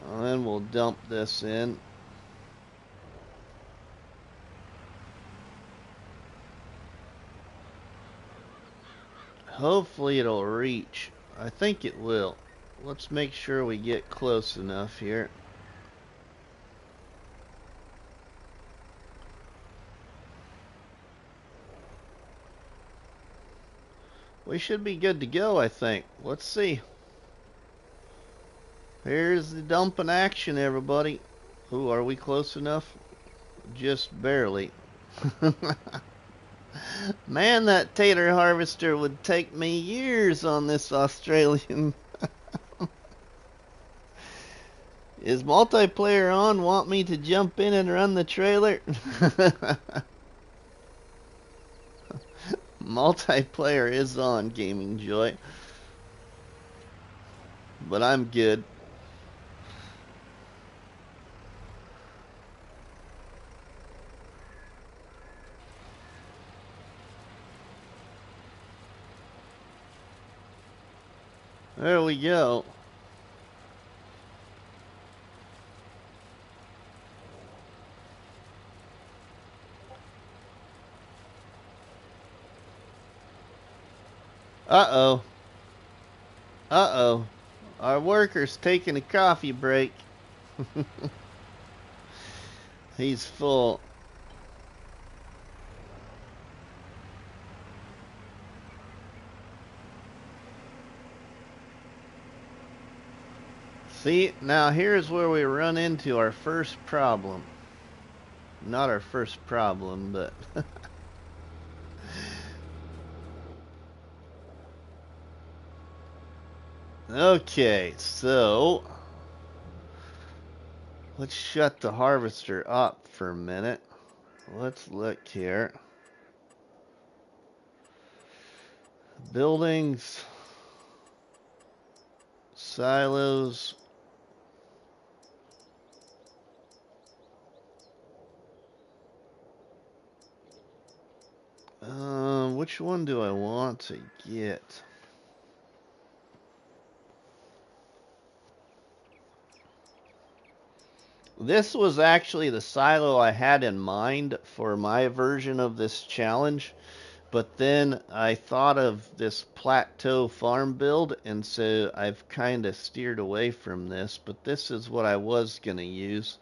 And then we'll dump this in. Hopefully it'll reach. I think it will. Let's make sure we get close enough here. We should be good to go, I think. Let's see. Here's the dumping action, everybody. Ooh, are we close enough? Just barely. Man, that tater harvester would take me years on this Australian. Is multiplayer on? Want me to jump in and run the trailer? Multiplayer is on, GamingJoy. But I'm good. There we go. Uh-oh. Uh-oh. Our worker's taking a coffee break. He's full. See, now here's where we run into our first problem. Not our first problem, but okay, so let's shut the harvester up for a minute. Let's look here. Buildings, silos. Which one do I want to get? This was actually the silo I had in mind for my version of this challenge, but then I thought of this plateau farm build, and so I've kind of steered away from this, but this is what I was going to use.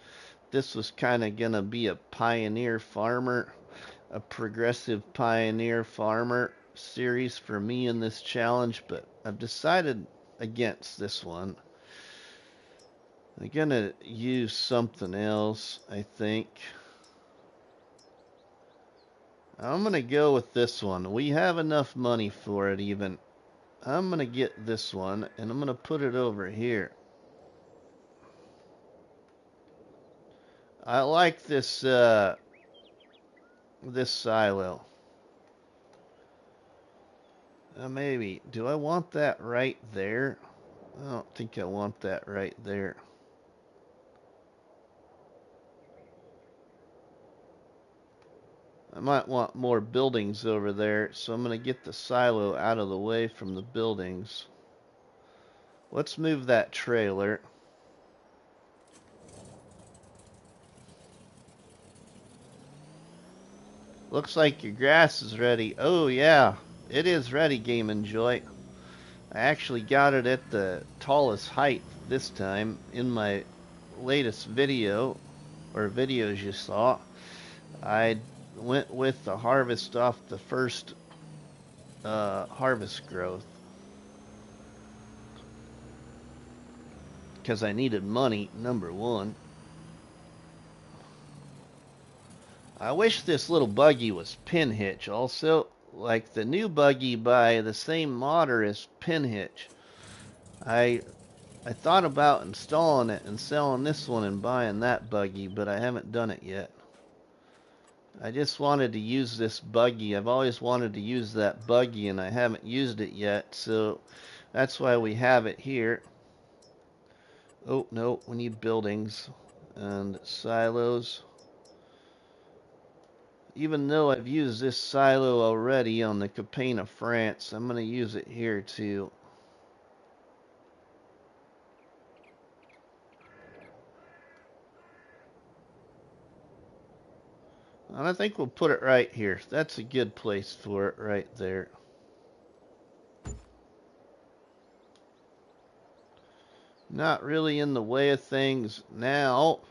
This was kind of going to be a pioneer farmer, a progressive pioneer farmer series for me in this challenge, but I've decided against this one. I'm gonna use something else, I think. I'm gonna go with this one. We have enough money for it even. I'm gonna get this one and I'm gonna put it over here. I like this this silo. Maybe. Do I want that right there? I don't think I want that right there. I might want more buildings over there, so I'm going to get the silo out of the way from the buildings. Let's move that trailer. Looks like your grass is ready. Oh yeah, it is ready, GamingJoy. I actually got it at the tallest height this time in my latest video, or videos you saw. I went with the harvest off the first harvest growth because I needed money, number one. I wish this little buggy was pin hitch also, like the new buggy by the same modder as pin hitch. I thought about installing it and selling this one and buying that buggy, but I haven't done it yet. I just wanted to use this buggy. I've always wanted to use that buggy and I haven't used it yet, so that's why we have it here. Oh no, we need buildings and silos. Even though I've used this silo already on the Campaign of France, I'm going to use it here too. And I think we'll put it right here. That's a good place for it right there. Not really in the way of things now.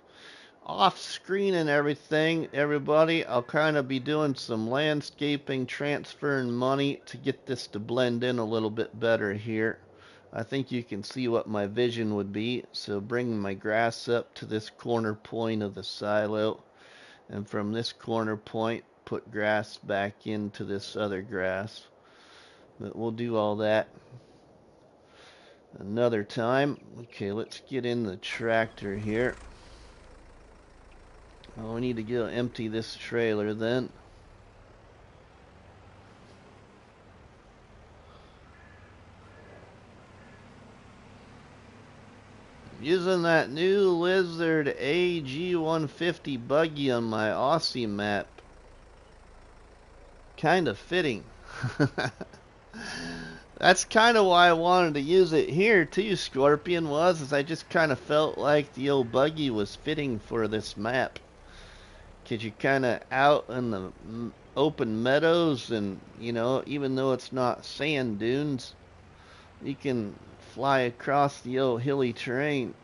Off screen and everything, everybody, I'll kind of be doing some landscaping, transferring money to get this to blend in a little bit better here. I think you can see what my vision would be. So bringing my grass up to this corner point of the silo, and from this corner point put grass back into this other grass. But we'll do all that another time. Okay, let's get in the tractor here. Well, we need to go empty this trailer then. Using that new Lizard AG150 buggy on my Aussie map. Kind of fitting. That's kind of why I wanted to use it here too, Scorpion, is I just kind of felt like the old buggy was fitting for this map. Because you're kind of out in the open meadows, and you know, even though it's not sand dunes, you can fly across the old hilly terrain.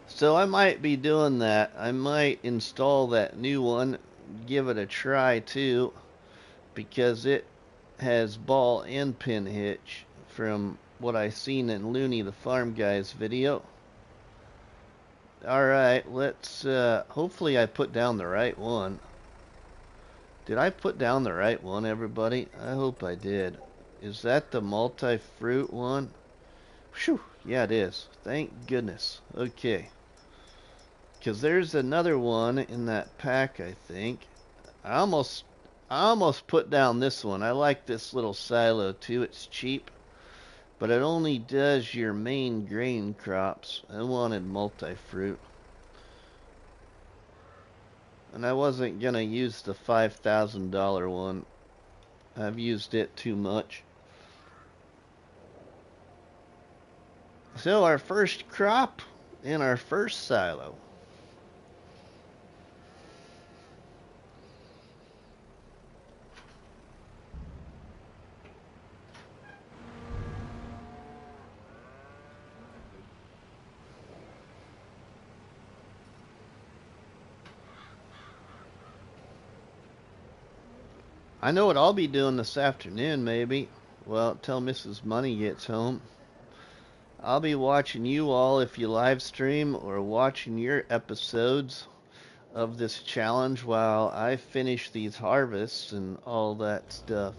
So I might be doing that. I might install that new one, give it a try too, because it has ball and pin hitch from what I seen in Looney the Farm Guy's video. Alright, let's, hopefully I put down the right one. Did I put down the right one, everybody? I hope I did. Is that the multi-fruit one? Phew, yeah it is. Thank goodness. Okay. Because there's another one in that pack, I think. I almost put down this one. I like this little silo too. It's cheap. But it only does your main grain crops. I wanted multi-fruit. And I wasn't gonna use the $5,000 one. I've used it too much. So our first crop in our first silo. I know what I'll be doing this afternoon, maybe. Well, till Mrs. Money gets home. I'll be watching you all if you live stream or watching your episodes of this challenge while I finish these harvests and all that stuff.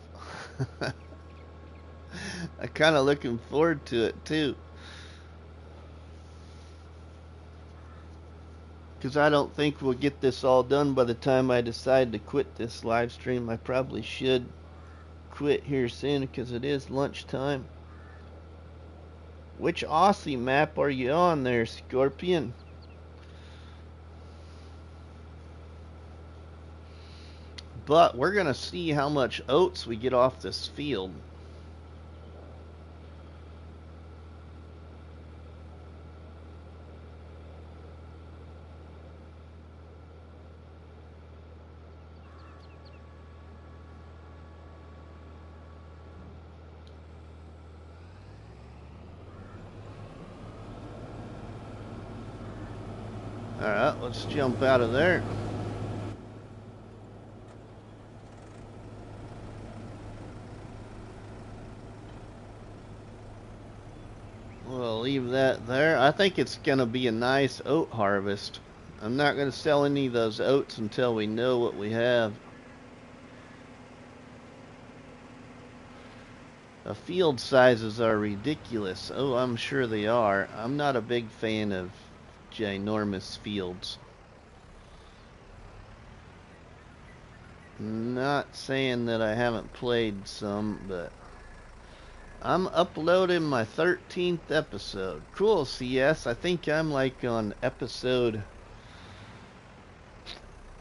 I'm kind of looking forward to it too. Because I don't think we'll get this all done by the time I decide to quit this live stream. I probably should quit here soon because it is lunchtime. Which Aussie map are you on there, Scorpion? But we're going to see how much oats we get off this field. Alright, let's jump out of there. We'll leave that there. I think it's going to be a nice oat harvest. I'm not going to sell any of those oats until we know what we have. The field sizes are ridiculous. Oh, I'm sure they are. I'm not a big fan of ginormous fields. Not saying that I haven't played some, but I'm uploading my 13th episode. Cool, CS. I think I'm like on episode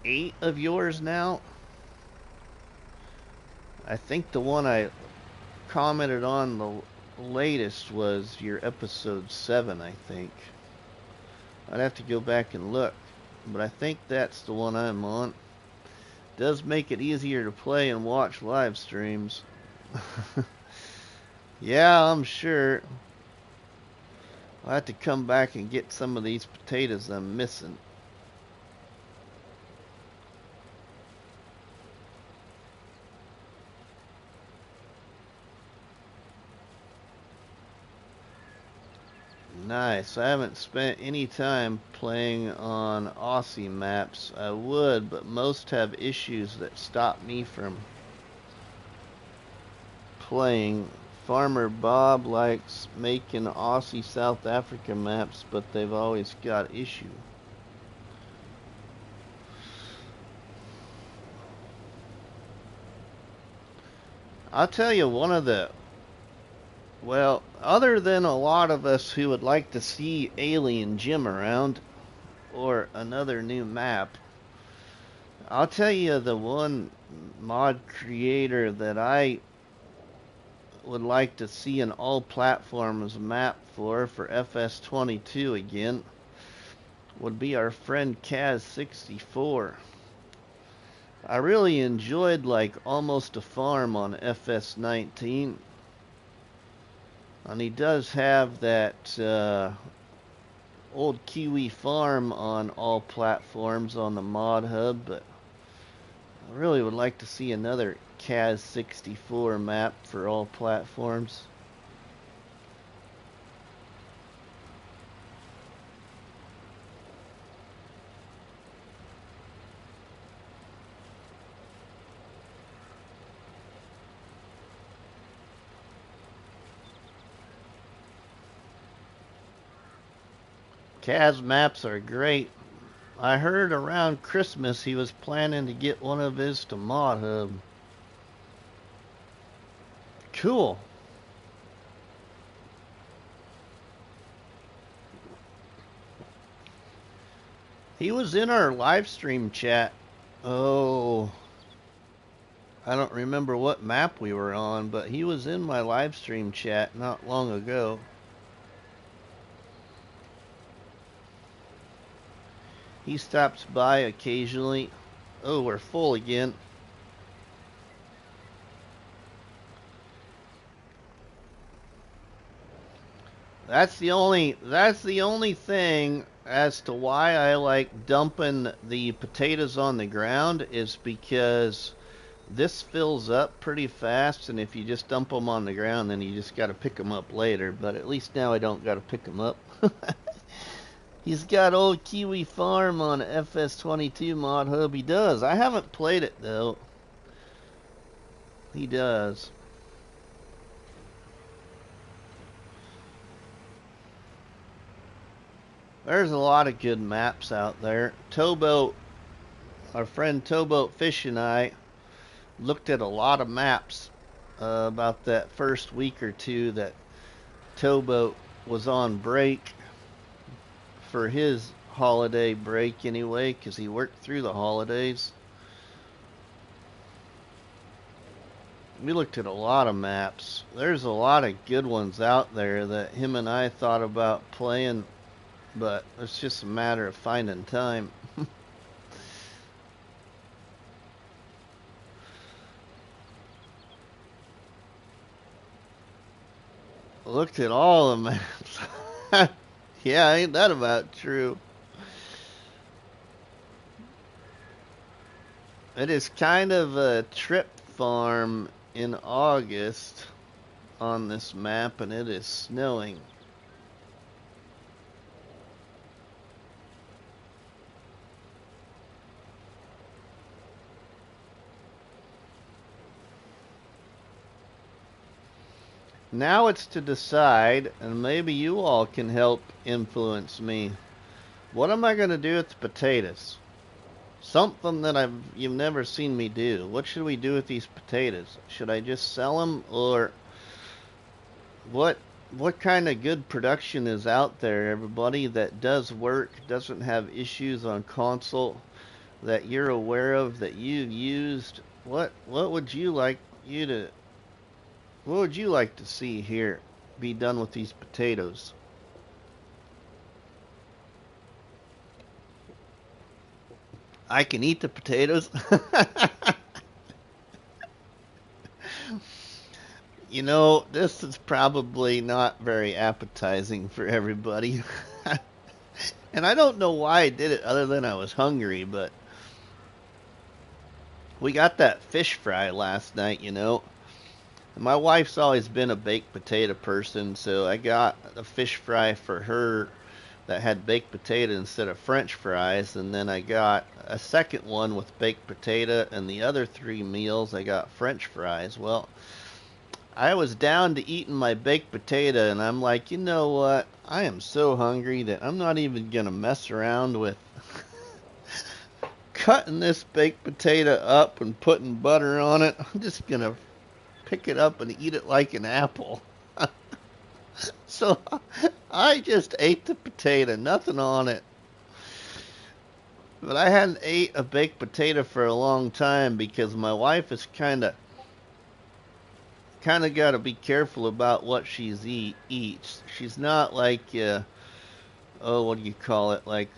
8 of yours now. I think the one I commented on the latest was your episode 7, I think. I'd have to go back and look, but I think that's the one I'm on. Does make it easier to play and watch live streams. Yeah, I'm sure. I'll have to come back and get some of these potatoes I'm missing. Nice. I haven't spent any time playing on Aussie maps. I would, but most have issues that stop me from playing. Farmer Bob likes making Aussie South Africa maps, but they've always got issue. I'll tell you one of the, well, other than a lot of us who would like to see Alien Jim around or another new map, I'll tell you the one mod creator that I would like to see an all platforms map for FS22 again would be our friend Kaz64. I really enjoyed like Almost a Farm on FS19, and he does have that old Kiwi Farm on all platforms on the mod hub, but I really would like to see another Kaz64 map for all platforms. Kaz maps are great. I heard around Christmas he was planning to get one of his to Mod Hub. Cool. He was in our live stream chat. Oh, I don't remember what map we were on, but he was in my live stream chat not long ago. He stops by occasionally. Oh, we're full again. That's the only thing as to why I like dumping the potatoes on the ground is because this fills up pretty fast, and if you just dump them on the ground, then you just got to pick them up later. But at least now I don't got to pick them up. He's got old Kiwi Farm on FS22 Mod Hub. He does. I haven't played it though. He does. There's a lot of good maps out there. Towboat, our friend Towboat Fish and I looked at a lot of maps about that first week or two that Towboat was on break for his holiday break anyway, because he worked through the holidays. We looked at a lot of maps. There's a lot of good ones out there that him and I thought about playing, but it's just a matter of finding time. Looked at all the maps. Yeah, ain't that about true? It is kind of a trip farm in August on this map, and it is snowing. Now it's to decide, and maybe you all can help influence me. What am I going to do with the potatoes? Something that you've never seen me do. What should we do with these potatoes? Should I just sell them, or what kind of good production is out there, everybody, that does work, doesn't have issues on console, that you're aware of, that you've used? What would you like to see here be done with these potatoes? I can eat the potatoes. You know, this is probably not very appetizing for everybody. And I don't know why I did it other than I was hungry, but we got that fish fry last night, you know. My wife's always been a baked potato person, so I got a fish fry for her that had baked potato instead of French fries, and then I got a second one with baked potato, and the other 3 meals I got French fries. Well, I was down to eating my baked potato, and I'm like, you know what? I am so hungry that I'm not even gonna mess around with cutting this baked potato up and putting butter on it. I'm just gonna pick it up and eat it like an apple. So I just ate the potato, nothing on it. But I hadn't ate a baked potato for a long time because my wife is kind of got to be careful about what she's eats. She's not like what do you call it? Like,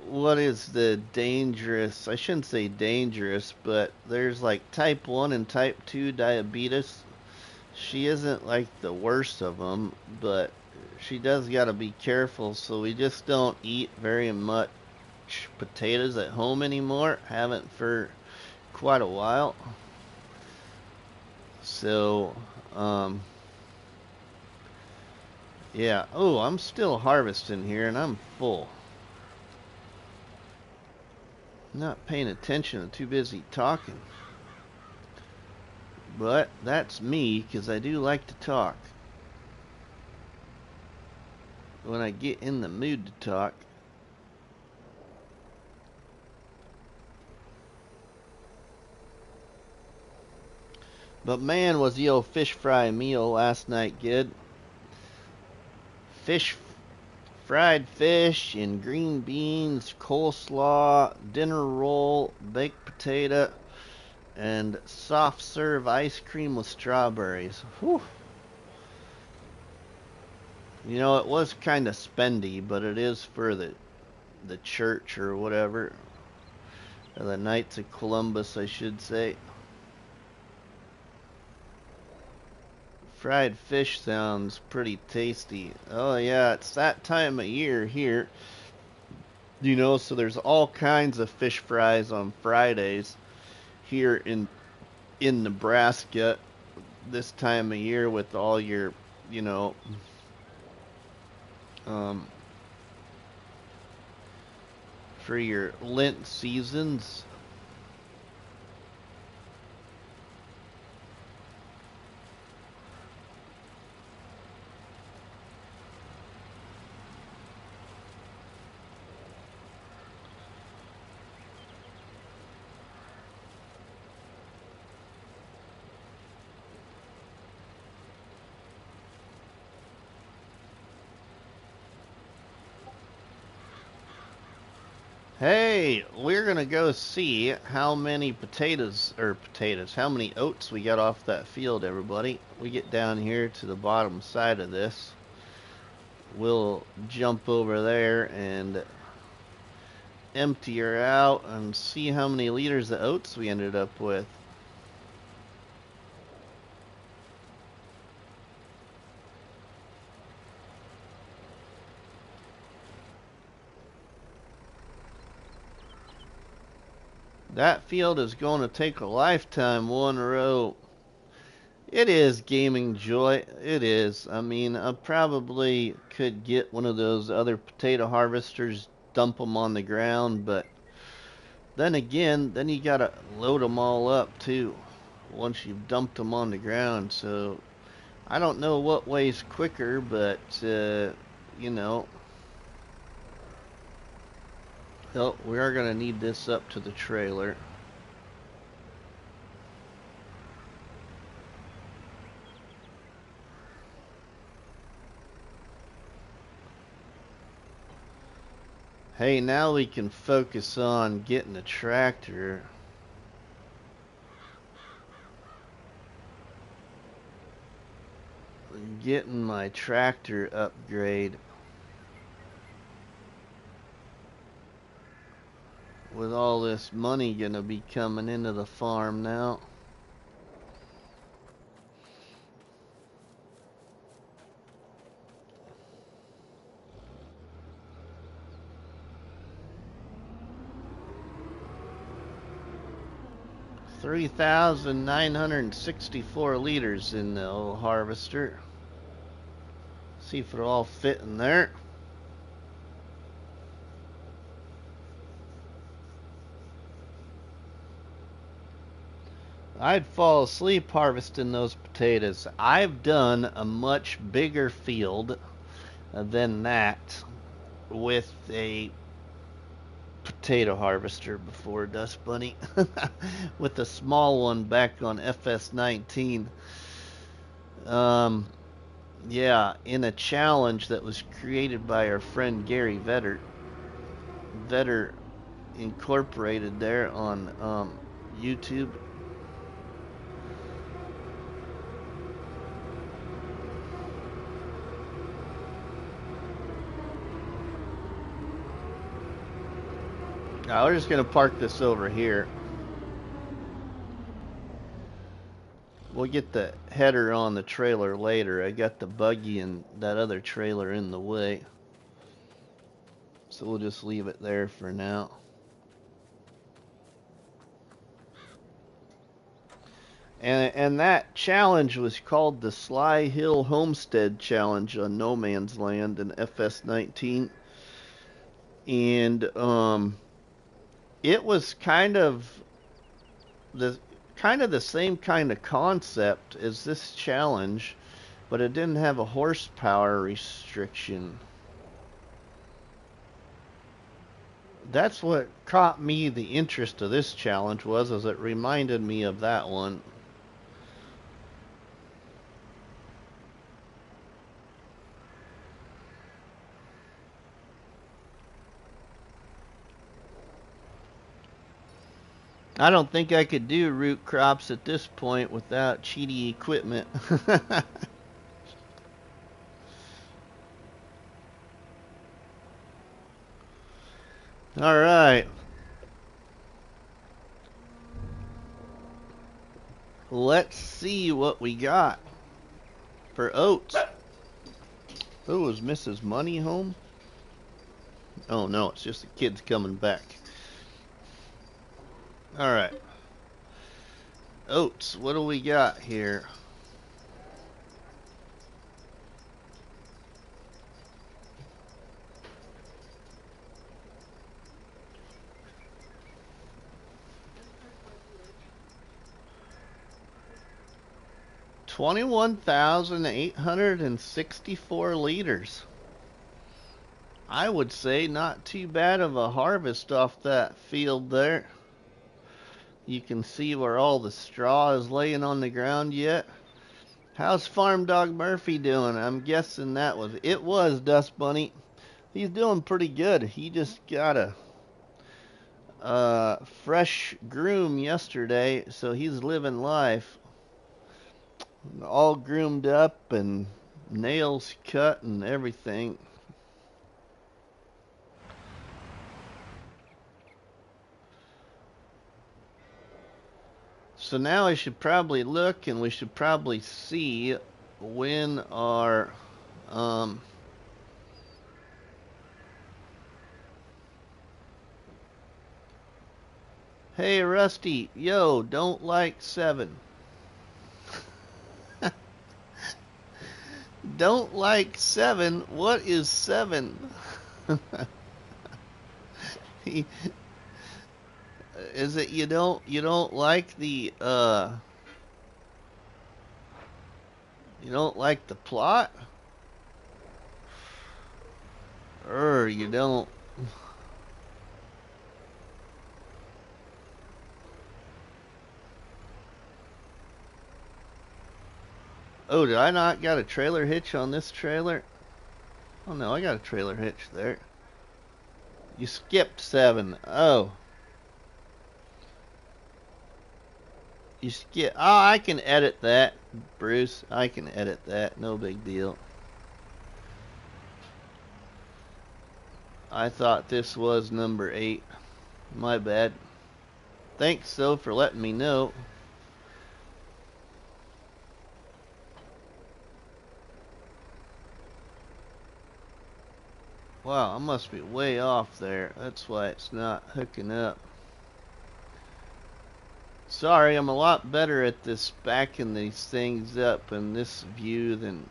what is the dangerous? I shouldn't say dangerous, but there's like type 1 and type 2 diabetes. She isn't like the worst of them, but she does got to be careful, so we just don't eat very much potatoes at home anymore. Haven't for quite a while. So, yeah. Oh, I'm still harvesting here, and I'm full. Not paying attention, I'm too busy talking. But that's me, because I do like to talk. when I get in the mood to talk. But man, was the old fish fry meal last night good. Fried fish and green beans, coleslaw, dinner roll, baked potato, and soft serve ice cream with strawberries. Whew. You know, it was kind of spendy, but it is for the church or whatever. Or the Knights of Columbus, I should say. Fried fish sounds pretty tasty. Oh yeah, it's that time of year here. You know, so there's all kinds of fish fries on Fridays here in Nebraska this time of year with all your, you know, for your Lent seasons. Hey, we're gonna go see how many how many oats we got off that field, everybody. We get down here to the bottom side of this. We'll jump over there and empty her out and see how many liters of oats we ended up with. That field is going to take a lifetime, one row. It is GamingJoy. It is. I mean, I probably could get one of those other potato harvesters, dump them on the ground, but then again, then you gotta load them all up too once you've dumped them on the ground. So I don't know what way's quicker, but you know. Oh, we are gonna need this up to the trailer. Hey, now we can focus on getting a tractor. Getting my tractor upgrade. With all this money gonna be coming into the farm now. $3,964 liters in the old harvester. See if it'll all fit in there. I'd fall asleep harvesting those potatoes. I've done a much bigger field than that with a potato harvester before, Dust Bunny. With a small one back on FS19. Yeah, in a challenge that was created by our friend Gary Vetter Incorporated there on YouTube. Now we're just gonna park this over here. We'll get the header on the trailer later. I got the buggy and that other trailer in the way. So we'll just leave it there for now. And that challenge was called the Sly Hill Homestead Challenge on No Man's Land in FS19. And it was kind of the same kind of concept as this challenge, but it didn't have a horsepower restriction. That's what caught me the interest of this challenge was, as it reminded me of that one. I don't think I could do root crops at this point without cheaty equipment. All right. Let's see what we got for oats. Oh, is Mrs. Money home? Oh no, it's just the kids coming back. All right. Oats, what do we got here? $21,864 liters. I would say not too bad of a harvest off that field there. You can see where all the straw is laying on the ground yet. How's Farm Dog Murphy doing? I'm guessing it was Dust Bunny. He's doing pretty good. He just got a fresh groom yesterday, so he's living life. All groomed up and nails cut and everything. So now I should probably look, and we should probably see when our hey Rusty, yo, don't like 7. Don't like 7? What is 7? Is it you don't like the you don't like the plot? Or you don't. Oh, did I not got a trailer hitch on this trailer? Oh no, I got a trailer hitch there. You skipped 7. Oh. You skip. Oh, I can edit that, Bruce. I can edit that. No big deal. I thought this was number 8. My bad. Thanks, though, for letting me know. Wow, I must be way off there. That's why it's not hooking up. Sorry, I'm a lot better at this backing these things up in this view than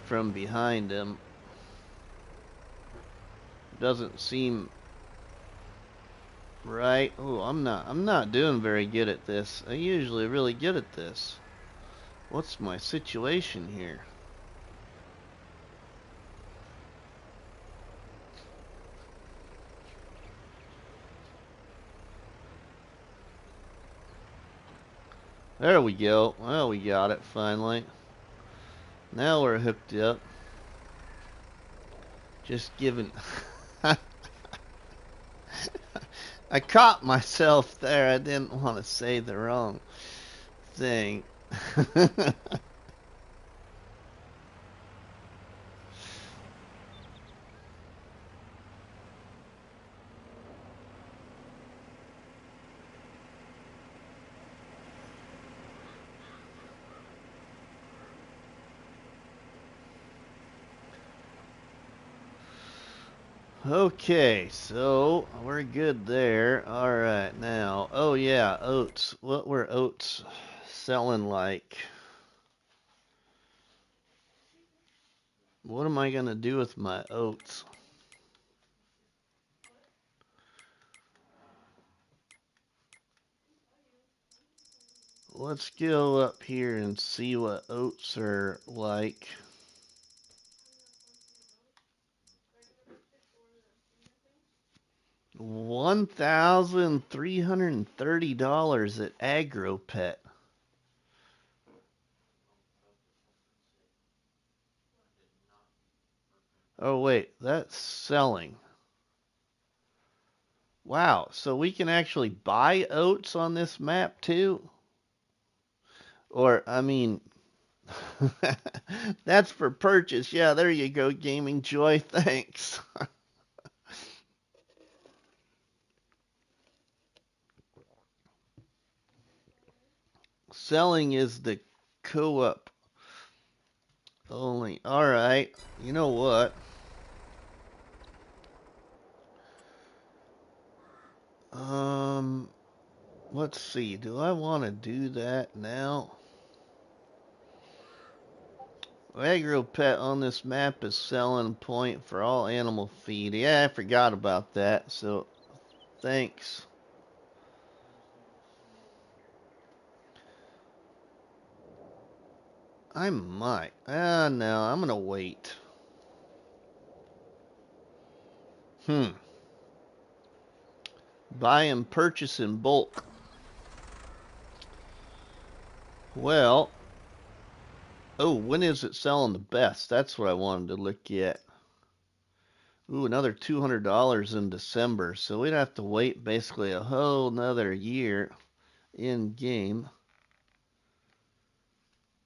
from behind them. Doesn't seem right. Oh, I'm not doing very good at this. I'm usually really good at this. What's my situation here? There we go. Well, we got it finally. Now we're hooked up. Just giving. I caught myself there. I didn't want to say the wrong thing. Okay, so we're good there. All right, now, oh yeah, oats. What were oats selling like? What am I gonna do with my oats? Let's go up here and see what oats are like. $1,330 at AgroPet. Oh wait, that's selling. Wow, so we can actually buy oats on this map too? Or, I mean, that's for purchase. Yeah, there you go, GamingJoy. Thanks. Selling is the co-op only. All right. You know what? Um, let's see. Do I want to do that now? AgroPet on this map is selling point for all animal feed. Yeah, I forgot about that. So, thanks. I might. No, I'm gonna wait. Hmm. Buy and purchase in bulk. Well, oh, when is it selling the best? That's what I wanted to look at. Ooh, another $200 in December. So we'd have to wait basically a whole nother year in game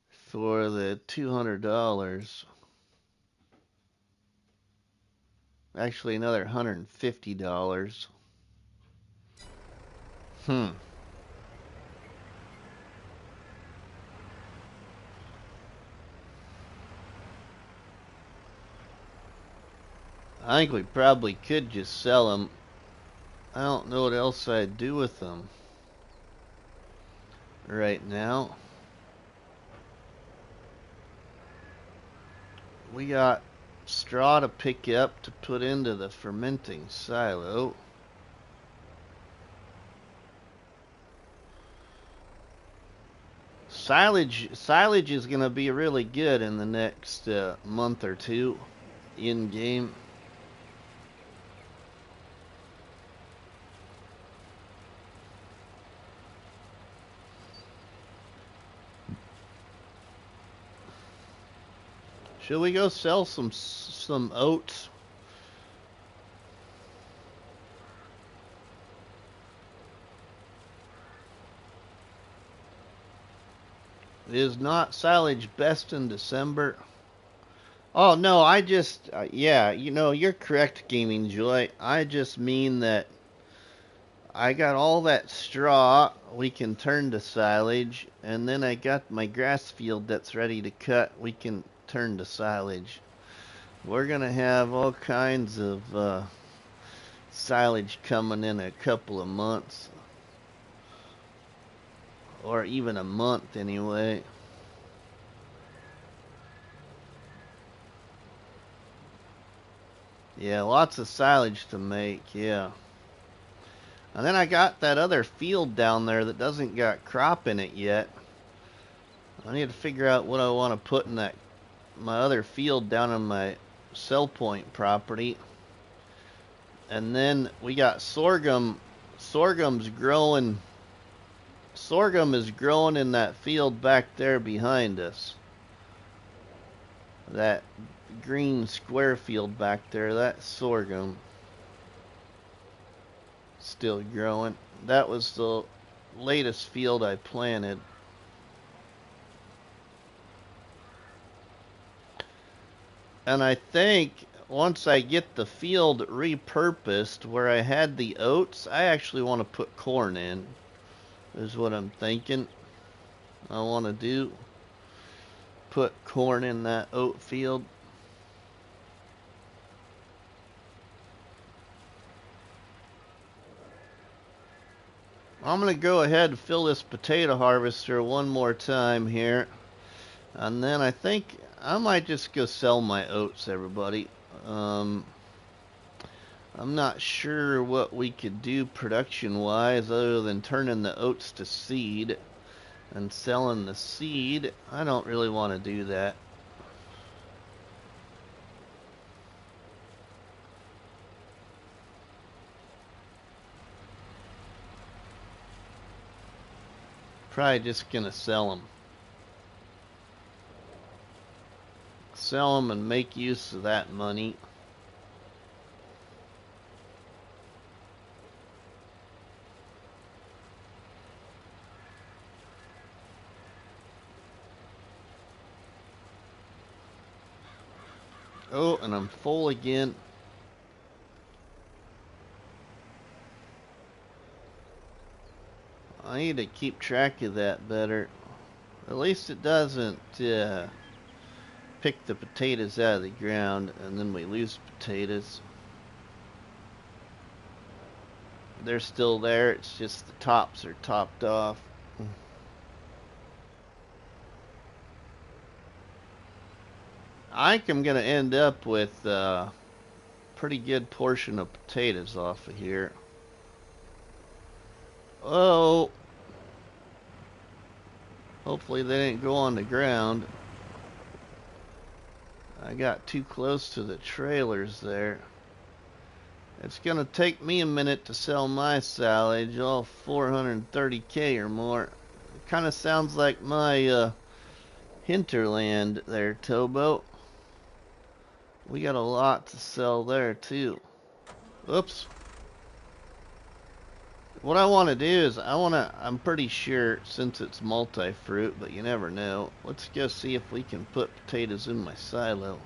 for the $200. Actually, another $150. Hmm. I think we probably could just sell them. I don't know what else I'd do with them right now. We got straw to pick up to put into the fermenting silo. Silage is going to be really good in the next month or two in game. Should we go sell some oats? Is not silage best in December? Oh no, I just yeah, you know, you're correct, GamingJoy. I just mean that I got all that straw we can turn to silage, and then I got my grass field that's ready to cut. We can turn to silage. We're gonna have all kinds of silage coming in a couple of months, or even a month anyway. Yeah, lots of silage to make, yeah. And then I got that other field down there that doesn't got crop in it yet. I need to figure out what I want to put in that my other field down on my Sell Point property. And then we got sorghum. Sorghum's growing. Sorghum is growing in that field back there behind us. That green square field back there, that's sorghum. Still growing. That was the latest field I planted. And I think once I get the field repurposed where I had the oats, I actually want to put corn in, is what I'm thinking. I want to do. Put corn in that oat field. I'm going to go ahead and fill this potato harvester one more time here. And then I think I might just go sell my oats, everybody. I'm not sure what we could do production-wise other than turning the oats to seed and selling the seed. I don't really want to do that. Probably just gonna sell them. Sell them and make use of that money. Oh, and I'm full again. I need to keep track of that better. At least it doesn't pick the potatoes out of the ground and then we lose potatoes. They're still there, it's just the tops are topped off. I think I'm gonna end up with a pretty good portion of potatoes off of here. Oh, hopefully they didn't go on the ground. I got too close to the trailers there. It's gonna take me a minute to sell my silage, all 430K or more. It kind of sounds like my hinterland there, Towboat. We got a lot to sell there too. Oops. What I want to do is I'm pretty sure, since it's multi-fruit, but you never know. Let's go see if we can put potatoes in my silo.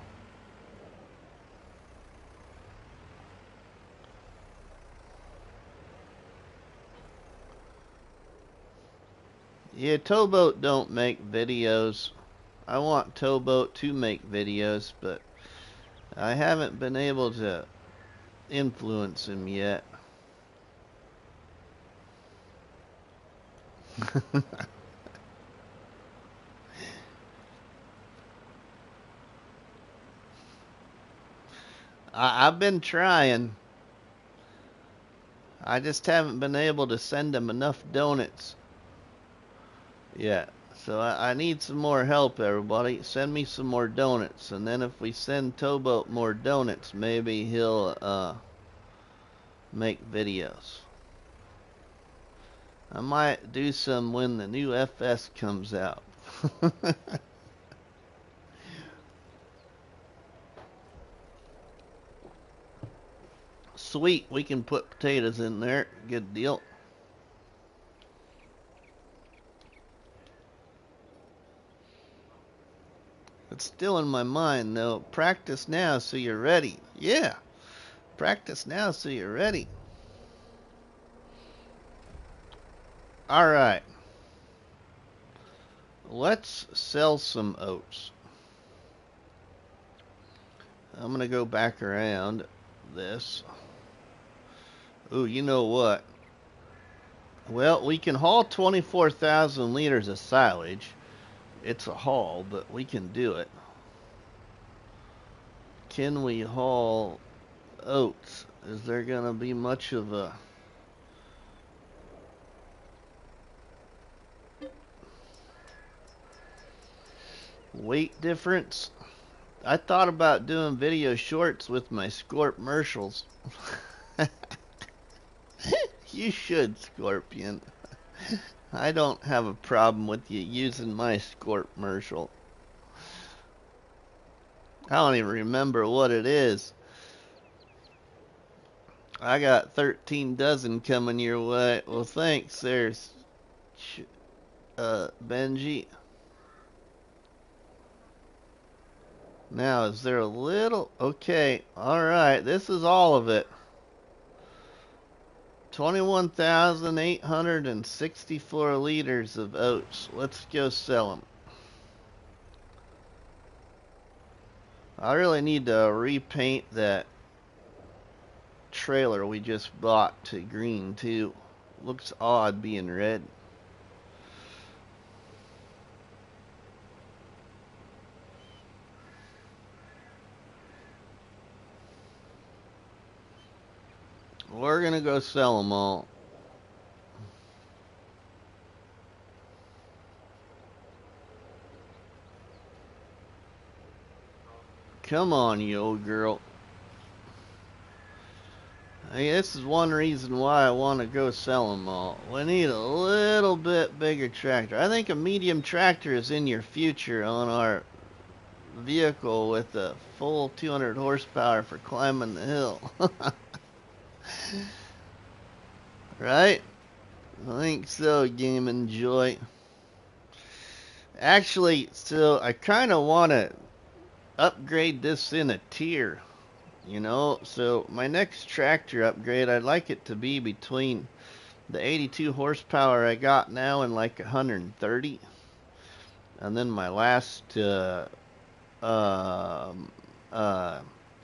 Yeah, Towboat don't make videos. I want Towboat to make videos, but I haven't been able to influence him yet. I've been trying. I just haven't been able to send him enough donuts. Yeah, so I need some more help, everybody. Send me some more donuts, and then if we send Towboat more donuts, maybe he'll make videos. I might do some when the new FS comes out. Sweet, we can put potatoes in there. Good deal. It's still in my mind, though. Practice now so you're ready. Yeah. Practice now so you're ready. Alright. Let's sell some oats. I'm going to go back around this. Ooh, you know what? Well, we can haul 24,000 liters of silage. It's a haul, but we can do it. Can we haul oats? Is there going to be much of a weight difference? I thought about doing video shorts with my Scorp-mercials. You should, Scorpion. I don't have a problem with you using my Scorp-mercial. I don't even remember what it is. I got 13 dozen coming your way. Well, thanks, there's Benji. Now, is there a little... Okay, alright, this is all of it. 21,864 liters of oats. Let's go sell them. I really need to repaint that trailer we just bought to green, too. Looks odd being red. We're gonna go sell them all. Come on, you old girl. Hey, this is one reason why I want to go sell them all. We need a little bit bigger tractor. I think a medium tractor is in your future on our vehicle with a full 200 horsepower for climbing the hill. Right? I think so, GamingJoy. Actually, so I kind of want to upgrade this in a tier, you know? So my next tractor upgrade, I'd like it to be between the 82 horsepower I got now and like 130. And then my last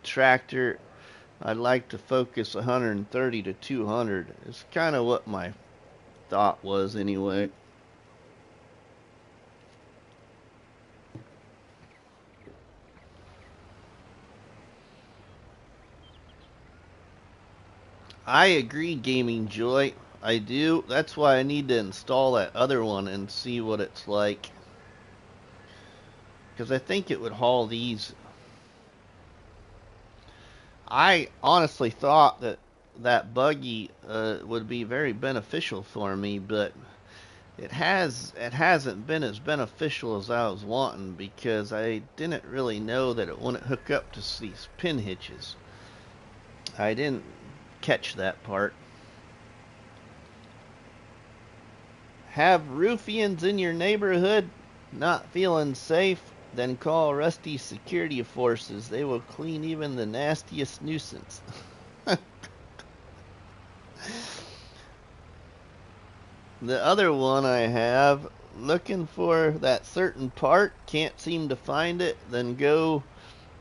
tractor, I'd like to focus 130 to 200. It's kind of what my thought was anyway. I agree, GamingJoy. I do. That's why I need to install that other one and see what it's like. Because I think it would haul these. I honestly thought that that buggy would be very beneficial for me, but it hasn't been as beneficial as I was wanting because I didn't really know that it wouldn't hook up to these pin hitches. I didn't catch that part. Have ruffians in your neighborhood not feeling safe? Then call Rusty Security Forces. They will clean even the nastiest nuisance. The other one I have, looking for that certain part, can't seem to find it, then go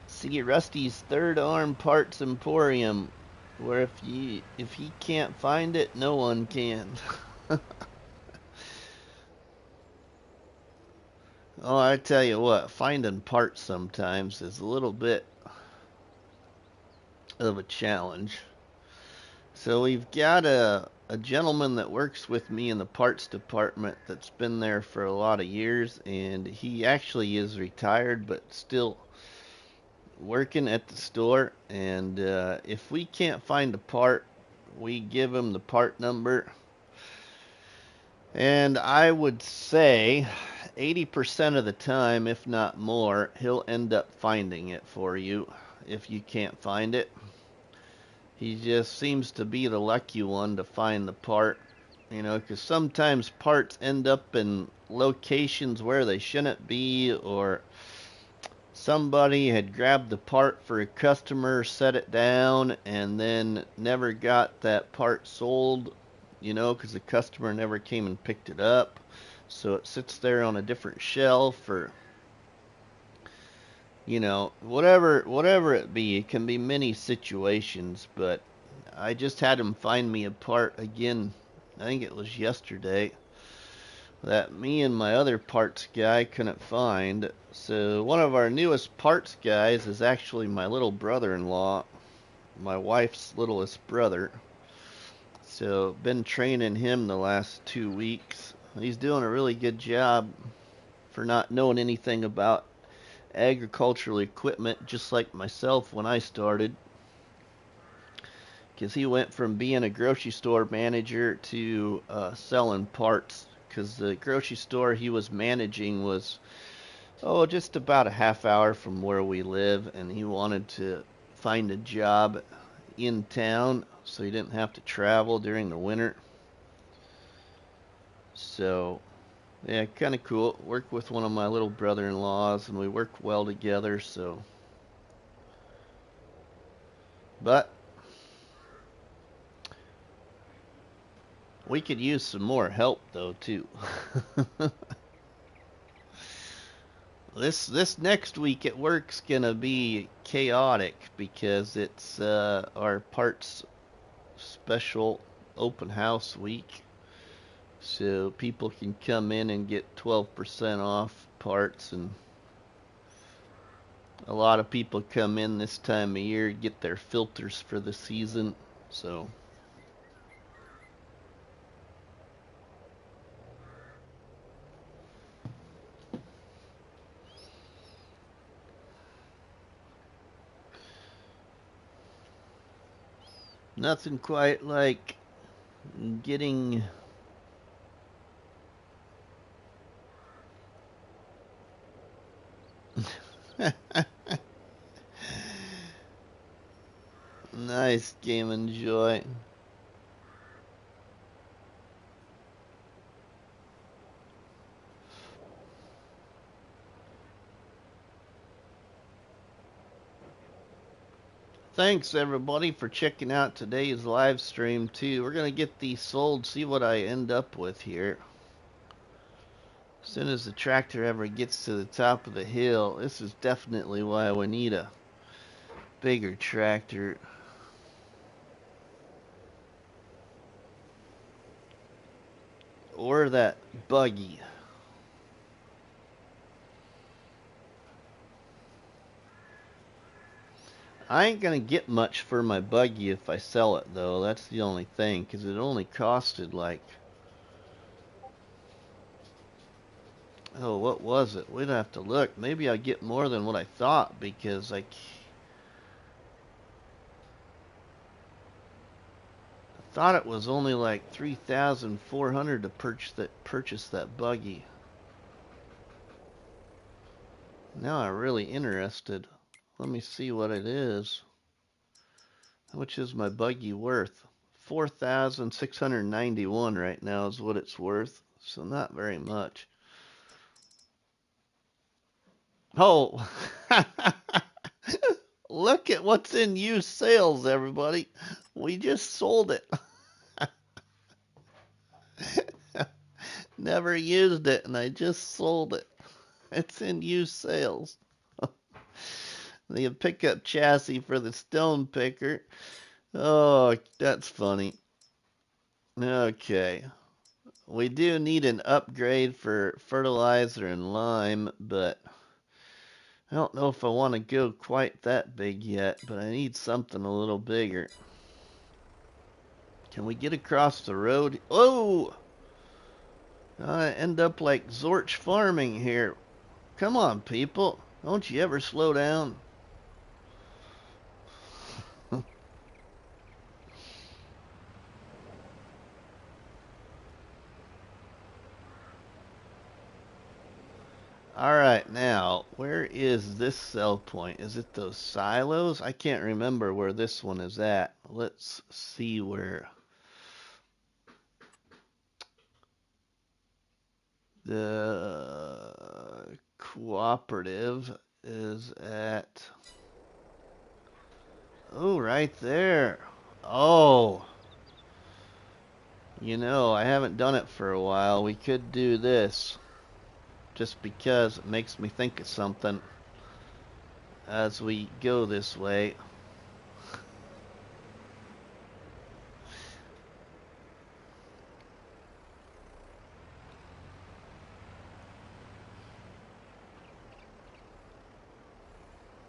see Rusty's Third Arm Parts Emporium, where if he can't find it, no one can. Oh, I tell you what, finding parts sometimes is a little bit of a challenge. So we've got a gentleman that works with me in the parts department that's been there for a lot of years, and he actually is retired but still working at the store. And if we can't find a part, we give him the part number. And I would say 80% of the time, if not more, he'll end up finding it for you if you can't find it. He just seems to be the lucky one to find the part, you know, because sometimes parts end up in locations where they shouldn't be, or somebody had grabbed the part for a customer, set it down, and then never got that part sold, you know, because the customer never came and picked it up. So it sits there on a different shelf, or you know, whatever it be. It can be many situations, but I just had him find me a part again. I think it was yesterday that me and my other parts guy couldn't find. So one of our newest parts guys is actually my little brother-in-law, my wife's littlest brother. So been training him the last 2 weeks. He's doing a really good job for not knowing anything about agricultural equipment, just like myself when I started, because he went from being a grocery store manager to selling parts, because the grocery store he was managing was just about a half hour from where we live, and he wanted to find a job in town so he didn't have to travel during the winter. So yeah, kind of cool. Work with one of my little brother-in-laws, and we work well together. So, but we could use some more help though too. This next week at work's gonna be chaotic because it's our parts special open house week. So people can come in and get 12% off parts, and a lot of people come in this time of year, get their filters for the season. So Nothing quite like getting nice GamingJoy. Thanks everybody for checking out today's live stream too. We're gonna get these sold, see what I end up with here. As soon as the tractor ever gets to the top of the hill, this is definitely why we need a bigger tractor. Or that buggy. I ain't gonna get much for my buggy if I sell it though. That's the only thing, because it only costed like, oh, what was it? We'd have to look. Maybe I get more than what I thought, because I thought it was only like 3,400 to purchase that buggy. Now I'm really interested. Let me see what it is. How much is my buggy worth? 4,691 right now is what it's worth. So not very much. Oh, look at what's in used sales, everybody. We just sold it. Never used it, and I just sold it. It's in used sales. The pickup chassis for the stone picker. Oh, that's funny. Okay. We do need an upgrade for fertilizer and lime, but I don't know if I want to go quite that big yet, but I need something a little bigger. Can we get across the road? Oh! I end up like Zorch Farming here. Come on, people. Don't you ever slow down. Alright, now, where is this sell point? Is it those silos? I can't remember where this one is at. Let's see where the cooperative is at. Oh, right there. Oh, I haven't done it for a while. We could do this just because it makes me think of something as we go this way.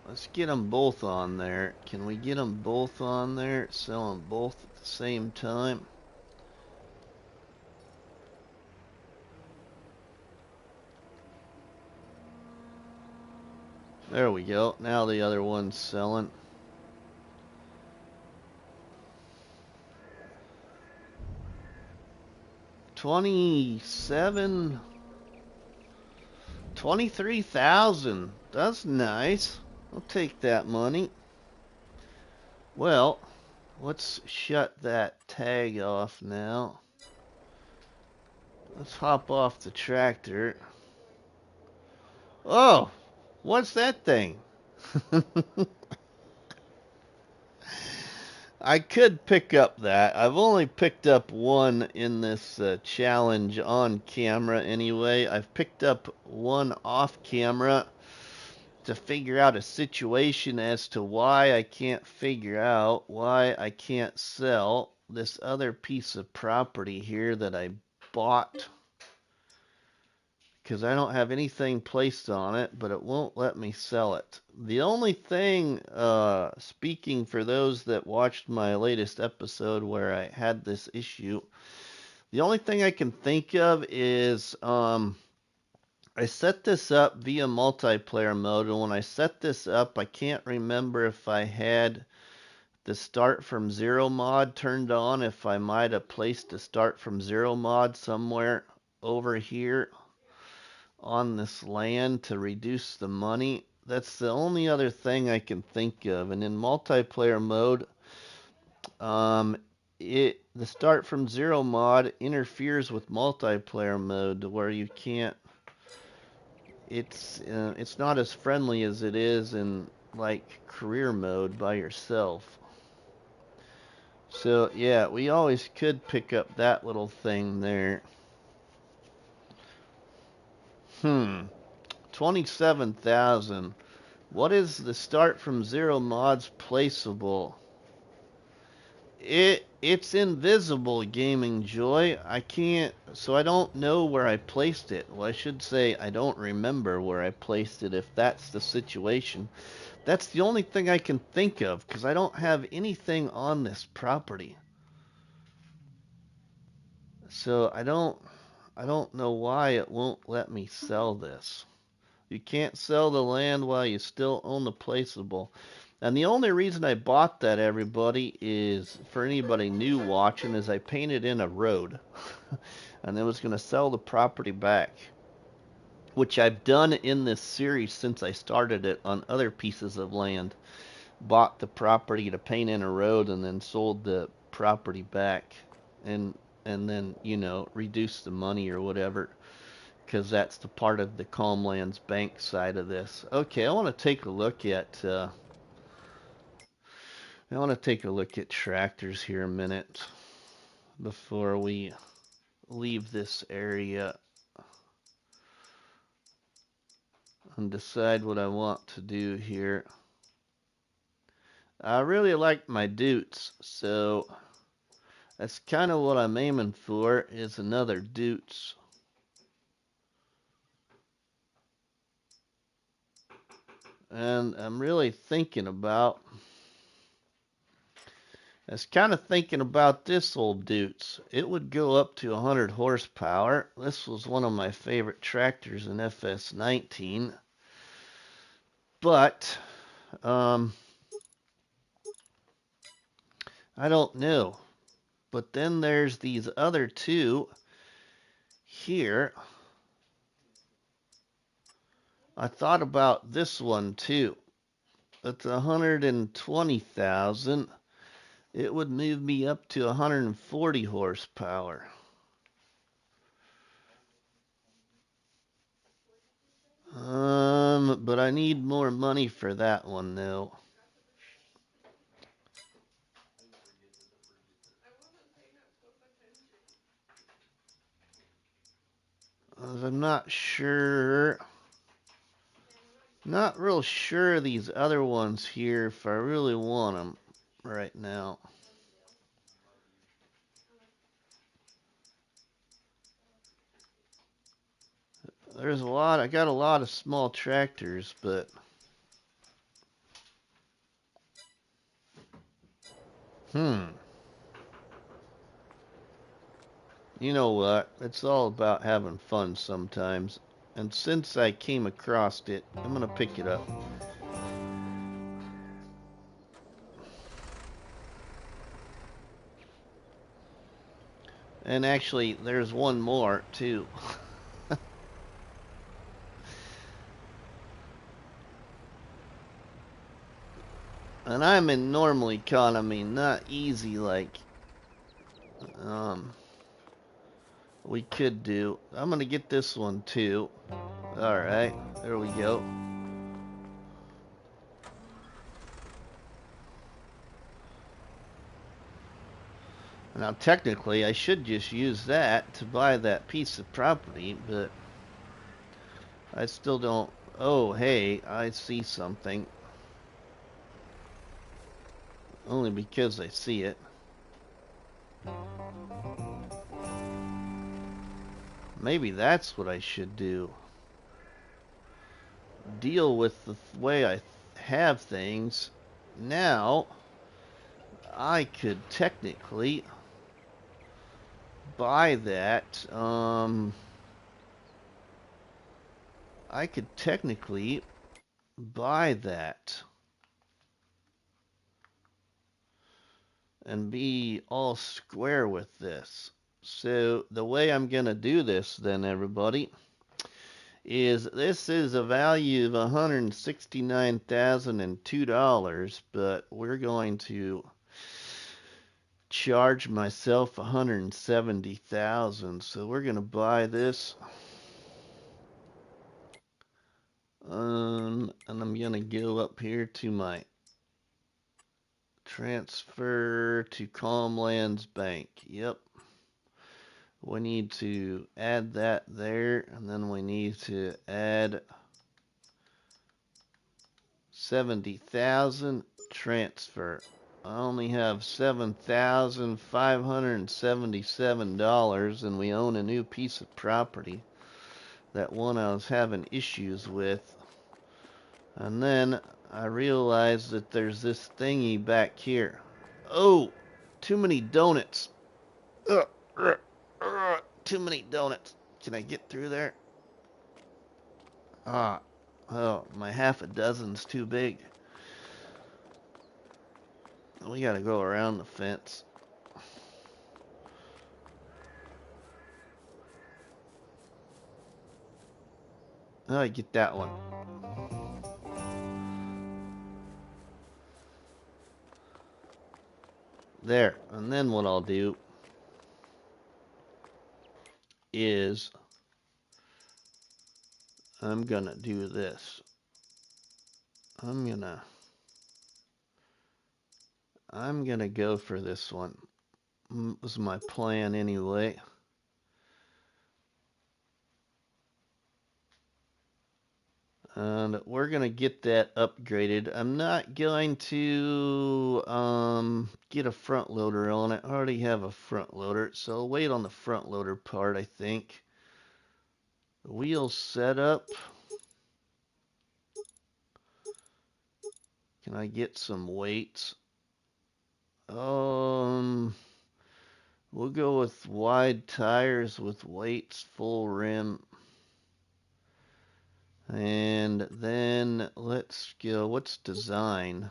Let's get them both on there. Can we get them both on there? Sell them both at the same time? There we go. Now the other one's selling. $23,000. That's nice. I'll take that money. Well, let's shut that tag off now. Let's hop off the tractor. Oh, what's that thing? I could pick up that. I've only picked up one in this challenge on camera anyway. I've picked up one off camera to figure out a situation as to why I can't figure out why I can't sell this other piece of property here that I bought, because I don't have anything placed on it, but it won't let me sell it. The only thing, speaking for those that watched my latest episode where I had this issue, the only thing I can think of is I set this up via multiplayer mode, and when I set this up, I can't remember if I had the start from zero mod turned on, if I might have placed a start from zero mod somewhere over here on this land to reduce the money. That's the only other thing I can think of. And in multiplayer mode, the start from zero mod interferes with multiplayer mode to where you can't. It's not as friendly as it is in like career mode by yourself. So yeah, we always could pick up that little thing there. 27,000. What is the start from zero mods placeable? It's invisible, GamingJoy. I can't, so I don't know where I placed it. Well, I should say I don't remember where I placed it if that's the situation. That's the only thing I can think of because I don't have anything on this property. So I don't know why it won't let me sell this. You can't sell the land while you still own the placeable. And the only reason I bought that, everybody, is for anybody new watching, is I painted in a road. And I was going to sell the property back, which I've done in this series since I started it on other pieces of land. Bought the property to paint in a road and then sold the property back. And then, reduce the money or whatever, because that's the part of the Calmlands Bank side of this. Okay, I want to take a look at tractors here a minute before we leave this area and decide what I want to do here. I really like my Dutes, so that's kind of what I'm aiming for, is another Dutes. And I'm really thinking about, I was kind of thinking about this old Dutes. It would go up to 100 horsepower. This was one of my favorite tractors in FS19. But, I don't know. But then there's these other two here. I thought about this one too. It's 120,000. It would move me up to 140 horsepower. But I need more money for that one though. I'm not sure. Not real sure these other ones here if I really want them right now. There's a lot. I got a lot of small tractors, but you know what? It's all about having fun sometimes. And since I came across it, I'm gonna pick it up. And actually, there's one more too. And I'm in normal economy, not easy like we could do. I'm gonna get this one too. Alright, there we go. Now technically I should just use that to buy that piece of property, but I still don't. Oh, hey, I see something. Only because I see it. Maybe that's what I should do. Deal with the way I have things. Now, I could technically buy that. I could technically buy that. and be all square with this. So the way I'm going to do this then, everybody, is this is a value of $169,002, but we're going to charge myself $170,000. So we're going to buy this. And I'm going to go up here to my transfer to Calmlands Bank. Yep. We need to add that there, and then we need to add 70,000 transfer. I only have $7,577, and we own a new piece of property. That one I was having issues with. And then I realized that there's this thingy back here. Oh, too many donuts. Too many donuts. Can I get through there? Ah, oh, my half a dozen's too big. We gotta go around the fence. Oh, I get that one. There. And then what I'll do is I'm gonna do this. I'm gonna go for this one. Was my plan anyway. And we're gonna get that upgraded. I'm not going to get a front loader on it. I already have a front loader, so I'll wait on the front loader part, I think. Wheel setup. Can I get some weights? We'll go with wide tires with weights, full rim. And then let's go, what's design?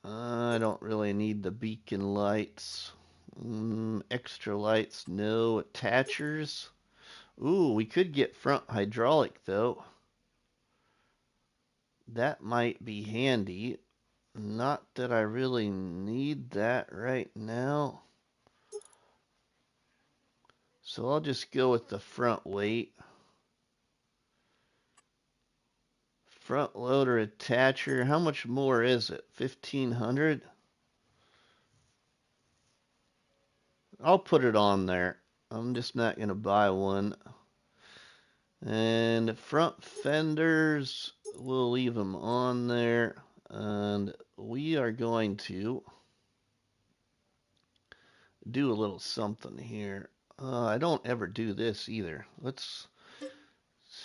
I don't really need the beacon lights. Extra lights, no. Attachers. Ooh, we could get front hydraulic though. That might be handy. Not that I really need that right now. So I'll just go with the front weight. Front loader attacher. How much more is it? 1,500? I'll put it on there. I'm just not going to buy one. And front fenders, we'll leave them on there. And we are going to do a little something here. I don't ever do this either. Let's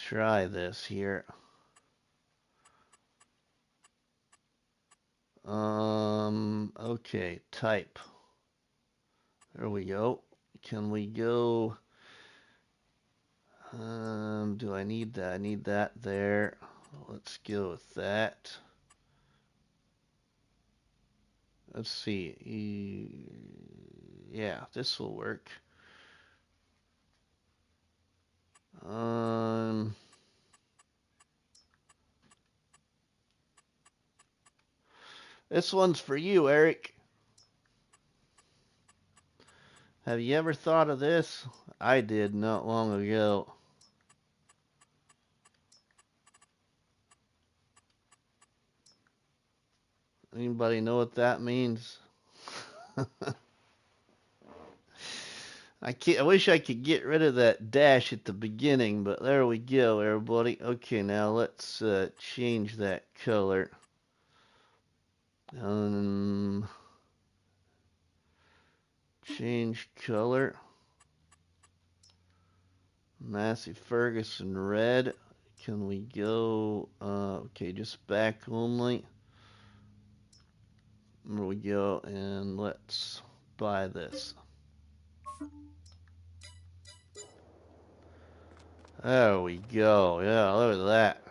try this here. Okay, type. There we go. Can we go? Do I need that? I need that there. Let's go with that. Let's see. Yeah, this will work. This one's for you, Eric. Have you ever thought of this? I did not long ago. Anybody know what that means? I wish I could get rid of that dash at the beginning, but there we go, everybody. Okay, now let's change that color. Change color. Massey Ferguson red. Can we go? Okay, just back only. There we go, and let's buy this. There we go. Yeah, look at that.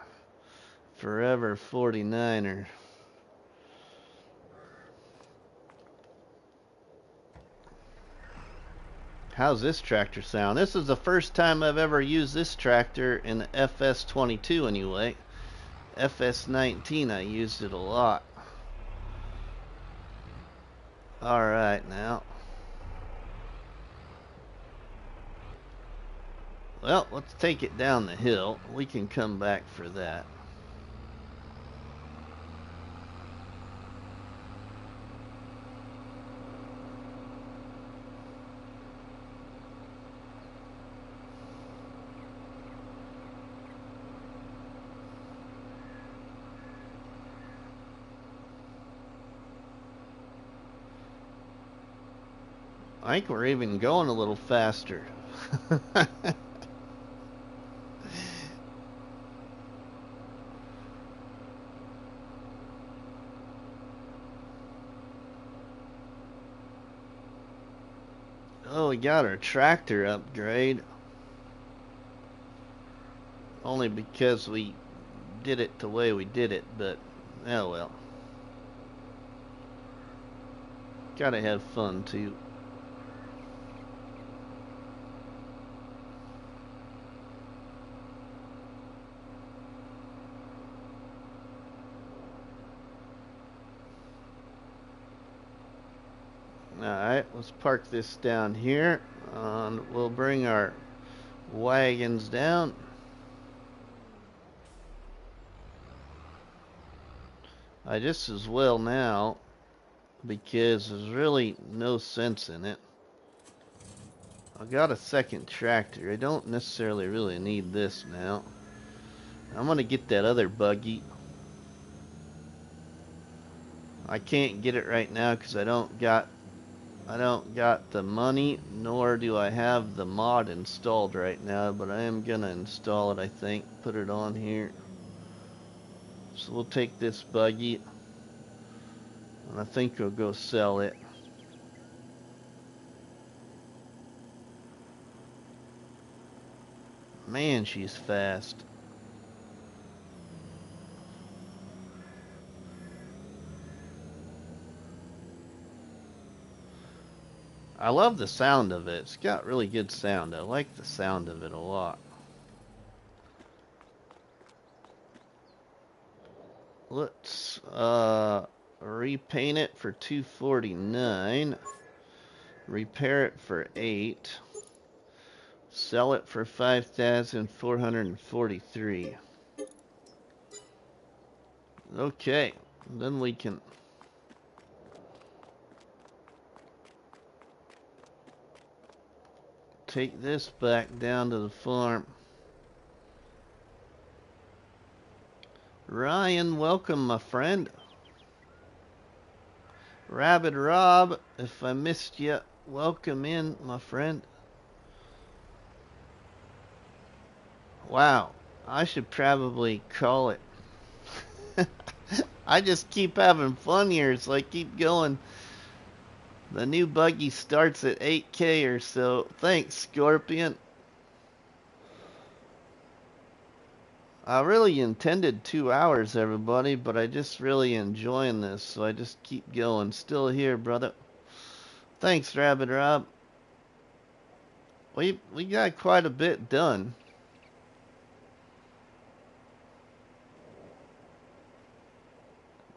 Forever 49er. How's this tractor sound? This is the first time I've ever used this tractor in the FS22 anyway. FS19 I used it a lot. Alright now. Well, let's take it down the hill. We can come back for that. I think we're even going a little faster. Oh, we got our tractor upgrade. Only because we did it the way we did it, but oh well. Gotta have fun too. Alright, let's park this down here, and we'll bring our wagons down. I just as well now, because there's really no sense in it. I got a second tractor. I don't necessarily really need this now. I'm gonna get that other buggy. I can't get it right now because I don't got the money, nor do I have the mod installed right now, but I am gonna install it, I think. Put it on here. So we'll take this buggy, and I think we'll go sell it. Man, she's fast. I love the sound of it. It's got really good sound. I like the sound of it a lot. Let's repaint it for $249. Repair it for $8. Sell it for $5,443. Okay, then we can take this back down to the farm. Ryan, welcome, my friend. Rabbit Rob, if I missed you, welcome in, my friend. Wow, I should probably call it. I just keep having fun here, so I keep going. The new buggy starts at 8K or so. Thanks, Scorpion. I really intended 2 hours, everybody, but I just really enjoying this, so I just keep going. Still here, brother. Thanks, Rabbit Rob. We got quite a bit done.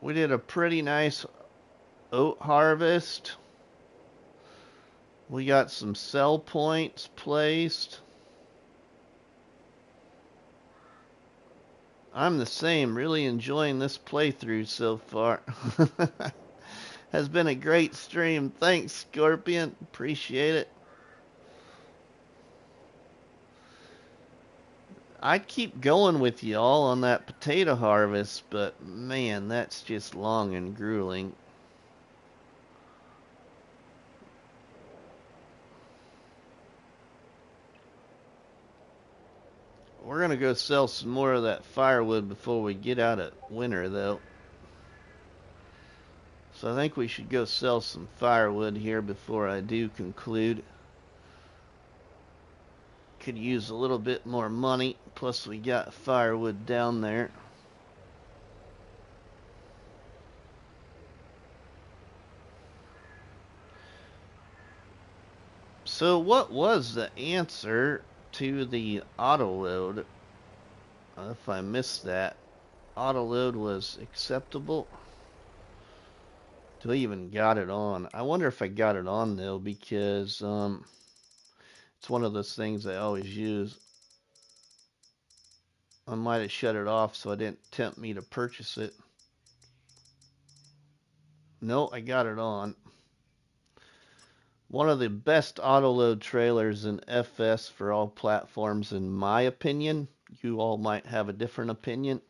We did a pretty nice oat harvest. We got some sell points placed. I'm the same, really enjoying this playthrough so far. Has been a great stream. Thanks, Scorpion. Appreciate it. I'd keep going with y'all on that potato harvest, but man, that's just long and grueling. We're gonna go sell some more of that firewood before we get out of winter, though. So I think we should go sell some firewood here before I do conclude. Could use a little bit more money, plus we got firewood down there. So what was the answer to the auto load? If I missed that, auto load was acceptable. Do I even got it on? I wonder if I got it on though, because it's one of those things I always use. I might have shut it off so it didn't tempt me to purchase it. No, I got it on. One of the best auto load trailers in FS for all platforms, in my opinion. You all might have a different opinion.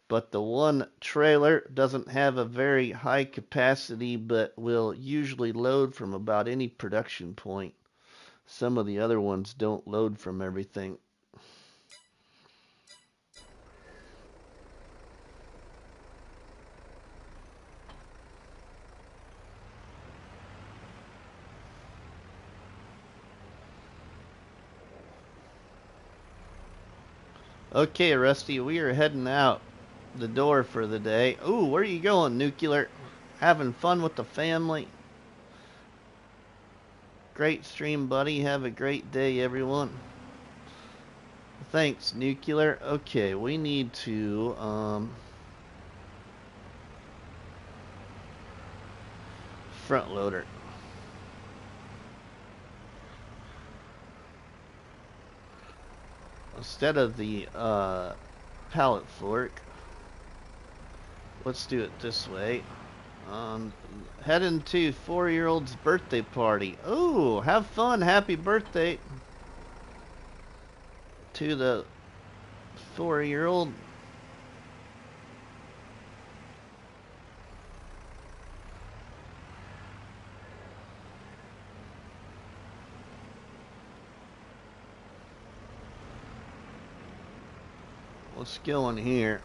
But the one trailer doesn't have a very high capacity, but will usually load from about any production point. Some of the other ones don't load from everything. Okay, Rusty, we are heading out the door for the day. Ooh, where are you going, Nuclear? Having fun with the family? Great stream, buddy. Have a great day, everyone. Thanks, Nuclear. Okay, we need to, front loader. Instead of the, pallet fork, let's do it this way. Heading to 4-year-old's birthday party. Ooh, have fun. Happy birthday to the 4-year-old. Let's go in here,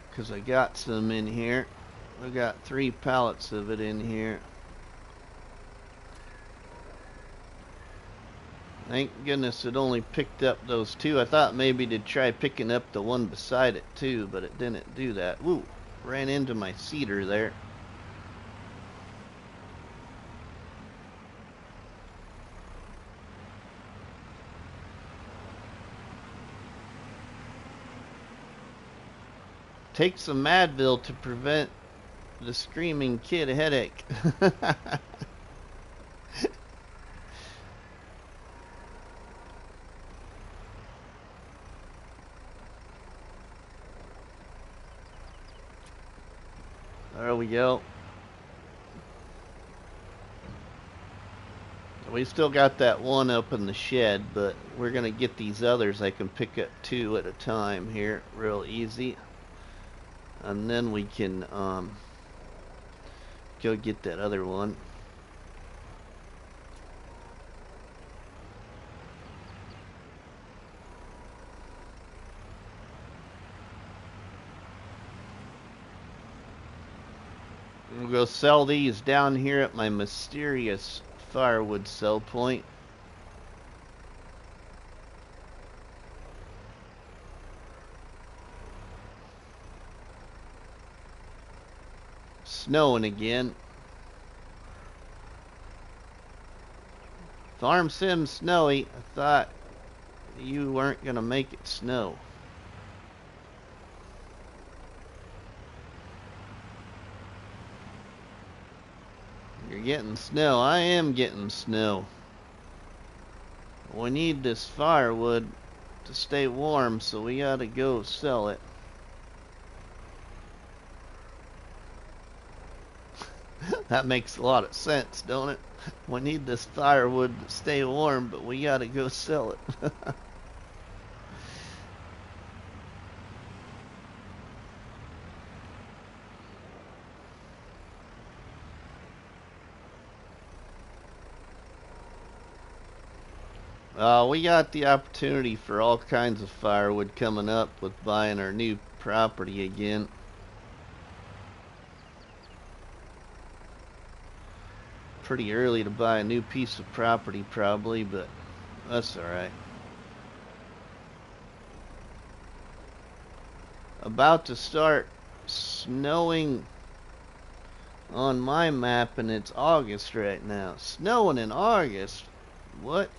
because I got some in here. I got 3 pallets of it in here. Thank goodness it only picked up those 2. I thought maybe to try picking up the one beside it too, but it didn't do that. Woo, ran into my cedar there. Take some Advil to prevent the screaming kid headache. There we go. We still got that one up in the shed, but we're gonna get these others. I can pick up 2 at a time here, real easy. And then we can go get that other one. We'll go sell these down here at my mysterious firewood sell point. Snowing again. Farm sim snowy. I thought you weren't gonna make it snow. You're getting snow. I am getting snow. We need this firewood to stay warm, so we gotta go sell it. That makes a lot of sense, don't it? We need this firewood to stay warm, but we gotta go sell it. We got the opportunity for all kinds of firewood coming up with buying our new property again. Pretty early to buy a new piece of property probably, but that's alright. About to start snowing on my map, and it's August right now. Snowing in August? What?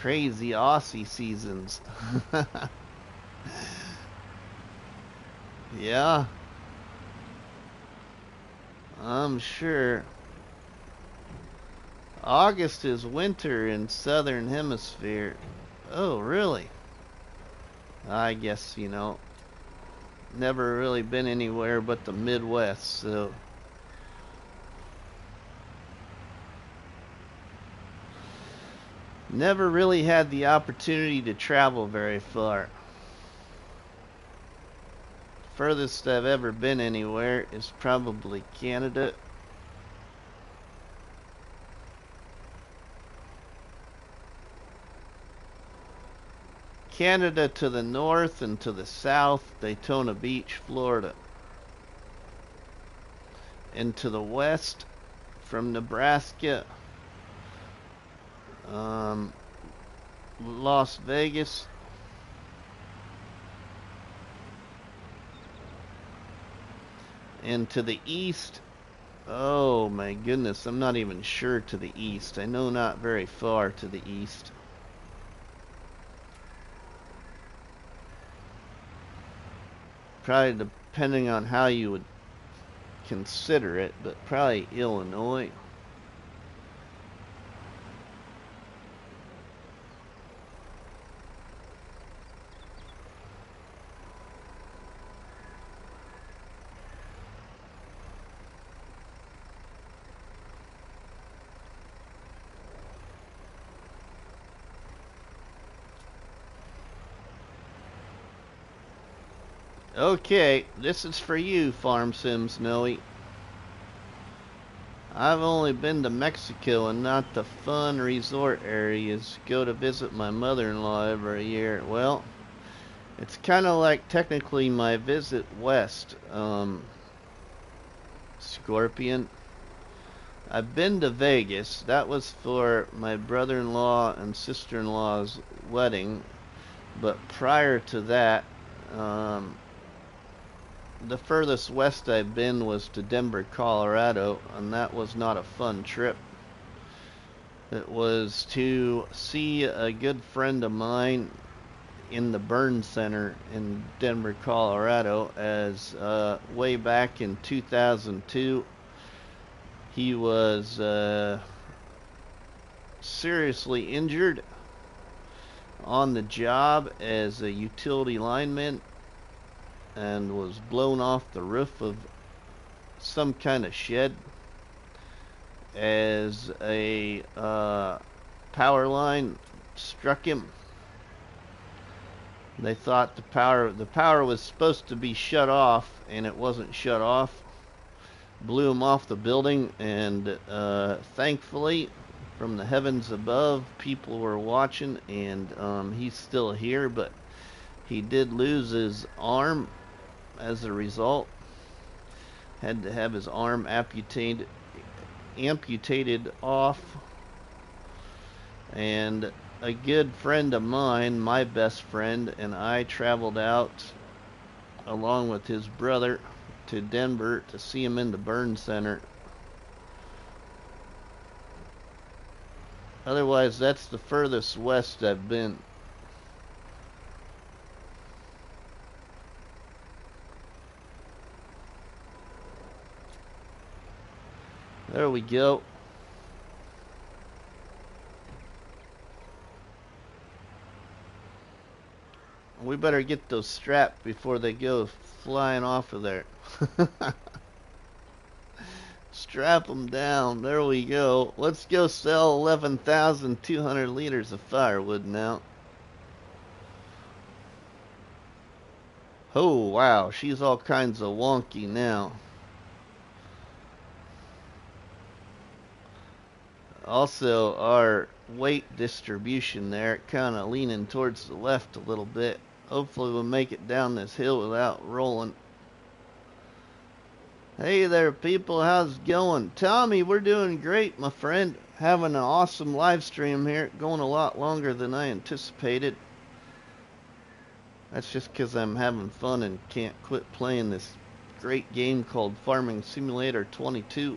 Crazy Aussie seasons. Yeah, I'm sure. August is winter in southern hemisphere. Oh, really? I guess, never really been anywhere but the Midwest, so never really had the opportunity to travel very far. Furthest I've ever been anywhere is probably Canada. Canada to the north, and to the south, Daytona Beach, Florida. And to the west, from Nebraska, um, Las Vegas, and to the east, oh my goodness, I'm not even sure to the east. I know not very far to the east. Probably depending on how you would consider it, but probably Illinois. Okay, this is for you, Farm Sim Snowy. I've only been to Mexico and not the fun resort areas. Go to visit my mother-in-law every year. Well, it's kind of like technically my visit west, Scorpion. I've been to Vegas. That was for my brother-in-law and sister-in-law's wedding. But prior to that, the furthest west I've been was to Denver, Colorado, and that was not a fun trip. It was to see a good friend of mine in the Burn Center in Denver, Colorado, as way back in 2002, he was seriously injured on the job as a utility lineman and was blown off the roof of some kind of shed as a power line struck him. They thought the power was supposed to be shut off, and it wasn't shut off. Blew him off the building, and thankfully, from the heavens above, people were watching, and he's still here, but he did lose his arm as a result. Had to have his arm amputated off. And a good friend of mine, my best friend, and I traveled out along with his brother to Denver to see him in the burn center. Otherwise, that's the furthest west I've been. There we go. We better get those strapped before they go flying off of there. Strap them down. There we go. Let's go sell 11,200 liters of firewood now. Oh, wow. She's all kinds of wonky now. Also, our weight distribution there, kind of leaning towards the left a little bit. Hopefully we'll make it down this hill without rolling. Hey there, people. How's it going? Tommy, we're doing great, my friend. Having an awesome live stream here. Going a lot longer than I anticipated. That's just because I'm having fun and can't quit playing this great game called Farming Simulator 22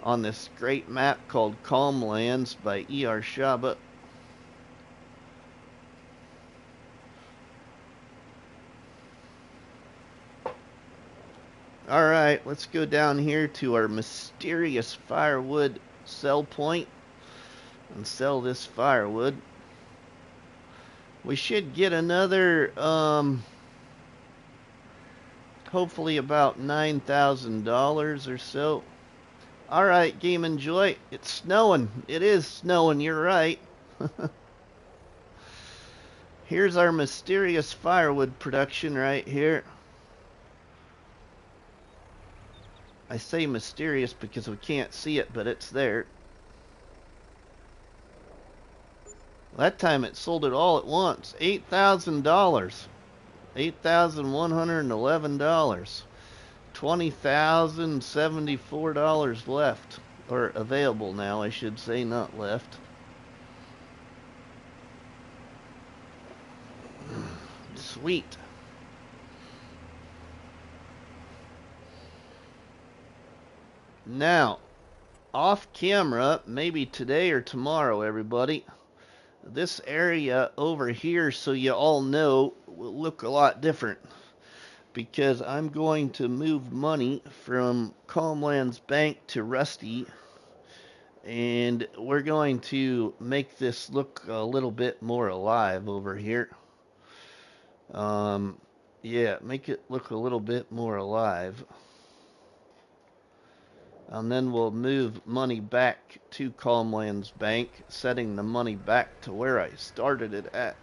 on this great map called Calm Lands by erShaba. Alright, let's go down here to our mysterious firewood sell point and sell this firewood. We should get another, hopefully about $9,000 or so. Alright, GamingJoy, it's snowing. It is snowing, you're right. Here's our mysterious firewood production right here. I say mysterious because we can't see it, but it's there. That time it sold it all at once. $8,000. $8,111. $20,074 left. Or available now, I should say, not left. Sweet. Now, off camera, maybe today or tomorrow, everybody, this area over here, so you all know, will look a lot different. Because I'm going to move money from Calmlands Bank to Rusty. And we're going to make this look a little bit more alive over here. Yeah, make it look a little bit more alive. And then we'll move money back to Calmlands Bank, setting the money back to where I started it at.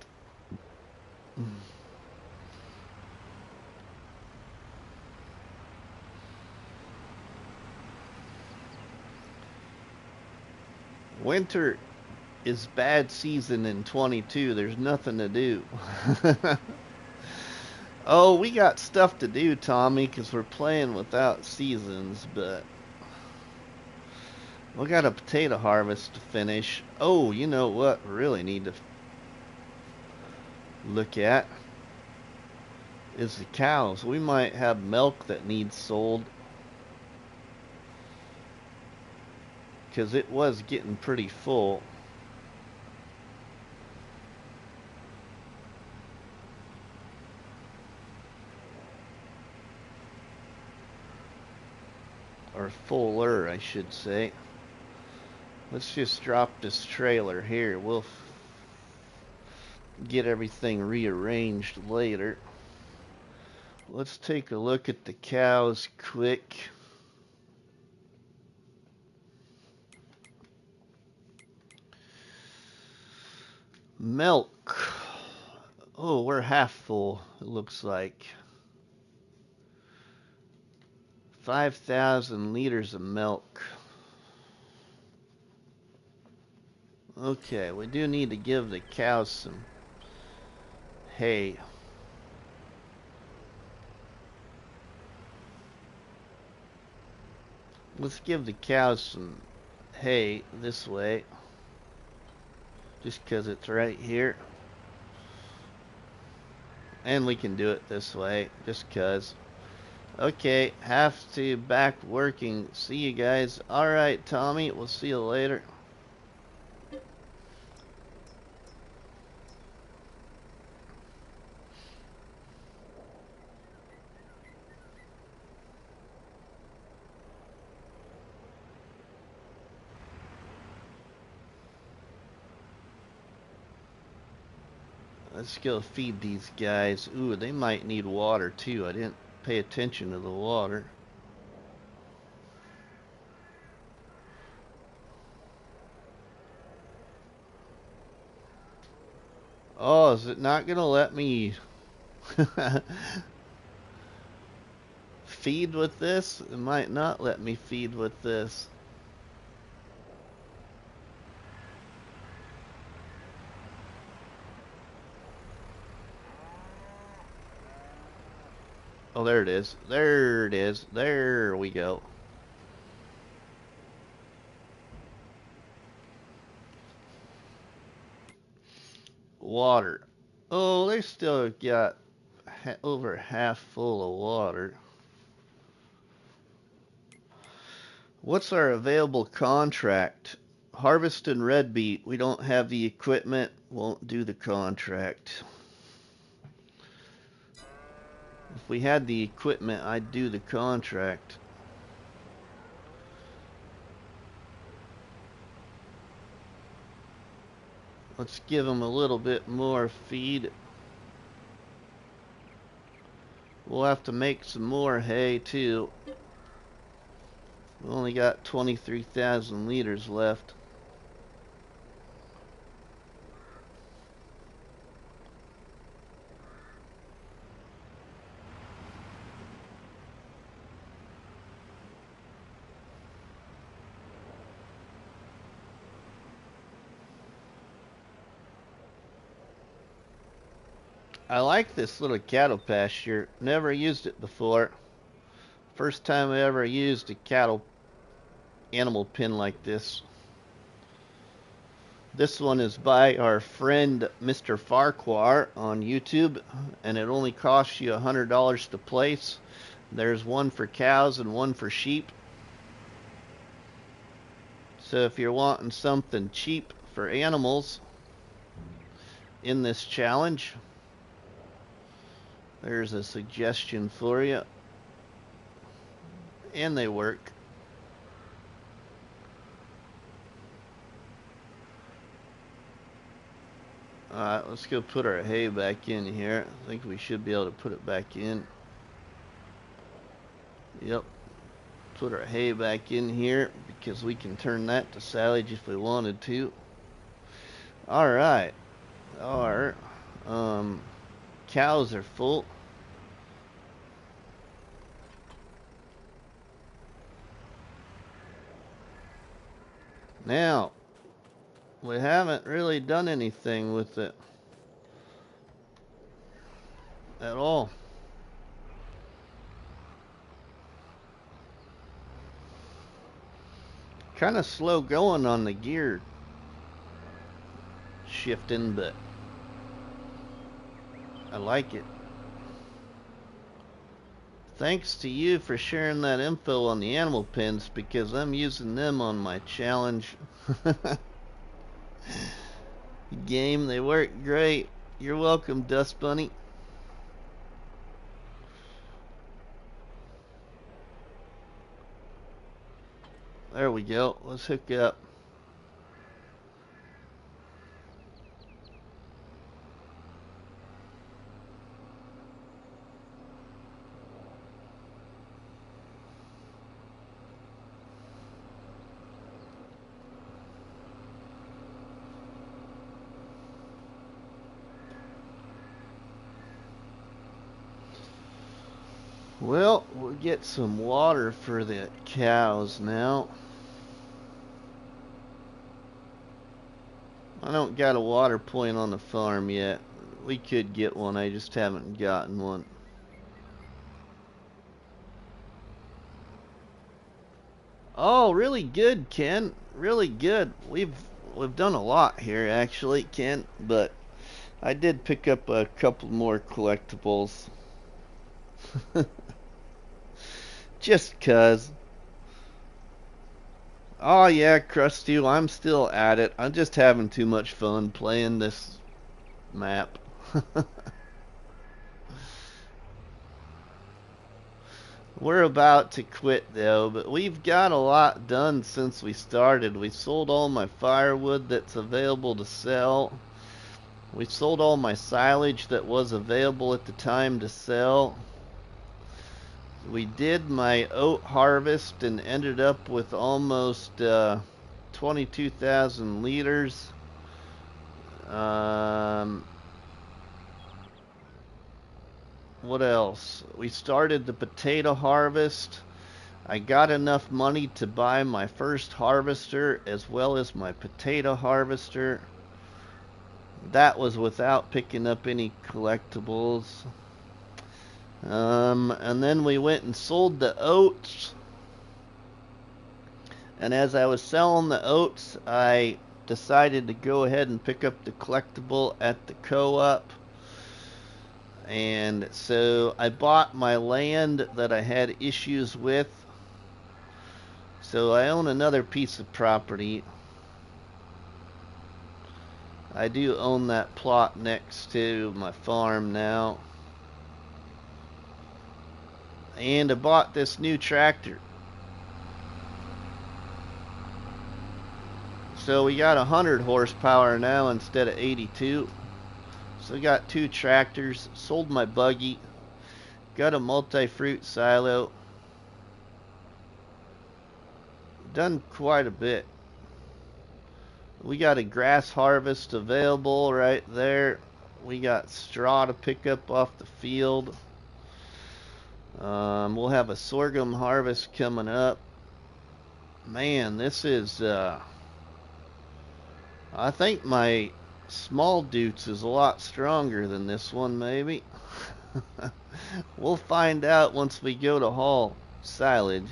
Winter is bad season in 22. There's nothing to do. Oh, we got stuff to do, Tommy, because we're playing without seasons, but we got a potato harvest to finish. Oh, you know what we really need to look at is the cows. We might have milk that needs sold, because it was getting pretty full. Or fuller, I should say. Let's just drop this trailer here. We'll get everything rearranged later. Let's take a look at the cows quick. Milk. Oh, we're half full, it looks like. 5,000 liters of milk. Okay, we do need to give the cows some hay. Let's give the cows some hay this way. Just because it's right here. And we can do it this way, just because. Okay, have to back working. See you guys. Alright, Tommy, we'll see you later. Let's go feed these guys. Ooh, they might need water too. I didn't pay attention to the water. Oh, is it not gonna let me feed with this? It might not let me feed with this. Oh, there it is. There it is. There we go. Water. Oh, they still got over half full of water. What's our available contract? Harvest and red beet. We don't have the equipment. Won't do the contract. If we had the equipment, I'd do the contract. Let's give them a little bit more feed. We'll have to make some more hay too. We only got 23,000 liters left. I like this little cattle pasture. Never used it before. First time I ever used a cattle animal pen like this. This one is by our friend Mr. Farquhar on YouTube, and it only costs you $100 to place. There's one for cows and one for sheep. So if you're wanting something cheap for animals in this challenge, there's a suggestion for you. And they work. Alright, let's go put our hay back in here. I think we should be able to put it back in. Yep. Put our hay back in here because we can turn that to silage if we wanted to. Alright. Our cows are full. Now, we haven't really done anything with it at all. Kind of slow going on the gear shifting, but I like it. Thanks to you for sharing that info on the animal pens, because I'm using them on my challenge game. They work great. You're welcome, Dust Bunny. There we go. Let's hook up. Well, we'll get some water for the cows now. I don't got a water point on the farm yet. We could get one, I just haven't gotten one. Oh, really good, Ken. Really good. We've done a lot here actually, Ken, but I did pick up a couple more collectibles. Just 'cause. Oh yeah, Krustoo, I'm still at it. I'm just having too much fun playing this map. We're about to quit though, but we've got a lot done since we started. We sold all my firewood that's available to sell. We sold all my silage that was available at the time to sell. We did my oat harvest and ended up with almost 22,000 liters. What else? We started the potato harvest. I got enough money to buy my first harvester as well as my potato harvester. That was without picking up any collectibles. And then we went and sold the oats. And as I was selling the oats, I decided to go ahead and pick up the collectible at the co-op. And so I bought my land that I had issues with. So I own another piece of property. I do own that plot next to my farm now. And I bought this new tractor. So we got 100 horsepower now instead of 82. So I got 2 tractors, sold my buggy, got a multi-fruit silo. Done quite a bit. We got a grass harvest available right there. We got straw to pick up off the field. We'll have a sorghum harvest coming up. Man, this is, I think my small Dutes is a lot stronger than this one, maybe. We'll find out once we go to haul silage.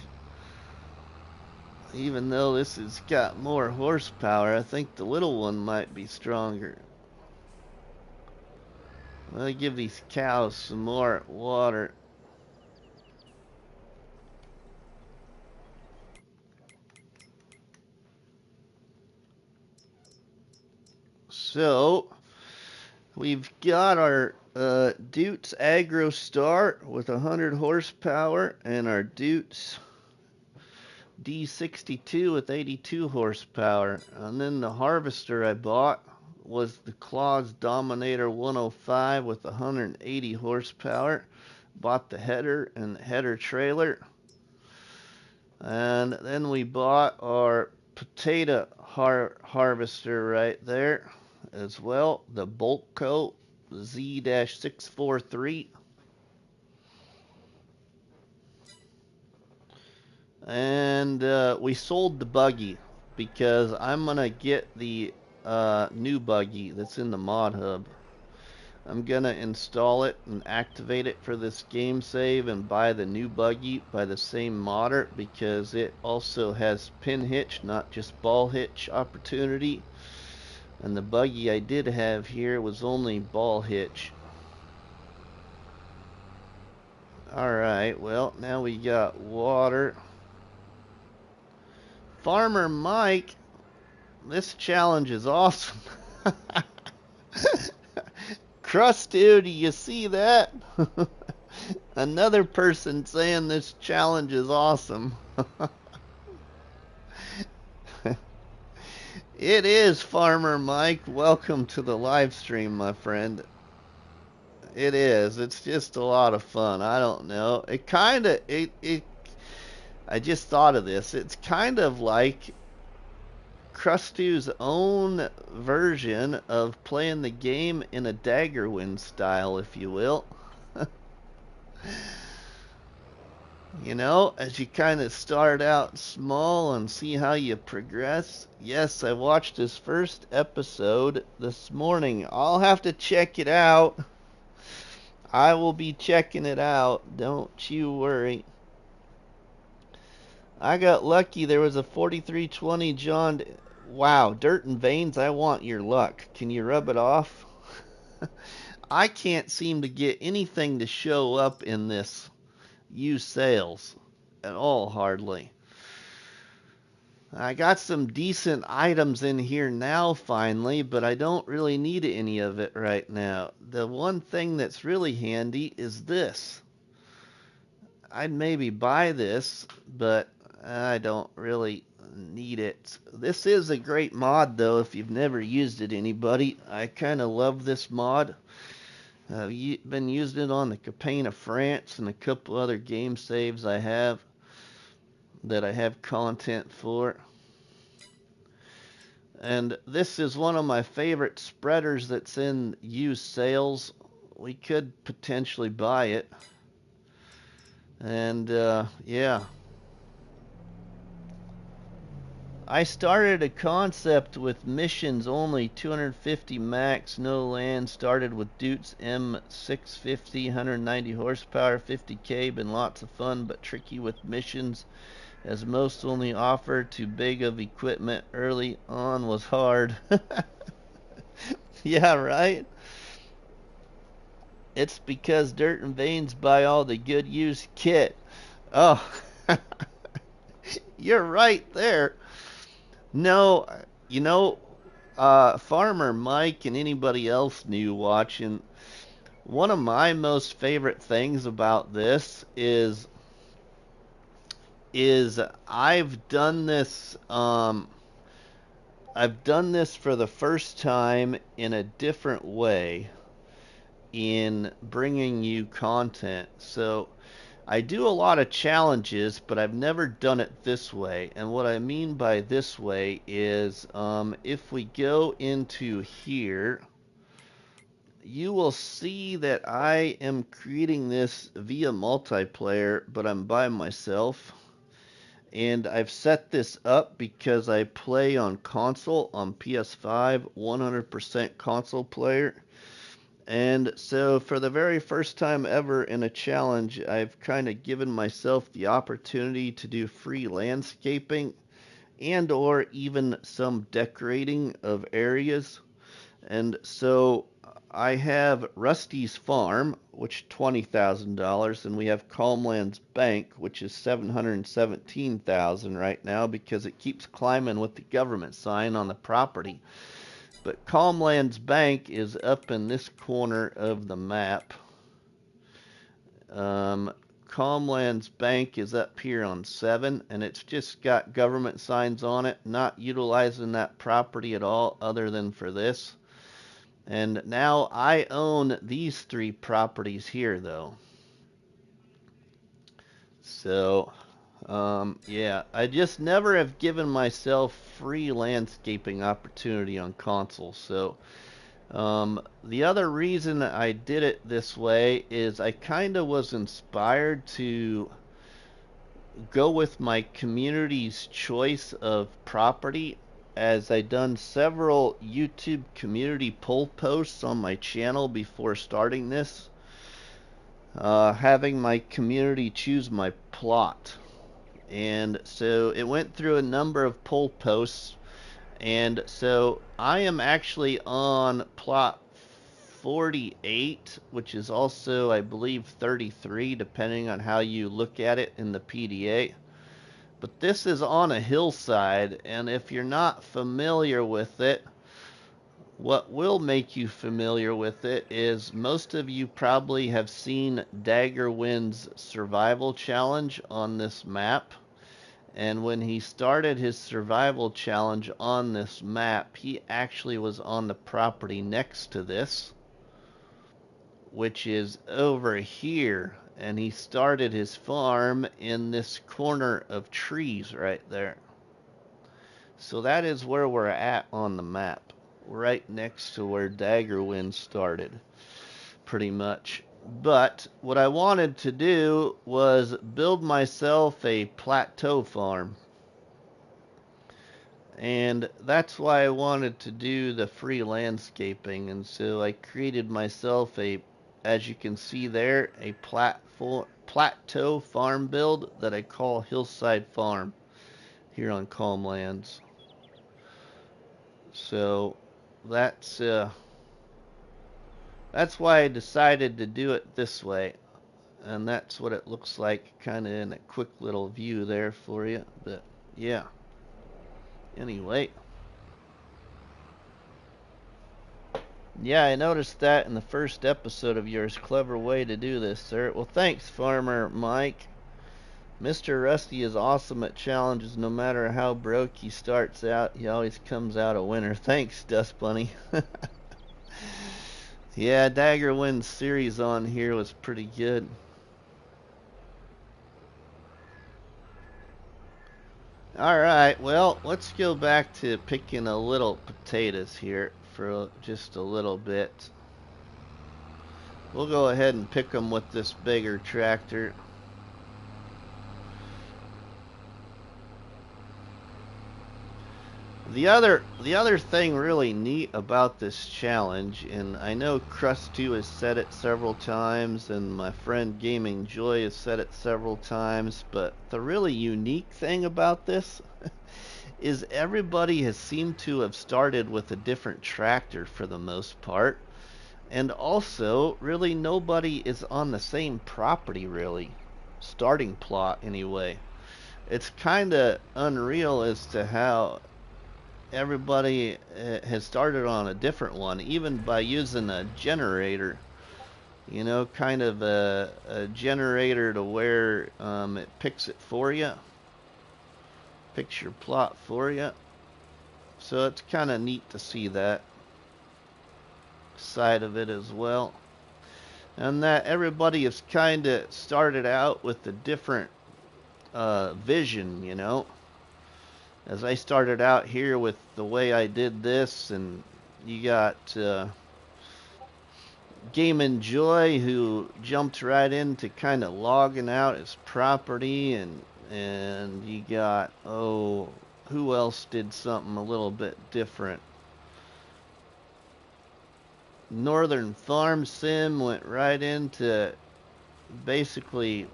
Even though this has got more horsepower, I think the little one might be stronger. I'll give these cows some more water. So, we've got our Dutes Agro Star with 100 horsepower and our Dutes D62 with 82 horsepower. And then the harvester I bought was the Claus Dominator 105 with 180 horsepower. Bought the header and the header trailer. And then we bought our potato harvester right there as well, the Boltco Z-643. And we sold the buggy because I'm gonna get the new buggy that's in the mod hub. I'm gonna install it and activate it for this game save and buy the new buggy by the same modder because it also has pin hitch, not just ball hitch opportunity. And the buggy I did have here was only ball hitch. Alright, well, now we got water. Farmer Mike, this challenge is awesome. Krustoo, do you see that? Another person saying this challenge is awesome. It is, Farmer Mike. Welcome to the live stream, my friend. It is. It's just a lot of fun. I don't know. I just thought of this. It's kind of like Krustoo's own version of playing the game in a Daggerwind style, if you will. You know, as you kind of start out small and see how you progress. Yes, I watched his first episode this morning. I'll have to check it out. I will be checking it out. Don't you worry. I got lucky. There was a 4320 John. Wow, Dirt and Veins, I want your luck. Can you rub it off? I can't seem to get anything to show up in this used sales at all, hardly. I got some decent items in here now finally, but I don't really need any of it right now. The one thing that's really handy is this. I'd maybe buy this, but I don't really need it. This is a great mod though if you've never used it, anybody. I kind of love this mod. I've been using it on the Campaign of France and a couple other game saves I have that I have content for. And this is one of my favorite spreaders that's in used sales. We could potentially buy it. And yeah. I started a concept with missions only, 250 max, no land. Started with Dutes M650, 190 horsepower, 50k. Been lots of fun, but tricky with missions, as most only offer too big of equipment. Early on was hard. Yeah, right? It's because Dirt and Veins buy all the good used kit. Oh, you're right there. No, you know, Farmer Mike and anybody else new watching, one of my most favorite things about this is I've done this for the first time in a different way in bringing you content. So I do a lot of challenges, but I've never done it this way. And what I mean by this way is if we go into here, you will see that I am creating this via multiplayer, but I'm by myself. And I've set this up because I play on console, on PS5, 100% console player. And so for the very first time ever in a challenge, I've kind of given myself the opportunity to do free landscaping and or even some decorating of areas. And so I have Rusty's Farm, which $20,000, and we have Calmlands Bank, which is $717,000 right now because it keeps climbing with the government sign on the property. But Calmlands Bank is up in this corner of the map. Calmlands Bank is up here on 7, and it's just got government signs on it, not utilizing that property at all other than for this. And now I own these 3 properties here, though. So, yeah, I just never have given myself free landscaping opportunity on console. So, the other reason I did it this way is I kind of was inspired to go with my community's choice of property, as I done several YouTube community poll posts on my channel before starting this, having my community choose my plot. And so it went through a number of poll posts, and so I am actually on plot 48, which is also, I believe, 33, depending on how you look at it in the PDA. But this is on a hillside, and if you're not familiar with it, what will make you familiar with it is most of you probably have seen Daggerwind's survival challenge on this map. And when he started his survival challenge on this map, he actually was on the property next to this, which is over here. And he started his farm in this corner of trees right there. So that is where we're at on the map, right next to where Daggerwind started, pretty much. But what I wanted to do was build myself a plateau farm. And that's why I wanted to do the free landscaping. And so I created myself a, as you can see there, a plateau farm build that I call Hillside Farm here on Calmlands. So that's why I decided to do it this way. And that's what it looks like kind of in a quick little view there for you. But yeah, anyway. Yeah, I noticed that in the first episode of yours. Clever way to do this, sir. Well, thanks, Farmer Mike. Mr. Rusty is awesome at challenges. No matter how broke he starts out, he always comes out a winner. Thanks, Dust Bunny. Yeah, Daggerwind's series on here was pretty good. Alright, well, let's go back to picking a little potatoes here for just a little bit. We'll go ahead and pick them with this bigger tractor. The other thing really neat about this challenge, and I know Krustoo has said it several times, and my friend GamingJoy has said it several times, but the really unique thing about this is everybody has seemed to have started with a different tractor for the most part, and also really nobody is on the same property really, starting plot anyway. It's kind of unreal as to how everybody has started on a different one, even by using a generator. You know, kind of a generator to where it picks it for you, picks your plot for you. So it's kind of neat to see that side of it as well. And that everybody has kind of started out with a different vision, you know. As I started out here with the way I did this, and you got GamingJoy who jumped right into kind of logging out his property, and you got, oh, who else did something a little bit different? Northern Farm Sim went right into basically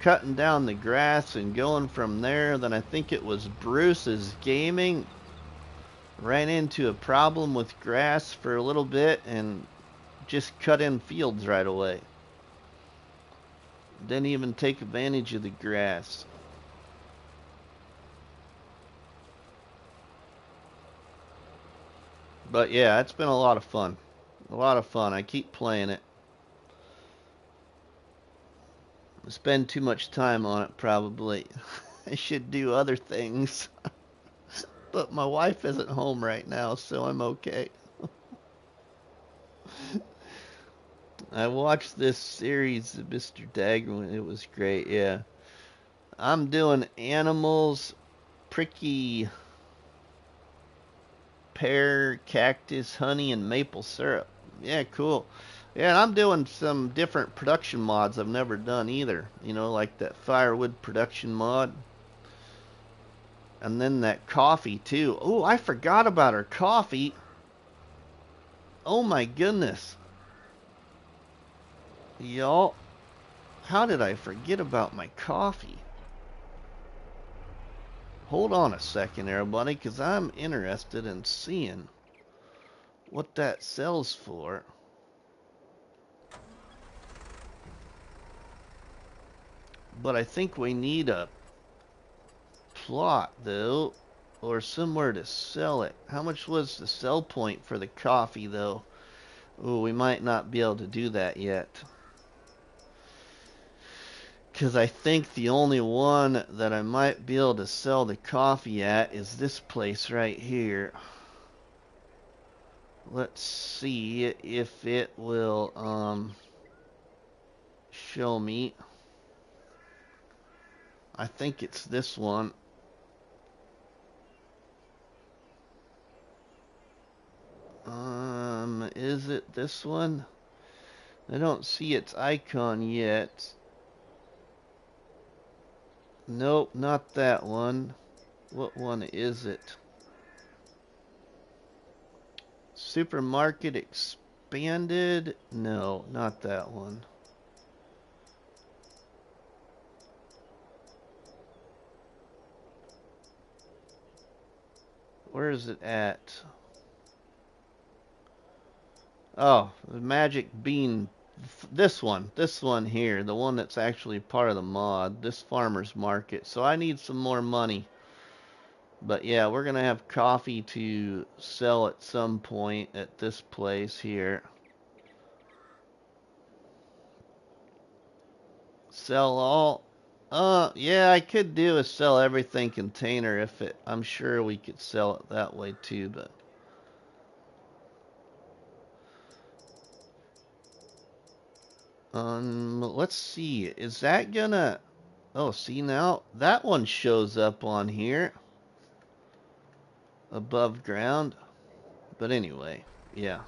cutting down the grass and going from there. Then I think it was Bruce's Gaming ran into a problem with grass for a little bit and just cut in fields right away. Didn't even take advantage of the grass. But yeah, it's been a lot of fun. A lot of fun. I keep playing it. I spend too much time on it probably. I should do other things. But my wife isn't home right now, so I'm okay. I watched this series of Mr. Daggerman. It was great, yeah. I'm doing animals, pricky pear, cactus, honey, and maple syrup. Yeah, cool. Yeah, and I'm doing some different production mods I've never done either. You know, like that firewood production mod. And then that coffee, too. Oh, I forgot about our coffee. Oh, my goodness. Y'all, how did I forget about my coffee? Hold on a second, everybody, because I'm interested in seeing what that sells for. But I think we need a plot, though, or somewhere to sell it. How much was the sell point for the coffee, though? Oh, we might not be able to do that yet. Because I think the only one that I might be able to sell the coffee at is this place right here. Let's see if it will show me. I think it's this one. Is it this one? I don't see its icon yet. Nope, not that one. What one is it? Supermarket expanded? No, not that one. Where is it at? Oh, the magic bean. This one here, the one that's actually part of the mod, this farmer's market. So I need some more money. But yeah, we're going to have coffee to sell at some point at this place here. Sell all. Yeah, I could do a sell everything container if it, I'm sure we could sell it that way too, but. Let's see. Is that gonna... Oh, see now? That one shows up on here. Above ground. But anyway, yeah.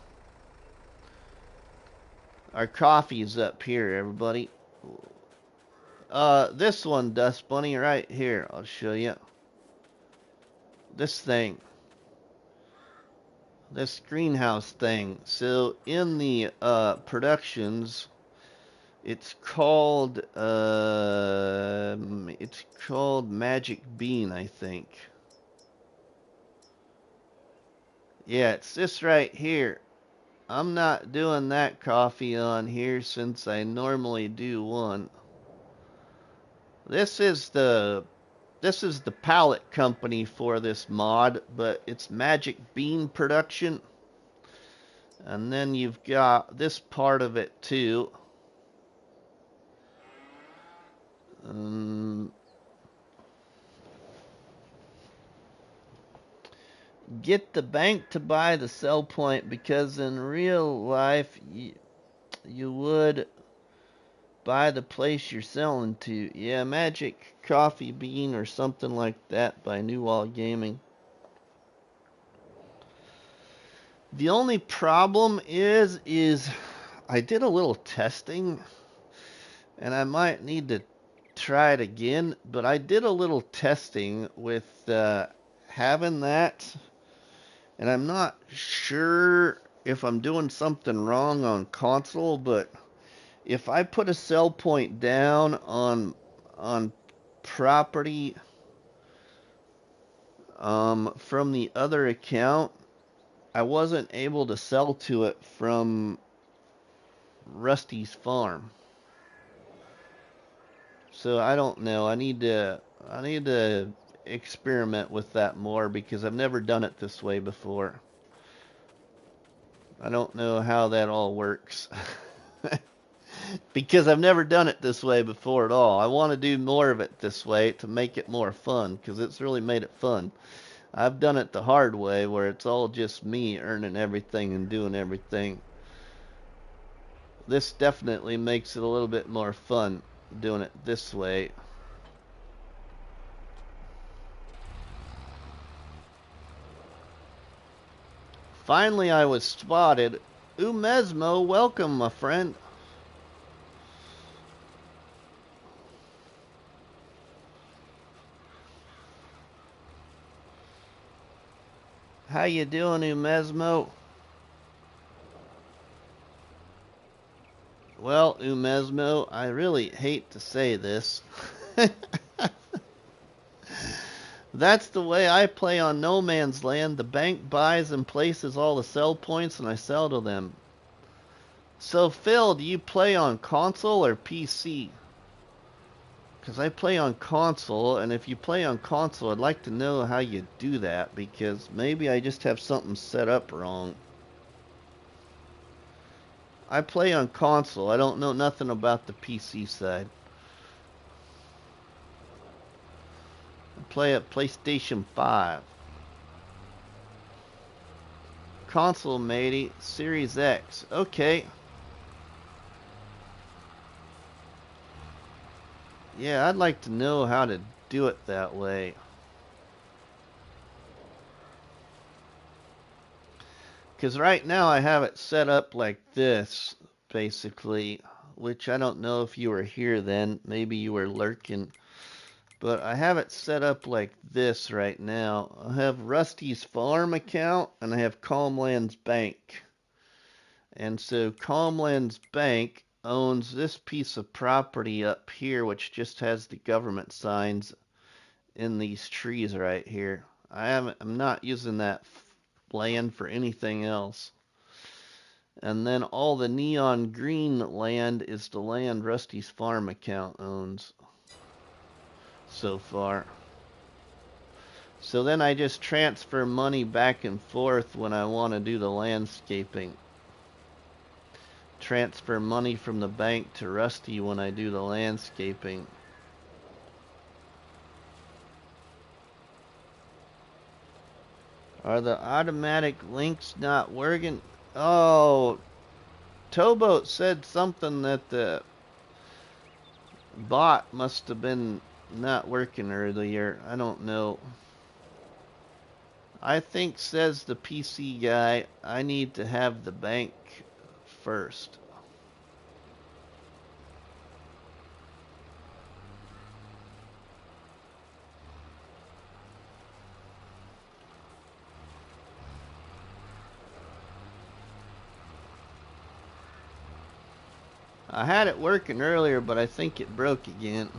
Our coffee's up here, everybody. This one, Dust Bunny, right here. I'll show you. this thing, this greenhouse thing. So in the productions, it's called Magic Bean, I think. Yeah, it's this right here. I'm not doing that coffee on here since I normally do one. This is the palette company for this mod, but it's Magic Bean Production. And then you've got this part of it too. Get the bank to buy the sell point, because in real life you would buy the place you're selling to. Yeah, Magic Coffee Bean or something like that by New Wall Gaming. The only problem is I did a little testing, and I might need to try it again, but I did a little testing with having that, and I'm not sure if I'm doing something wrong on console, but if I put a sell point down on property from the other account, I wasn't able to sell to it from Rusty's farm. So I don't know. I need to experiment with that more, because I've never done it this way before. I don't know how that all works. Because I've never done it this way before at all. I want to do more of it this way to make it more fun, because it's really made it fun. I've done it the hard way, where it's all just me earning everything and doing everything. This definitely makes it a little bit more fun doing it this way. Finally, I was spotted. Umesmo, welcome, my friend. How you doing, Umesmo? Well, Umesmo, I really hate to say this. That's the way I play on No Man's Land. The bank buys and places all the sell points, and I sell to them. So, Phil, do you play on console or PC? Because I play on console, and if you play on console, I'd like to know how you do that, because maybe I just have something set up wrong. I play on console. I don't know nothing about the PC side. I play at PlayStation 5. Console, matey. Series X. Okay. Yeah, I'd like to know how to do it that way. Because right now I have it set up like this, basically, which I don't know if you were here then. Maybe you were lurking. But I have it set up like this right now. I have Rusty's farm account, and I have Calmlands Bank. And so Calmlands Bank owns this piece of property up here, which just has the government signs in these trees right here. I'm not using that land for anything else. And then all the neon green land is the land Rusty's farm account owns so far. So then I just transfer money back and forth when I want to do the landscaping. Transfer money from the bank to Rusty when I do the landscaping. Are the automatic links not working? Oh, Towboat said something that the bot must have been not working earlier. I don't know. I think, says the PC guy, I need to have the bank first. I had it working earlier, but I think it broke again.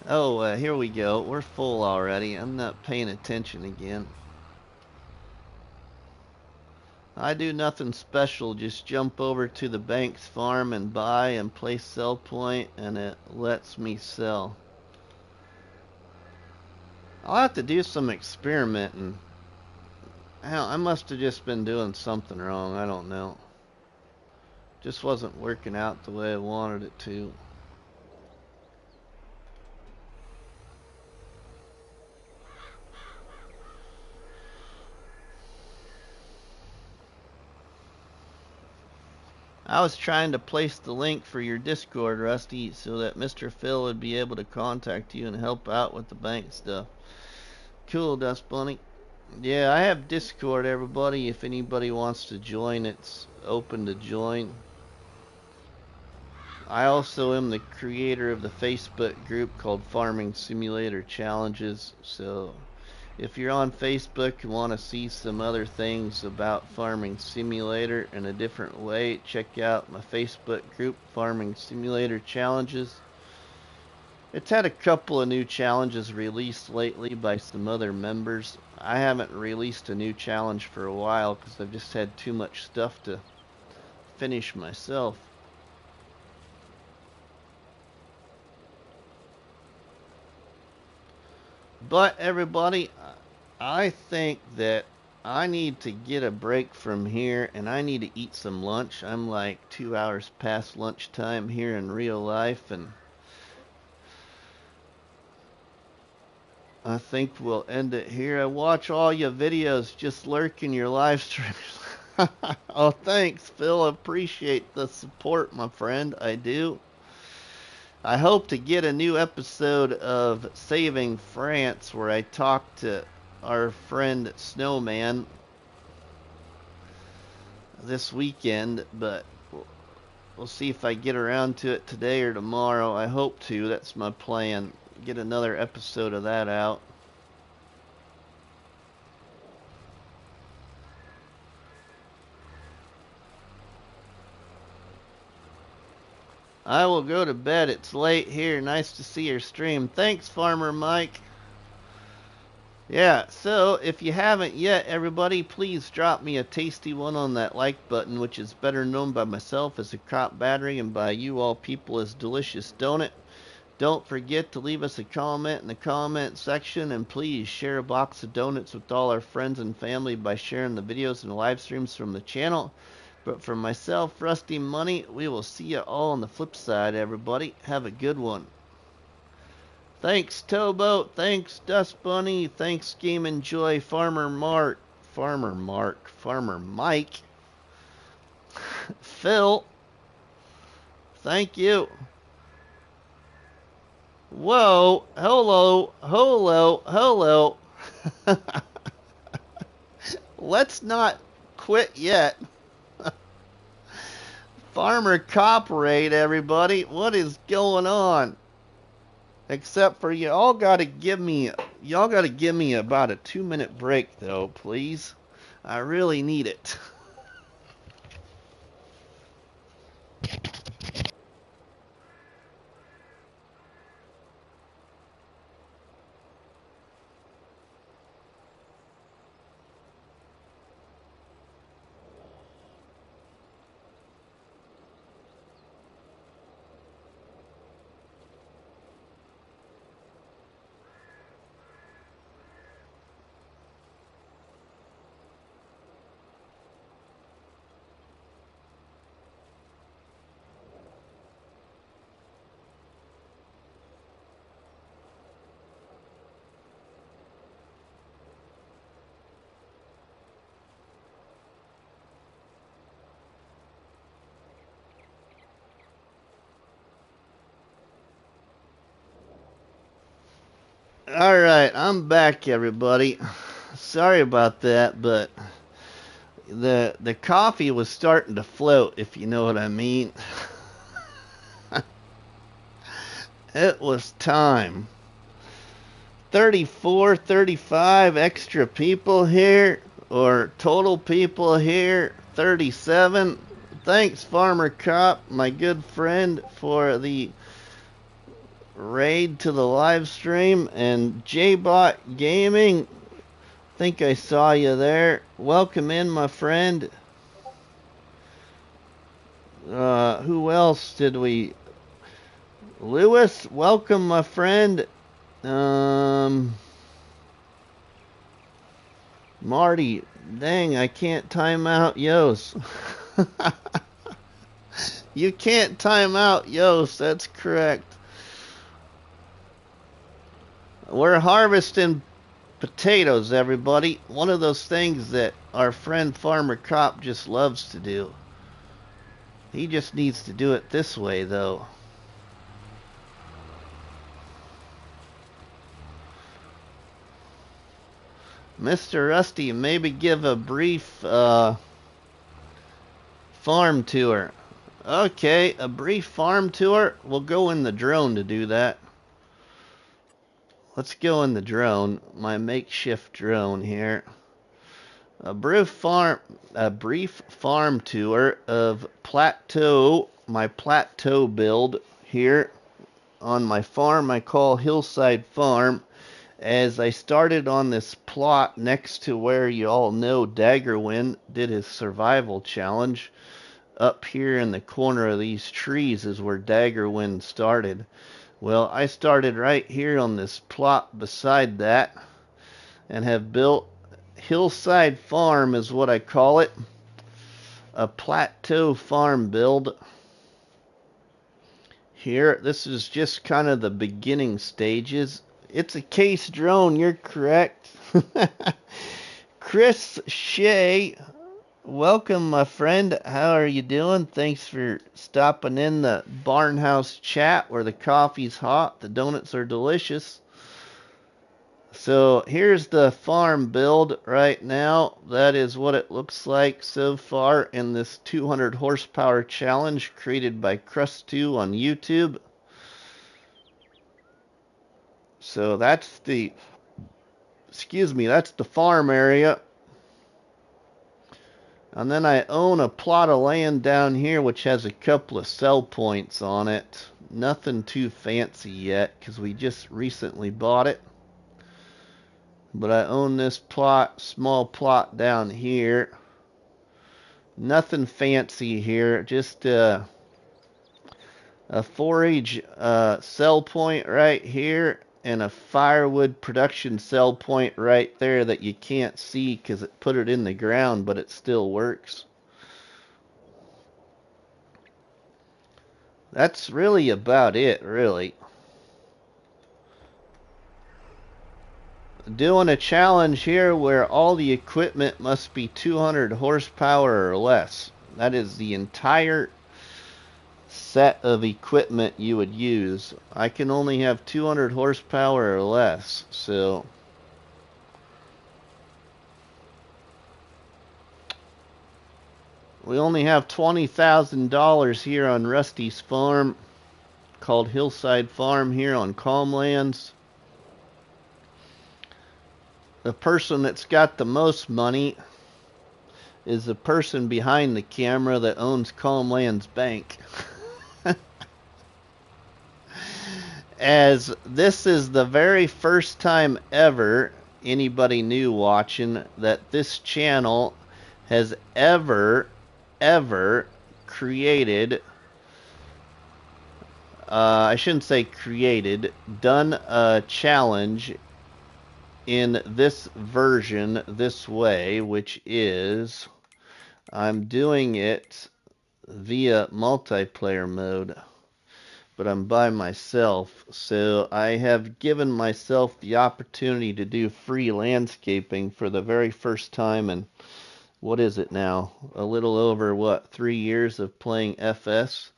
Oh, here we go. We're full already. I'm not paying attention again. I do nothing special, just jump over to the bank's farm and buy and place sell point, and it lets me sell. I'll have to do some experimenting. Hell, I must have just been doing something wrong. I don't know. Just wasn't working out the way I wanted it to. I was trying to place the link for your Discord, Rusty, so that Mr. Phil would be able to contact you and help out with the bank stuff. Cool, Dust Bunny. Yeah, I have Discord, everybody. If anybody wants to join, it's open to join. I also am the creator of the Facebook group called Farming Simulator Challenges, so if you're on Facebook and want to see some other things about Farming Simulator in a different way, check out my Facebook group, Farming Simulator Challenges. It's had a couple of new challenges released lately by some other members. I haven't released a new challenge for a while because I've just had too much stuff to finish myself. But everybody, I think that I need to get a break from here and I need to eat some lunch. I'm like 2 hours past lunchtime here in real life, and I think we'll end it here. I watch all your videos, just lurking your live streams. Oh, thanks, Phil. I appreciate the support, my friend. I do. I hope to get a new episode of Saving France where I talk to our friend Snowman this weekend, but we'll see if I get around to it today or tomorrow. I hope to. That's my plan. Get another episode of that out. I will go to bed. It's late here. Nice to see your stream. Thanks, Farmer Mike. Yeah, so if you haven't yet, everybody, please drop me a tasty one on that like button, which is better known by myself as a crop battery and by you all people as delicious donut. Don't forget to leave us a comment in the comment section, and please share a box of donuts with all our friends and family by sharing the videos and live streams from the channel. But for myself, RustyMoney, we will see you all on the flip side, everybody. Have a good one. Thanks, Towboat. Thanks, Dust Bunny. Thanks, GamingJoy, Farmer Mike, Phil. Thank you. Whoa, hello. Let's not quit yet. Farmer Copperate, everybody. What is going on? Except for y'all gotta give me about a 2-minute break though, please. I really need it. Alright, I'm back, everybody. Sorry about that, but the coffee was starting to float, if you know what I mean. It was time. 34, 35 extra people here, or total people here, 37, thanks, Farmer Cop, my good friend, for the raid to the live stream. And JBot Gaming, think I saw you there. Welcome in, my friend. Who else did we... Lewis, welcome, my friend. Marty, dang, I can't time out Yost. You can't time out Yost, that's correct. We're harvesting potatoes, everybody. One of those things that our friend Farmer Cop just loves to do. He just needs to do it this way, though. Mr. Rusty, maybe give a brief farm tour. Okay, a brief farm tour. We'll go in the drone to do that. Let's go in the drone, my makeshift drone here. A brief farm tour of plateau, my plateau build here on my farm I call Hillside Farm. As I started on this plot next to where you all know Daggerwin did his survival challenge. Up here in the corner of these trees is where Daggerwin started. Well, I started right here on this plot beside that and have built Hillside Farm is what I call it. A plateau farm build. Here, this is just kind of the beginning stages. It's a case drone, you're correct. Chris Shea, welcome, my friend. How are you doing? Thanks for stopping in the Barnhouse chat where the coffee's hot, the donuts are delicious. So here's the farm build right now. That is what it looks like so far in this 200 horsepower challenge created by Krustoo on YouTube. So that's the, that's the farm area. And then I own a plot of land down here which has a couple of sell points on it. Nothing too fancy yet because we just recently bought it. But I own this plot, small plot down here. Nothing fancy here, just a forage sell point right here and a firewood production sell point right there that you can't see because it put it in the ground, but it still works. That's really about it, really. Doing a challenge here where all the equipment must be 200 horsepower or less. That is the entire set of equipment you would use. I can only have 200 horsepower or less, so we only have $20,000 here on Rusty's farm called Hillside Farm here on Calmlands. The person that's got the most money is the person behind the camera that owns Calmlands Bank. As this is the very first time ever anybody new watching that this channel has ever created, I shouldn't say created, done a challenge in this version this way, which is I'm doing it via multiplayer mode, but I'm by myself. So I have given myself the opportunity to do free landscaping for the very first time in, what is it now? A little over, 3 years of playing FS.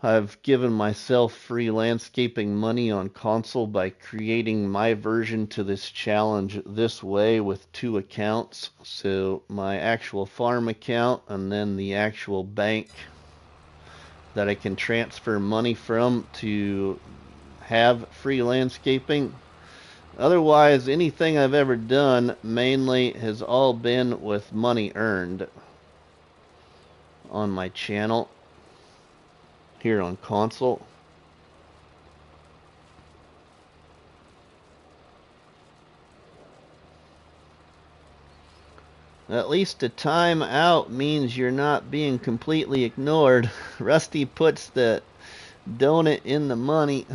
I've given myself free landscaping money on console by creating my version to this challenge this way with 2 accounts. So my actual farm account and then the actual bank that I can transfer money from to have free landscaping. Otherwise, anything I've ever done mainly has all been with money earned. on my channel here on console. At least a time out means you're not being completely ignored. Rusty puts the donut in the money.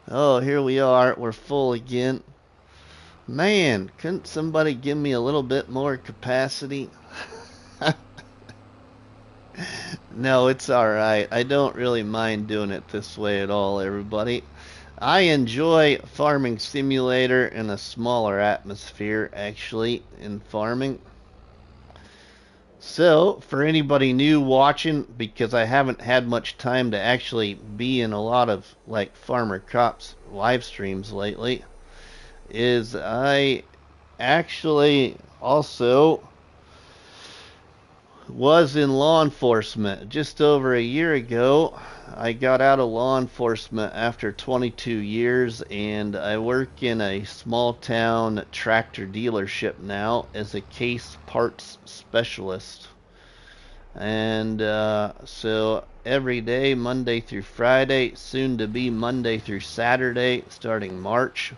Oh, here we are. We're full again. Man, couldn't somebody give me a little bit more capacity? No, it's alright. I don't really mind doing it this way at all, everybody. I enjoy Farming Simulator in a smaller atmosphere, actually, in farming. So, for anybody new watching, because I haven't had much time to actually be in a lot of, like, Farmer Cops live streams lately, is I actually also was in law enforcement. Just over a year ago, I got out of law enforcement after 22 years, and I work in a small town tractor dealership now as a case parts specialist. And so every day, Monday through Friday, soon to be Monday through Saturday, starting March,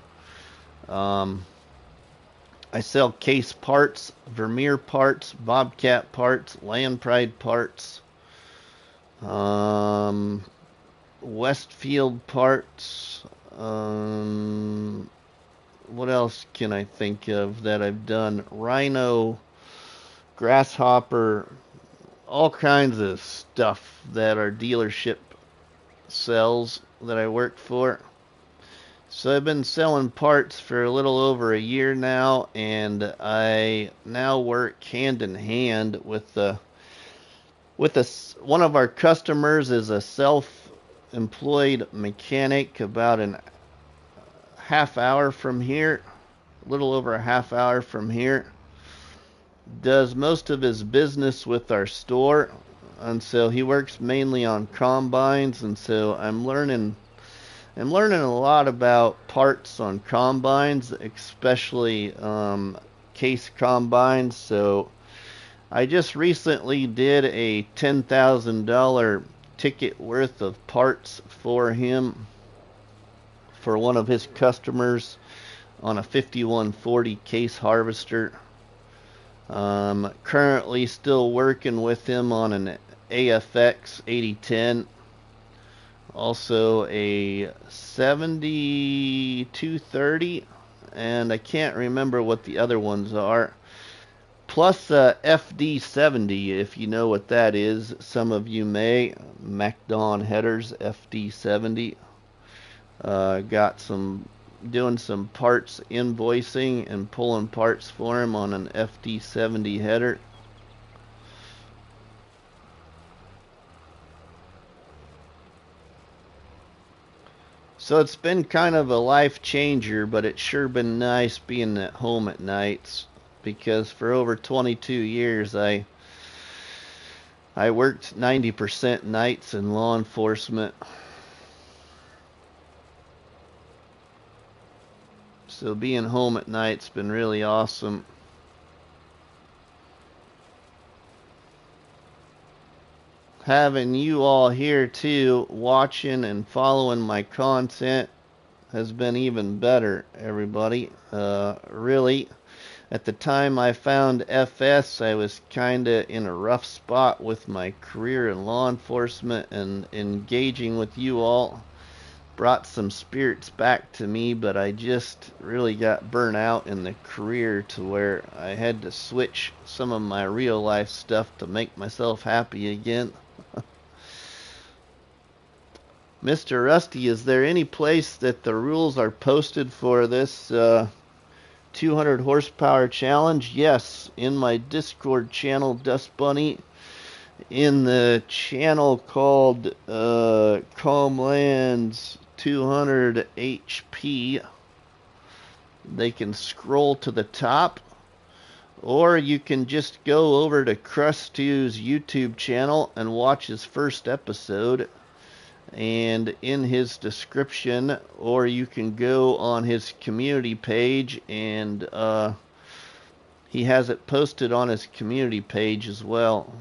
I sell case parts, Vermeer parts, Bobcat parts, Land Pride parts, Westfield parts. What else can I think of that I've done? Rhino, Grasshopper, all kinds of stuff that our dealership sells that I work for. So I've been selling parts for a little over a year now, and I now work hand in hand with one of our customers is a self-employed mechanic about a half hour from here, a little over a half hour from here. Does most of his business with our store, and so he works mainly on combines, and so I'm learning a lot about parts on combines, especially case combines. So I just recently did a $10,000 ticket worth of parts for him, for one of his customers, on a 5140 case harvester. Currently still working with him on an AFX 8010. Also a 7230, and I can't remember what the other ones are. Plus FD70, if you know what that is. Some of you may. MacDon headers, FD70. Doing some parts invoicing and pulling parts for him on an FD70 header. So it's been kind of a life changer, but it's sure been nice being at home at nights, because for over 22 years I worked 90% nights in law enforcement. So being home at night's been really awesome. Having you all here too, watching and following my content, has been even better, everybody. Really, at the time I found FS, I was kinda in a rough spot with my career in law enforcement, and engaging with you all brought some spirits back to me, but I just really got burnt out in the career to where I had to switch some of my real life stuff to make myself happy again. Mr. Rusty, is there any place that the rules are posted for this 200 horsepower challenge? Yes, in my Discord channel, Dust Bunny, in the channel called Calmlands 200 HP. They can scroll to the top, or you can just go over to Krustoo's YouTube channel and watch his first episode, and in his description, or you can go on his community page, and He has it posted on his community page as well.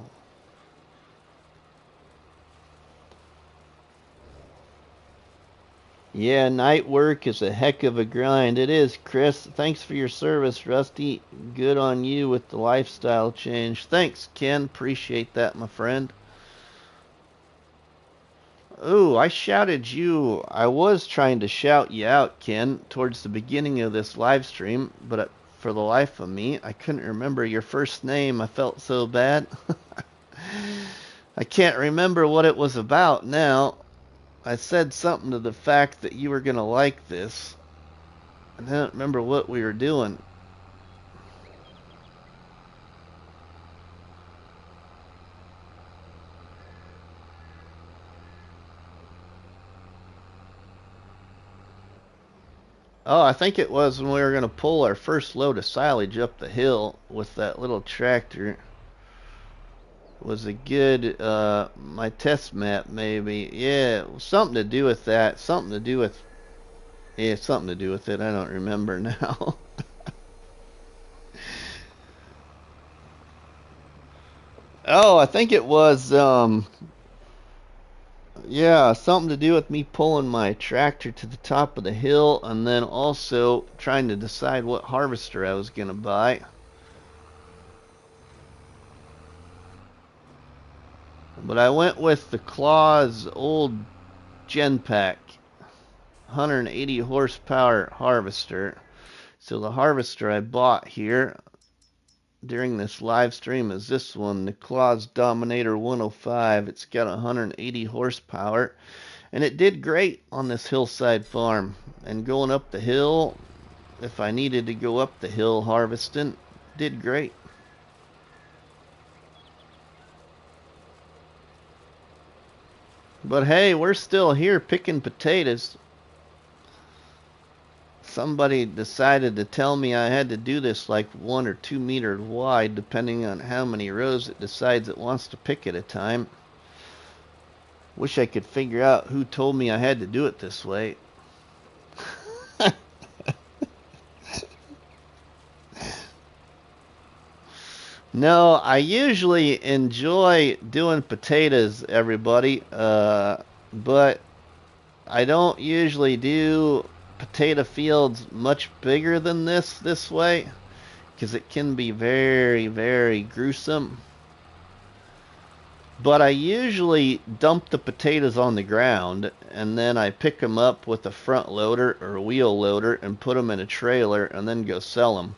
Yeah, night work is a heck of a grind. It is, Chris. Thanks for your service, Rusty. Good on you with the lifestyle change. Thanks, Ken. Appreciate that, my friend. Ooh, I shouted you. I was trying to shout you out, Ken, towards the beginning of this live stream, but for the life of me, I couldn't remember your first name. I felt so bad. I can't remember what it was about now. I said something to the fact that you were going to like this. I don't remember what we were doing. Oh, I think it was when we were going to pull our first load of silage up the hill with that little tractor. It was a good, my test map maybe. Yeah, something to do with that. Something to do with, yeah, something to do with it. I don't remember now. Oh, I think it was, yeah, something to do with me pulling my tractor to the top of the hill and then also trying to decide what harvester I was going to buy. But I went with the Claw's old Gen Pack 180 horsepower harvester. So the harvester I bought here during this live stream is this one, the Claw's Dominator 105. It's got 180 horsepower. And it did great on this hillside farm. And going up the hill, if I needed to go up the hill harvesting, did great. But hey, we're still here picking potatoes. Somebody decided to tell me I had to do this like 1 or 2 meters wide, depending on how many rows it decides it wants to pick at a time. Wish I could figure out who told me I had to do it this way. No, I usually enjoy doing potatoes, everybody, but I don't usually do potato fields much bigger than this way, because it can be very, very gruesome. But I usually dump the potatoes on the ground, and then I pick them up with a front loader or a wheel loader and put them in a trailer and then go sell them.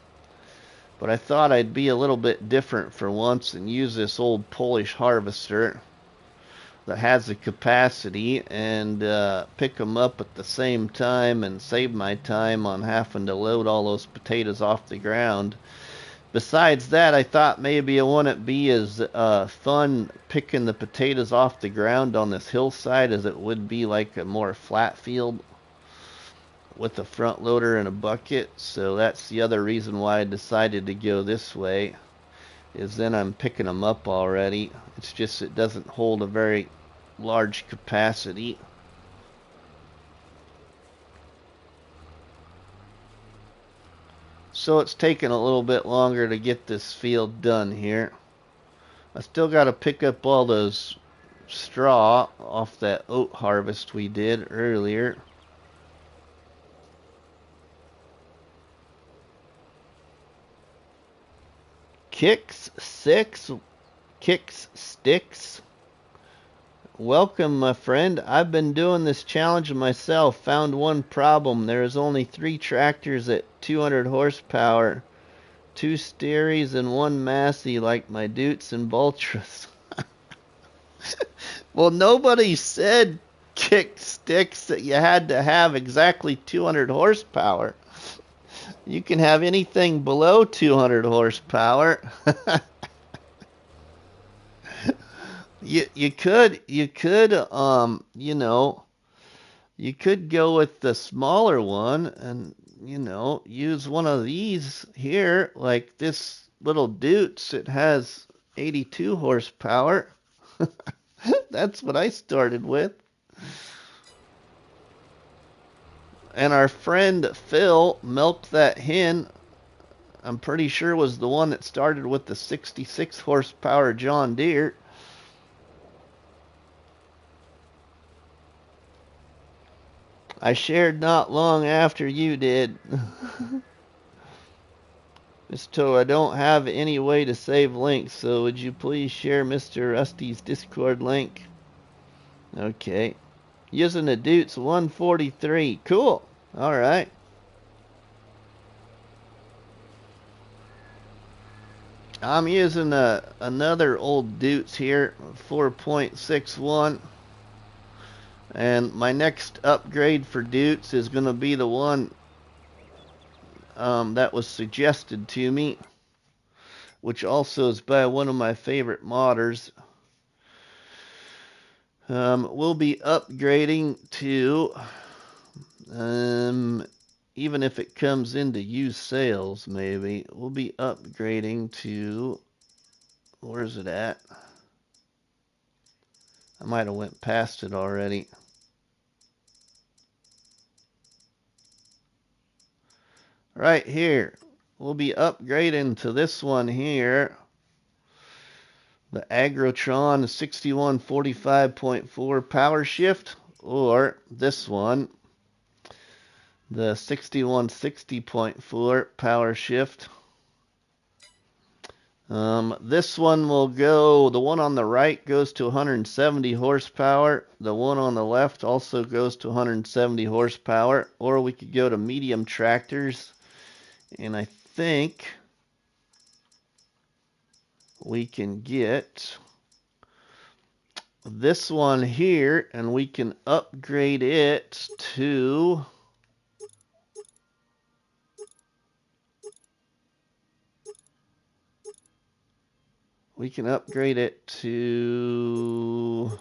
But I thought I'd be a little bit different for once and use this old Polish harvester that has the capacity and pick them up at the same time and save my time on having to load all those potatoes off the ground. Besides that, I thought maybe it wouldn't be as fun picking the potatoes off the ground on this hillside as it would be like a more flat field with a front loader and a bucket. So that's the other reason why I decided to go this way, is then I'm picking them up already. It's just it doesn't hold a very large capacity. So it's taking a little bit longer to get this field done here. I still got to pick up all those straw off that oat harvest we did earlier. Kicks sticks. Welcome, my friend. I've been doing this challenge myself. Found one problem. There is only 3 tractors at 200 horsepower. 2 Steries and 1 Massey like my Dutes and Baltras. Well, nobody said kick sticks that you had to have exactly 200 horsepower. You can have anything below 200 horsepower. You could you know, you could go with the smaller one and use one of these here, like this little Dutes. It has 82 horsepower. That's what I started with. And our friend Phil, MilkThatHen, I'm pretty sure was the one that started with the 66 horsepower John Deere. I shared not long after you did. Misto, I don't have any way to save links, so would you please share Mr. Rusty's Discord link? Okay. Using the Dutes 143. Cool. Alright. I'm using another old Dutes here, 4.61. And my next upgrade for Dutes is going to be the one that was suggested to me, which also is by one of my favorite modders. We'll be upgrading to, even if it comes into used sales, maybe, we'll be upgrading to, where's it at? I might have went past it already. Right here. We'll be upgrading to this one here. The Agrotron 6145.4 power shift, or this one, the 6160.4 power shift. This one will go, the one on the right goes to 170 horsepower. The one on the left also goes to 170 horsepower. Or we could go to medium tractors. And I think we can get this one here, and we can upgrade it to, we can upgrade it to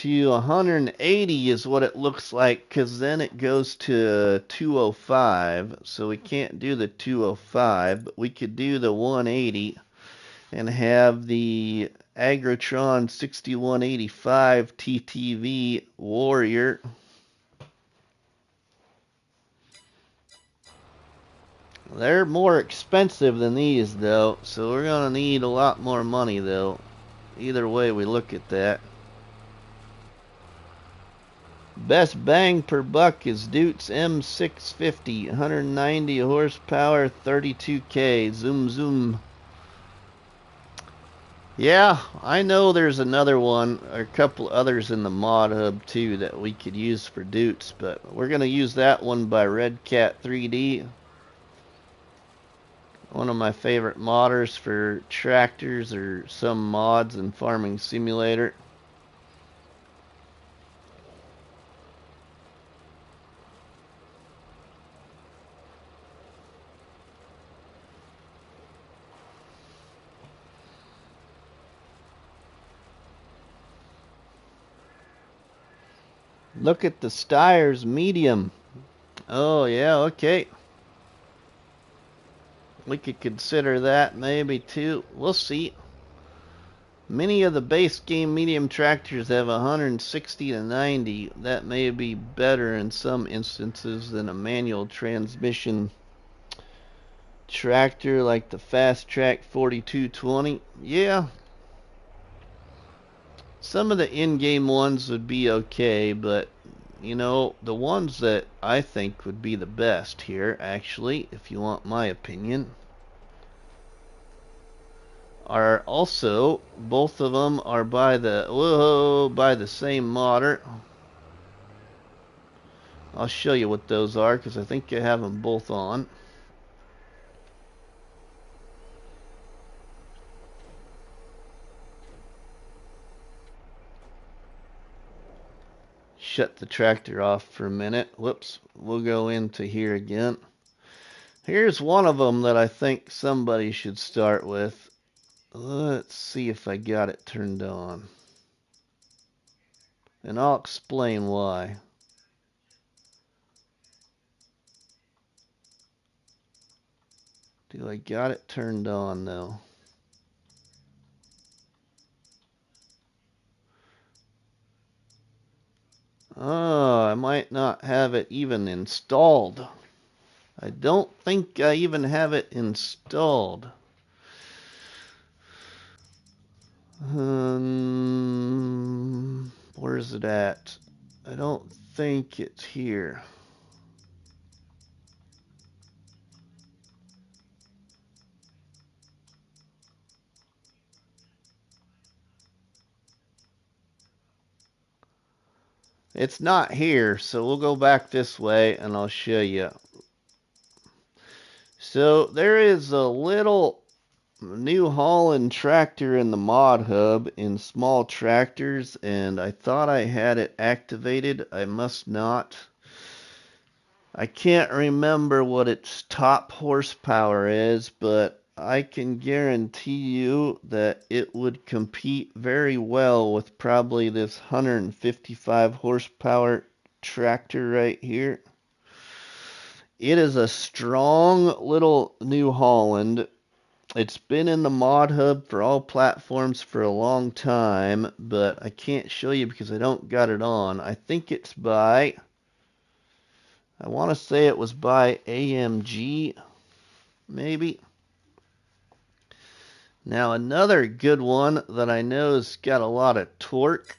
180 is what it looks like, because then it goes to 205. So we can't do the 205, but we could do the 180 and have the Agrotron 6185 TTV Warrior. They're more expensive than these, though, so we're going to need a lot more money, though. Either way we look at that. Best bang per buck is Dutes M650, 190 horsepower, 32K. Zoom, zoom. Yeah, I know there's another one, or a couple others in the mod hub, too, that we could use for Dutes, but we're going to use that one by Red Cat 3D. One of my favorite modders for tractors or some mods in Farming Simulator. Look at the Steyer's medium. Oh, yeah, okay. We could consider that maybe too. We'll see. Many of the base game medium tractors have 160 to 90. That may be better in some instances than a manual transmission tractor like the Fast Track 4220. Yeah. Some of the in-game ones would be okay, but you know, the ones that I think would be the best here, actually, if you want my opinion, are also, both of them are by the same modder. I'll show you what those are, because I think I have them both on. Shut the tractor off for a minute. Whoops, we'll go into here again. Here's one of them that I think somebody should start with. Let's see if I got it turned on. And I'll explain why. Do I got it turned on though? Oh, I might not have it even installed. I don't think I even have it installed. Where is it at? I don't think it's here. It's not here, so we'll go back this way and I'll show you. So there is a little New Holland tractor in the mod hub in small tractors, and I thought I had it activated. I must not. I can't remember what its top horsepower is, but I can guarantee you that it would compete very well with probably this 155 horsepower tractor right here. It is a strong little New Holland. It's been in the mod hub for all platforms for a long time, but I can't show you because I don't got it on. I think it's by, I want to say it was by AMG, maybe. Now another good one that I know has got a lot of torque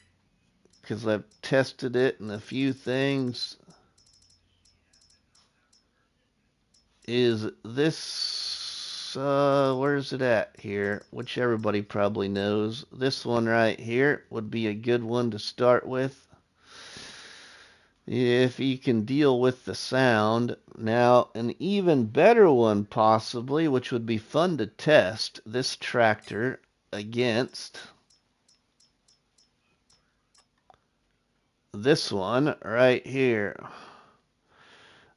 because I've tested it in a few things is this, where is it at here? Which everybody probably knows. This one right here would be a good one to start with, if you can deal with the sound. Now, an even better one possibly, which would be fun to test this tractor against this one right here.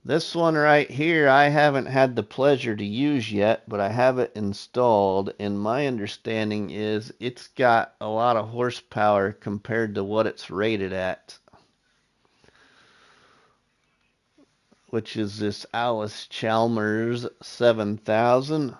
This one right here I haven't had the pleasure to use yet, but I have it installed, and my understanding is it's got a lot of horsepower compared to what it's rated at, which is this Alice Chalmers 7000.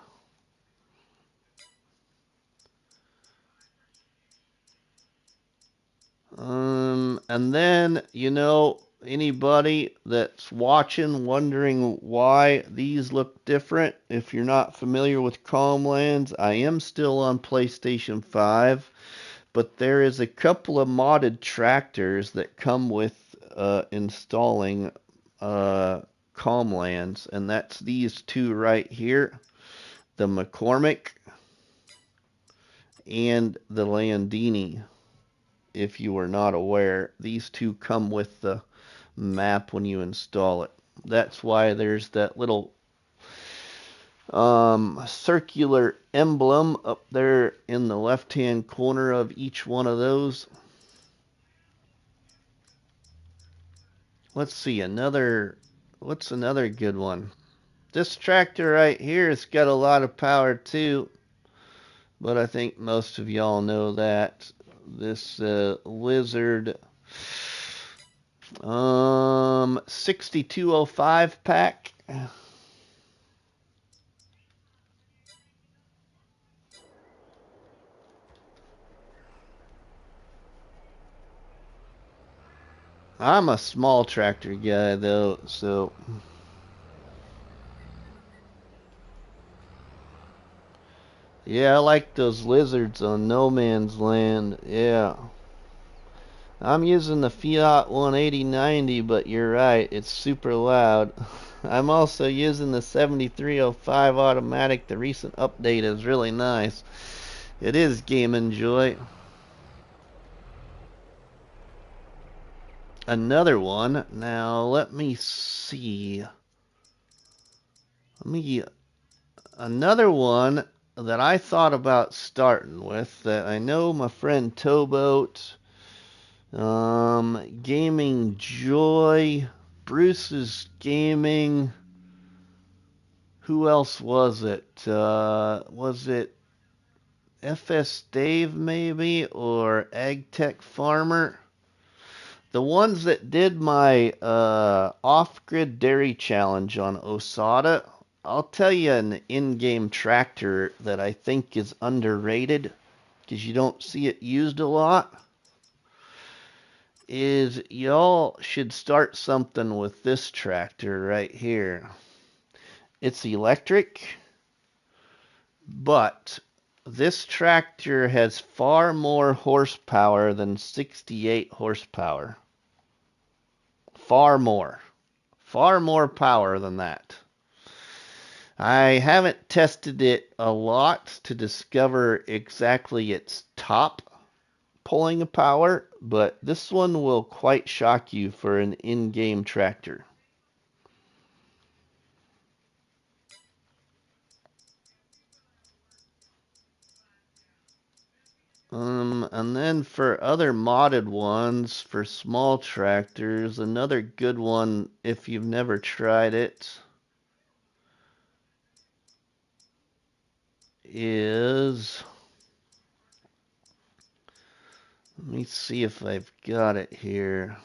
And then, you know, anybody that's watching wondering why these look different, if you're not familiar with Calmlands, I am still on PlayStation 5, but there is a couple of modded tractors that come with installing Calmlands, and that's these two right here, the McCormick and the Landini. If you are not aware, these two come with the map when you install it. That's why there's that little circular emblem up there in the left-hand corner of each one of those. Let's see, what's another good one? This tractor right here has got a lot of power too, but I think most of y'all know that. This Lizard 6205 pack. I'm a small tractor guy though, so yeah, I like those lizards on No Man's Land. Yeah. I'm using the Fiat 180/90, but you're right, it's super loud. I'm also using the 7305 automatic. The recent update is really nice. It is GamingJoy. Another one. Now, let me see. Another one that I thought about starting with that I know my friend Towboat, GamingJoy, Bruce's Gaming. Who else was it? Was it FS Dave maybe, or AgTech Farmer? The ones that did my off-grid dairy challenge on Osada. I'll tell you an in-game tractor that I think is underrated because you don't see it used a lot. Is y'all should start something with this tractor right here. It's electric, but this tractor has far more horsepower than 68 horsepower. Far more. Far more power than that. I haven't tested it a lot to discover exactly its top pulling power, but this one will quite shock you for an in-game tractor. And then for other modded ones, for small tractors, another good one if you've never tried it is, let me see if I've got it here.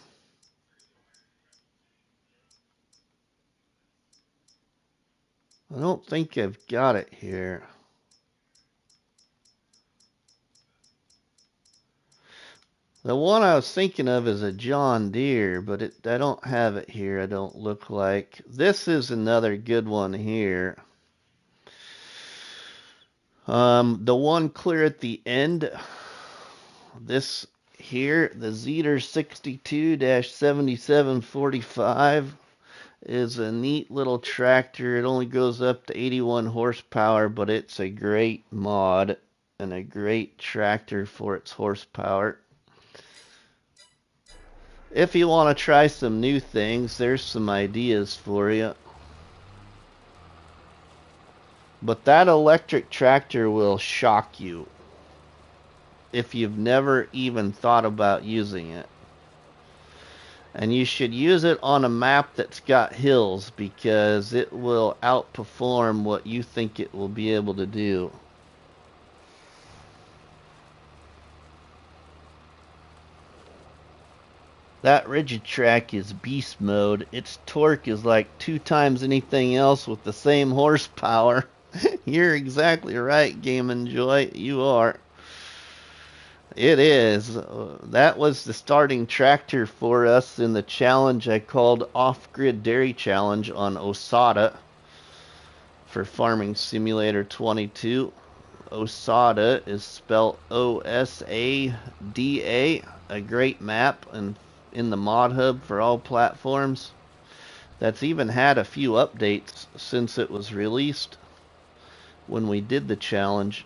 I don't think I've got it here. The one I was thinking of is a John Deere, but I don't have it here, I don't look like. This is another good one here. The one clear at the end, this here, the Zeter 62-7745, is a neat little tractor. It only goes up to 81 horsepower, but it's a great mod and a great tractor for its horsepower. If you want to try some new things, there's some ideas for you. But that electric tractor will shock you if you've never even thought about using it. And you should use it on a map that's got hills, because it will outperform what you think it will be able to do. That rigid track is beast mode. Its torque is like 2 times anything else with the same horsepower. You're exactly right, GamingJoy. You are. It is. That was the starting tractor for us in the challenge I called Off-Grid Dairy Challenge on Osada for Farming Simulator 22. Osada is spelled O-S-A-D-A, a great map and in the mod hub for all platforms. That's even had a few updates since it was released when we did the challenge.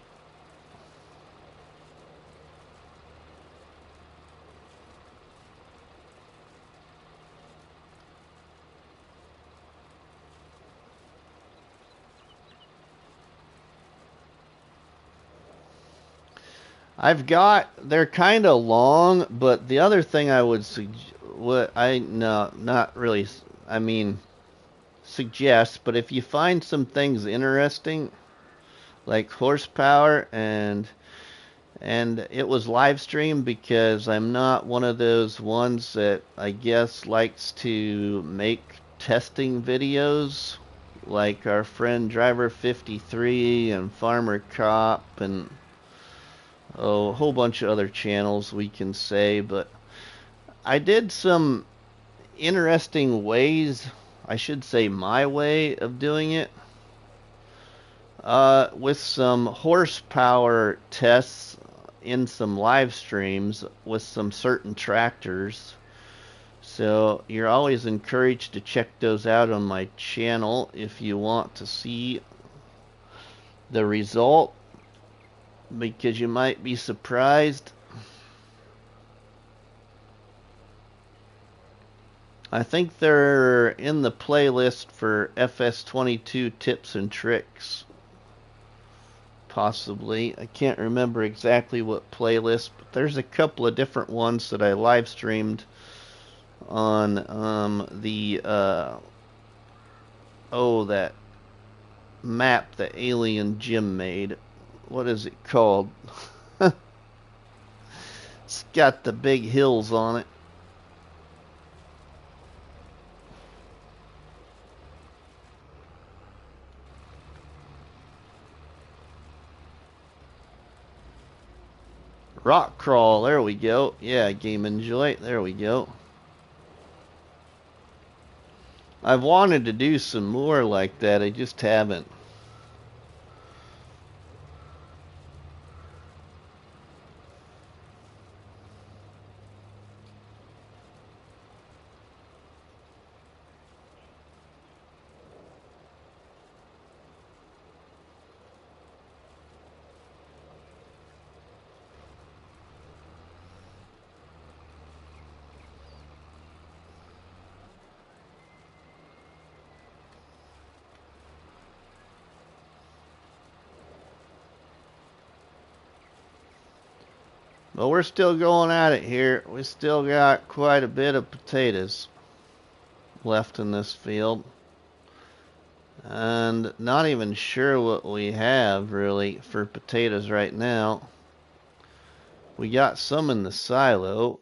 They're kind of long, but the other thing I would suggest, but if you find some things interesting, like horsepower, and it was live streamed, because I'm not one of those ones that I guess likes to make testing videos, like our friend Driver 53 and Farmer Cop and a whole bunch of other channels we can say. But I did some interesting ways, I should say my way of doing it, with some horsepower tests in some live streams with some certain tractors. So you're always encouraged to check those out on my channel if you want to see the result, because you might be surprised. I think they're in the playlist for FS22 tips and tricks. Possibly. I can't remember exactly what playlist, but there's a couple of different ones that I live streamed on that map that Alien Jim made. What is it called? It's got the big hills on it. Rock Crawl, there we go. Yeah, GamingJoy, there we go. I've wanted to do some more like that. I just haven't. But we're still going at it here. We still got quite a bit of potatoes left in this field. And not even sure what we have really for potatoes right now. We got some in the silo.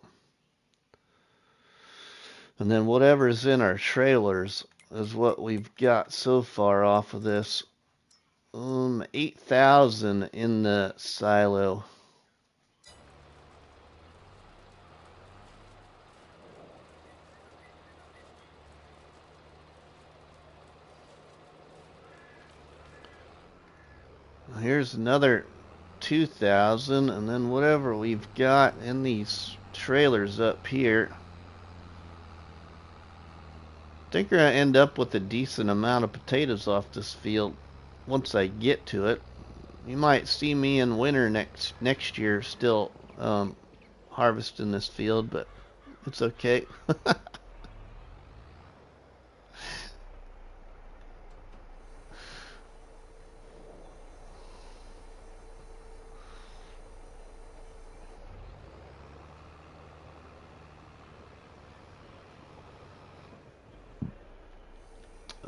And then whatever's in our trailers is what we've got so far off of this. 8,000 in the silo. Here's another 2,000, and then whatever we've got in these trailers up here. I think we're gonna end up with a decent amount of potatoes off this field once I get to it. You might see me in winter next year still harvesting this field, but it's okay.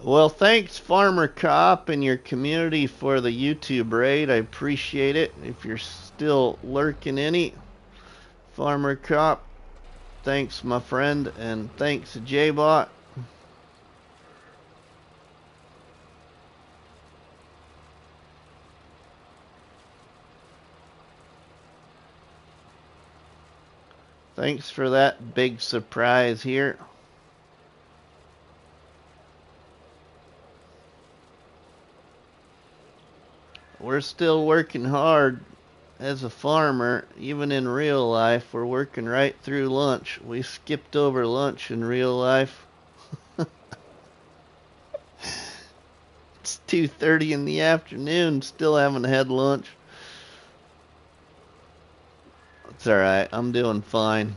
Well, thanks Farmer Cop and your community for the YouTube raid. I appreciate it. If you're still lurking any, Farmer Cop, thanks my friend, and thanks J-Bot. Thanks for that big surprise here. We're still working hard as a farmer, even in real life. We're working right through lunch. We skipped over lunch in real life. It's 2:30 in the afternoon, still haven't had lunch. It's alright, I'm doing fine.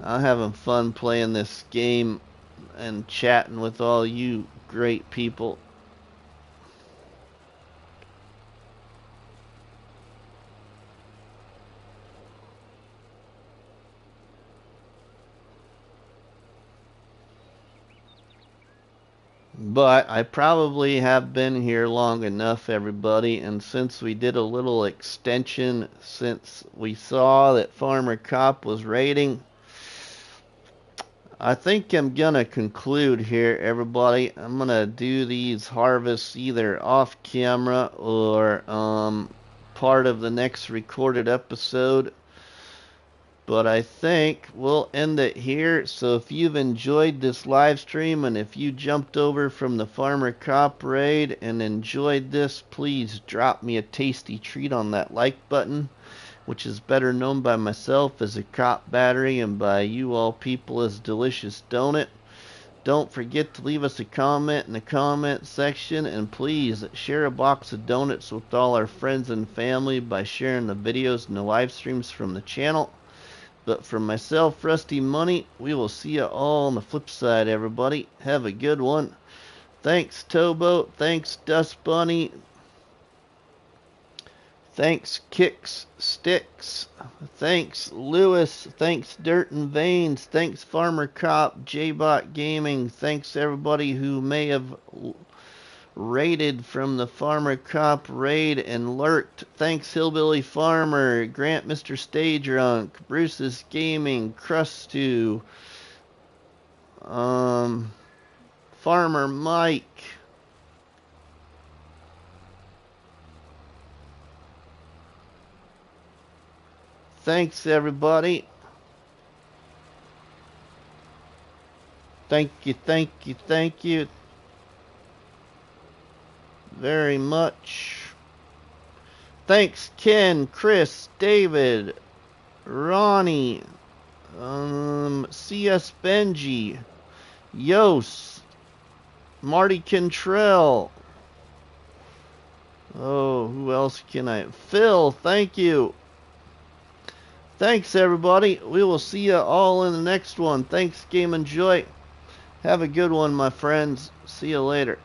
I'm having fun playing this game and chatting with all you great people. But I probably have been here long enough, everybody, and since we did a little extension, since we saw that Farmer Cop was raiding, I think I'm gonna conclude here, everybody. I'm gonna do these harvests either off camera or part of the next recorded episode. But I think we'll end it here. So if you've enjoyed this live stream and if you jumped over from the Farmer Cop raid and enjoyed this, please drop me a tasty treat on that like button, which is better known by myself as a cop battery and by you all people as delicious donut. Don't forget to leave us a comment in the comment section, and please share a box of donuts with all our friends and family by sharing the videos and the live streams from the channel. But for myself, RustyMoney, we will see you all on the flip side, everybody. Have a good one. Thanks, Towboat. Thanks, Dust Bunny. Thanks, Kicks Sticks. Thanks, Lewis. Thanks, Dirt and Veins. Thanks, Farmer Cop, J-Bot Gaming. Thanks, everybody who may have raided from the Farmer Cop raid and lurked. Thanks, Hillbilly Farmer, Grant Mr. Stage Drunk, Bruce's Gaming, Krustoo, Farmer Mike. Thanks, everybody. Thank you, thank you, thank you very much. Thanks, Ken, Chris, David, Ronnie, CS Benji, Yos, Marty Cantrell. Oh, who else can I? Phil, thank you. Thanks, everybody. We will see you all in the next one. Thanks, GamingJoy. Have a good one, my friends. See you later.